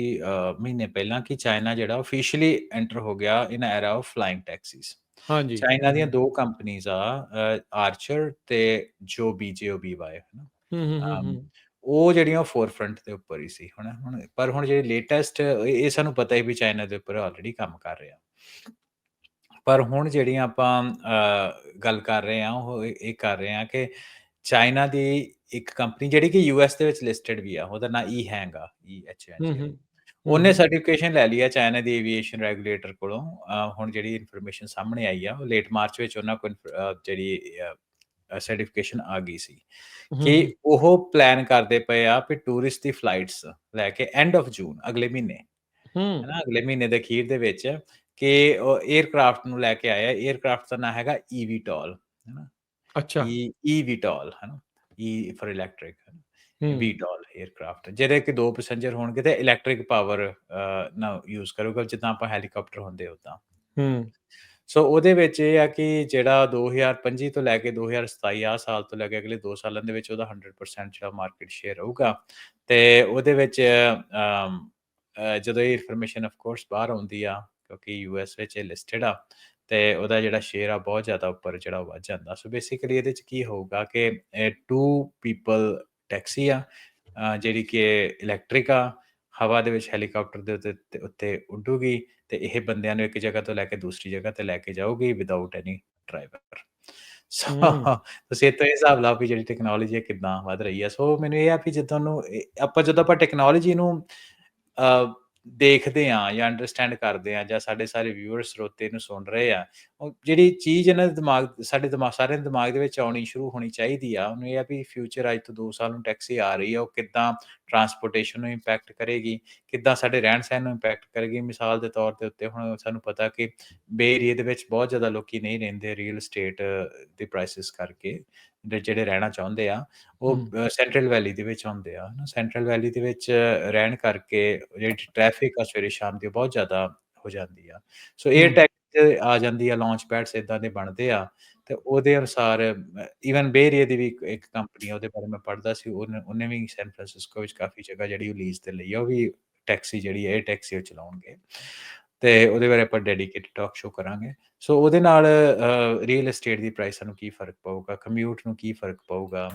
ਮਹੀਨੇ ਪਹਿਲਾਂ ਕਿ ਚਾਈਨਾ ਜਿਹੜਾ ਆਫੀਸ਼ੀਅਲੀ ਐਂਟਰ ਹੋ ਗਿਆ ਇਨ ਐਰਾ ਆਫ ਫਲਾਈਂਗ ਟੈਕਸੀਜ਼। ਹਾਂਜੀ। ਚਾਈਨਾ ਦੀਆਂ 2 ਕੰਪਨੀਜ਼ ਆ, ਆਰਚਰ ਤੇ ਜੋਬੀ ਹੈ ਨਾ। ਹੂੰ, ਹੂੰ, ਹੂੰ, ਅਮ, ਹੂੰ। ਉਹ ਜਿਹੜੀਆਂ ਫੋਰਫਰੰਟ ਦੇ ਉੱਪਰ ਹੀ ਸੀ ਹੁਣ ਜਿਹੜੀ ਲੇਟੈਸਟ ਇਹ ਸਾਨੂੰ ਪਤਾ ਹੀ ਵੀ ਚਾਈਨਾ ਦੇ ਉੱਪਰ ਆਲਰੇਡੀ ਕੰਮ ਕਰ ਰਿਹਾ। ਪਰ ਹੁਣ ਜਿਹੜੀਆਂ ਆਪਾਂ ਗੱਲ ਕਰ ਰਹੇ ਹਾਂ ਉਹ ਇਹ ਕਰ ਰਹੇ ਹਾਂ ਕਿ ਚਾਈਨਾ ਦੀ ਇੱਕ ਕੰਪਨੀ ਜਿਹੜੀ ਕਿ ਯੂਐਸ ਦੇ ਵਿੱਚ ਲਿਸਟਡ ਵੀ ਆ, ਉਹਦਾ ਨਾਂ ਈ ਹੈਂਗ ਆ, ਹੂੰ, EHNG। ਹੂੰ, ਉਹਨੇ ਸਰਟੀਫਿਕੇਸ਼ਨ ਲੈ ਲਈ ਆ ਚਾਈਨਾ ਦੀ ਐਵੀਏਸ਼ਨ ਰੈਗੂਲੇਟਰ ਕੋਲੋਂ। ਹੁਣ ਜਿਹੜੀ ਇਨਫੋਰਮੇਸ਼ਨ ਸਾਹਮਣੇ ਆਈ ਆ, ਉਹ ਲੇਟ ਮਾਰਚ ਵਿੱਚ ਉਹਨਾਂ ਕੋਲ ਜਿਹੜੀ ਸਰਟੀਫਿਕੇਸ਼ਨ ਆ ਗਈ ਸੀ ਕਿ ਉਹ ਪਲਾਨ ਕਰਦੇ ਪਏ ਆ ਵੀ ਟੂਰਿਸਟ ਦੀ ਫਲਾਈਟਸ ਲੈ ਕੇ ਐਂਡ ਆਫ ਜੂਨ, ਅਗਲੇ ਮਹੀਨੇ, ਹਨਾ, ਅਗਲੇ ਮਹੀਨੇ ਦੇ ਅਖੀਰ ਦੇ ਵਿੱਚ, ਕਿ ਉਹ 에ਅਰਕ੍ਰਾਫਟ ਨੂੰ ਲੈ ਕੇ ਆਇਆ। 에ਅਰਕ੍ਰਾਫਟ ਦਾ ਨਾਂ ਹੈਗਾ ਈਵੀਟੋਲ, ਹਨਾ, ਅੱਛਾ। ਈਵੀਟੋਲ, ਹਨਾ, ਈ ਫॉर ਇਲੈਕਟ੍ਰਿਕ, ਵੀਟੋਲ 에ਅਰਕ੍ਰਾਫਟ, ਜਿਹਦੇ ਕਿ 2 ਪੈਸੇਂਜਰ ਹੋਣਗੇ ਤੇ ਇਲੈਕਟ੍ਰਿਕ ਪਾਵਰ ਨਾਲ ਯੂਜ਼ ਕਰੂਗਾ, ਜਿੱਦਾਂ ਆਪਾਂ ਹੈਲੀਕਾਪਟਰ ਹੁੰਦੇ ਉੱਦਾਂ। ਸੋ ਉਹਦੇ ਵਿੱਚ ਇਹ ਆ ਕਿ ਜਿਹੜਾ 2025 ਤੋਂ ਲੈ ਕੇ 2027 ਆਹ ਸਾਲ ਤੋਂ ਲੈ ਕੇ ਅਗਲੇ 2 ਸਾਲਾਂ ਦੇ ਵਿੱਚ ਉਹਦਾ 100% ਜਿਹੜਾ ਮਾਰਕੀਟ ਸ਼ੇਅਰ ਰਹੂਗਾ। ਤੇ ਉਹਦੇ ਵਿੱਚ ਜਦੋਂ ਇਹ ਇਨਫੋਰਮੇਸ਼ਨ ਆਫ ਕੋਰਸ ਬਾਹਰ ਆਉਂਦੀ ਆ, ਕਿਉਂਕਿ ਯੂਐਸ ਵਿੱਚ ਇਹ ਲਿਸਟਡ ਆ, ਤੇ ਉਹਦਾ ਜਿਹੜਾ ਸ਼ੇਅਰ ਆ ਬਹੁਤ ਜ਼ਿਆਦਾ ਉੱਪਰ ਜਿਹੜਾ ਵੱਧ ਜਾਂਦਾ। ਸੋ ਬੇਸਿਕਲੀ ਇਹਦੇ 'ਚ ਕੀ ਹੋਊਗਾ ਕਿ 2 ਪੀਪਲ ਟੈਕਸੀ ਆ, ਜਿਹੜੀ ਕਿ ਇਲੈਕਟ੍ਰਿਕ ਆ, ਹਵਾ ਦੇ ਵਿੱਚ ਹੈਲੀਕਾਪਟਰ ਦੇ ਉੱਤੇ ਉੱਡੂਗੀ, ਤੇ ਇਹ ਬੰਦਿਆਂ ਨੂੰ ਇੱਕ ਜਗ੍ਹਾ ਤੋਂ ਲੈ ਕੇ ਦੂਸਰੀ ਜਗ੍ਹਾ ਤੇ ਲੈ ਕੇ ਜਾਊਗੀ ਵਿਦਆਊਟ ਐਨੀ ਡਰਾਈਵਰ। ਸੋ ਤੁਸੀਂ ਇੱਥੋਂ ਇਹ ਹਿਸਾਬ ਲਾਓ ਵੀ ਜਿਹੜੀ ਟੈਕਨੋਲੋਜੀ ਹੈ ਕਿੱਦਾਂ ਵੱਧ ਰਹੀ ਹੈ। ਸੋ ਮੈਨੂੰ ਇਹ ਆ ਵੀ ਜਦੋਂ ਆਪਾਂ ਟੈਕਨੋਲੋਜੀ ਨੂੰ ਦੇਖਦੇ ਹਾਂ ਜਾਂ ਅੰਡਰਸਟੈਂਡ ਕਰਦੇ ਹਾਂ, ਜਾਂ ਸਾਡੇ ਸਾਰੇ ਵਿਊਅਰਸ ਸਰੋਤੇ ਨੂੰ ਸੁਣ ਰਹੇ ਆ, ਉਹ ਜਿਹੜੀ ਚੀਜ਼ ਇਹਨਾਂ ਦੇ ਸਾਰਿਆਂ ਦੇ ਦਿਮਾਗ ਦੇ ਵਿੱਚ ਆਉਣੀ ਸ਼ੁਰੂ ਹੋਣੀ ਚਾਹੀਦੀ ਆ, ਉਹਨੂੰ ਇਹ ਆ ਵੀ ਫਿਊਚਰ ਅੱਜ ਤੋਂ 2 ਸਾਲ ਨੂੰ ਟੈਕਸੀ ਆ ਰਹੀ ਆ, ਉਹ ਕਿੱਦਾਂ ਟਰਾਂਸਪੋਰਟੇਸ਼ਨ ਨੂੰ ਇੰਪੈਕਟ ਕਰੇਗੀ, ਕਿੱਦਾਂ ਸਾਡੇ ਰਹਿਣ ਸਹਿਣ ਨੂੰ ਇੰਪੈਕਟ ਕਰੇਗੀ। ਮਿਸਾਲ ਦੇ ਤੌਰ ਦੇ ਉੱਤੇ ਹੁਣ ਸਾਨੂੰ ਪਤਾ ਕਿ ਬੇ ਏਰੀਏ ਦੇ ਵਿੱਚ ਬਹੁਤ ਜ਼ਿਆਦਾ ਲੋਕੀ ਨਹੀਂ ਰਹਿੰਦੇ ਰੀਅਲ ਸਟੇਟ ਦੇ ਪ੍ਰਾਈਸਿਸ ਕਰਕੇ, ਜਿਹੜੇ ਰਹਿਣਾ ਚਾਹੁੰਦੇ ਆ ਉਹ ਸੈਂਟਰਲ ਵੈਲੀ ਦੇ ਵਿੱਚ ਆਉਂਦੇ ਆ। ਸੈਂਟਰਲ ਵੈਲੀ ਦੇ ਵਿੱਚ ਰਹਿਣ ਕਰਕੇ ਜਿਹੜੀ ਟ੍ਰੈਫਿਕ ਆ ਸਵੇਰੇ ਸ਼ਾਮ ਦੀ ਬਹੁਤ ਜ਼ਿਆਦਾ ਹੋ ਜਾਂਦੀ ਆ। ਸੋ 에ਅਰ ਟੈਕਸੀ ਆ ਜਾਂਦੀ ਆ, ਲਾਂਚ ਪੈਡਸ ਇੱਦਾਂ ਦੇ ਬਣਦੇ ਆ, ਤੇ ਉਹਦੇ ਅਨੁਸਾਰ ਈਵਨ ਬੇ ਏਰੀਆ ਦੀ ਵੀ ਇੱਕ ਕੰਪਨੀ ਆ, ਉਹਦੇ ਬਾਰੇ ਮੈਂ ਪੜ੍ਹਦਾ ਸੀ, ਉਹਨੇ ਵੀ ਸੈਨ ਫਰਾਂਸਿਸਕੋ ਵਿੱਚ ਕਾਫੀ ਜਗ੍ਹਾ ਜਿਹੜੀ ਉਹ ਲੀਜ਼ ਤੇ ਲਈ ਆ, ਉਹ ਵੀ ਟੈਕਸੀ ਜਿਹੜੀ ਹੈ ਇਹ ਟੈਕਸੀ ਉਹ ਚਲਾਉਣਗੇ, ਤੇ ਉਹਦੇ ਬਾਰੇ ਆਪਾਂ ਡੈਡੀਕੇਟਡ ਟਾਕ ਸ਼ੋ ਕਰਾਂਗੇ। ਸੋ ਉਹਦੇ ਨਾਲ ਰੀਅਲ ਐਸਟੇਟ ਦੀ ਪ੍ਰਾਈਸਾਂ ਨੂੰ ਕੀ ਫ਼ਰਕ ਪਊਗਾ, ਕਮਿਊਟ ਨੂੰ ਕੀ ਫ਼ਰਕ ਪਊਗਾ,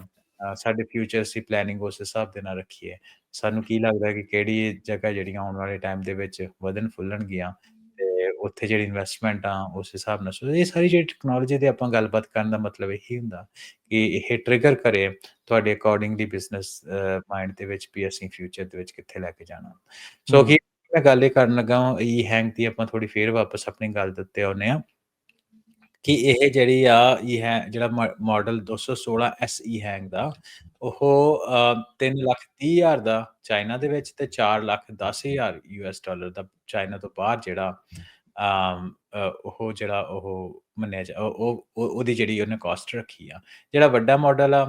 ਸਾਡੇ ਫਿਊਚਰਸ ਦੀ ਪਲੈਨਿੰਗ ਉਸ ਹਿਸਾਬ ਦੇ ਨਾਲ ਰੱਖੀਏ। ਸਾਨੂੰ ਕੀ ਲੱਗਦਾ ਕਿ ਕਿਹੜੀ ਜਗ੍ਹਾ ਜਿਹੜੀਆਂ ਆਉਣ ਵਾਲੇ ਟਾਈਮ ਦੇ ਵਿੱਚ ਵਧਣ ਫੁੱਲਣਗੀਆਂ, ਤੇ ਉੱਥੇ ਜਿਹੜੀ ਇਨਵੈਸਟਮੈਂਟ ਆ ਉਸ ਹਿਸਾਬ ਨਾਲ। ਸੋ ਇਹ ਸਾਰੀ ਜਿਹੜੀ ਟੈਕਨੋਲੋਜੀ ਦੀ ਆਪਾਂ ਗੱਲਬਾਤ ਕਰਨ ਦਾ ਮਤਲਬ ਇਹੀ ਹੁੰਦਾ ਕਿ ਇਹ ਟ੍ਰਿਗਰ ਕਰੇ ਤੁਹਾਡੇ ਅਕੋਰਡਿੰਗਲੀ ਬਿਜ਼ਨਸ ਮਾਈਂਡ ਦੇ ਵਿੱਚ ਵੀ ਅਸੀਂ ਫਿਊਚਰ ਦੇ ਵਿੱਚ ਕਿੱਥੇ ਲੈ ਕੇ ਜਾਣਾ। ਸੋ ਕੀ ਮੈਂ ਗੱਲ ਇਹ ਕਰਨ ਲੱਗਾ ਈ ਹੈਂਗ ਦੀ, ਆਪਾਂ ਥੋੜੀ ਫੇਰ ਵਾਪਸ ਆਪਣੀ ਗੱਲ ਦੇ ਉੱਤੇ ਆਉਂਦੇ ਹਾਂ ਕਿ ਇਹ ਜਿਹੜੀ ਆ ਜਿਹੜਾ ਮਾਡਲ 216 SE ਹੈਂਗ ਦਾ, ਉਹ $3,30,000 ਦਾ ਚਾਈਨਾ ਦੇ ਵਿੱਚ, ਤੇ $4,10,000 US ਦਾ ਚਾਈਨਾ ਤੋਂ ਬਾਹਰ ਜਿਹੜਾ ਉਹ ਮੰਨਿਆ ਉਹਦੀ ਜਿਹੜੀ ਉਹਨੇ ਕਾਸਟ ਰੱਖੀ ਆ। ਜਿਹੜਾ ਵੱਡਾ ਮਾਡਲ ਆ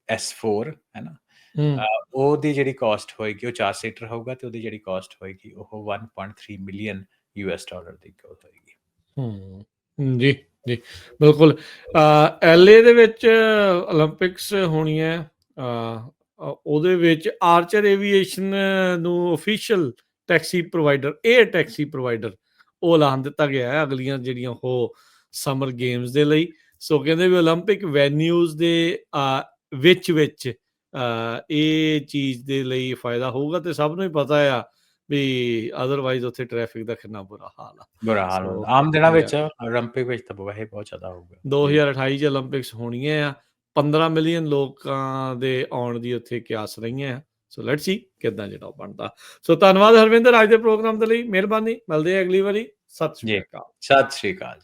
S4 ਹੈ ਨਾ, ਉਹਦੀ ਜਿਹੜੀ ਕਾਸਟ ਹੋਏਗੀ ਉਹ 4 ਸੀਟਰ ਹੋਊਗਾ, ਤੇ ਉਹਦੀ ਜਿਹੜੀ ਕਾਸਟ ਹੋਏਗੀ ਉਹ $1.3 ਮਿਲੀਅਨ ਦੀ ਹੋਏਗੀ। ਜੀ ਜੀ ਬਿਲਕੁਲ। LA ਦੇ ਵਿੱਚ ਓਲੰਪਿਕਸ ਹੋਣੀ ਹੈ, ਉਹਦੇ ਵਿੱਚ ਆਰਚਰ ਏਵੀਏਸ਼ਨ ਨੂੰ official taxi provider, air taxi provider ਉਹ ਐਲਾਨ ਦਿੱਤਾ ਗਿਆ ਹੈ ਅਗਲੀਆਂ ਜਿਹੜੀਆਂ ਉਹ ਸਮਰ ਗੇਮਸ ਦੇ ਲਈ। ਸੋ ਕਹਿੰਦੇ ਵੀ ਓਲੰਪਿਕ ਵੈਨਿਊਜ਼ ਦੇ ਵਿੱਚ ਇਹ ਚੀਜ਼ ਦੇ ਲਈ ਫਾਇਦਾ ਹੋਊਗਾ, ਤੇ ਸਭ ਨੂੰ ਹੀ ਪਤਾ ਆ ਵੀ ਅਦਰਵਾਈਜ਼ ਉੱਥੇ ਟ੍ਰੈਫਿਕ ਦਾ ਕਿੰਨਾ ਬੁਰਾ ਹਾਲ ਆ। ਬੁਰਾ ਹਾਲ ਹੁੰਦਾ ਆਮ ਦਿਨਾਂ ਵਿੱਚ, ਓਲੰਪਿਕ ਵਿੱਚ ਤਾਂ ਵੈਸੇ ਬਹੁਤ ਜ਼ਿਆਦਾ ਹੋਊਗਾ। 2028 ਚ ਓਲੰਪਿਕਸ ਹੋਣੀਆਂ ਆ, 15 ਮਿਲੀਅਨ ਲੋਕਾਂ ਦੇ ਆਉਣ ਦੀ ਉੱਥੇ ਕਿਆਸ ਰਹੀਆਂ ਆ। ਸੋ ਲੈਟਸ ਸੀ ਕਿੱਦਾਂ ਜਿਹੜਾ ਬਣਦਾ। ਸੋ ਧੰਨਵਾਦ ਹਰਵਿੰਦਰ ਅੱਜ ਦੇ ਪ੍ਰੋਗਰਾਮ ਦੇ ਲਈ, ਮਿਹਰਬਾਨੀ। ਮਿਲਦੇ ਆ ਅਗਲੀ ਵਾਰੀ। ਸਤਿ ਸ਼੍ਰੀ ਅਕਾਲ। ਸਤਿ ਸ਼੍ਰੀ ਅਕਾਲ।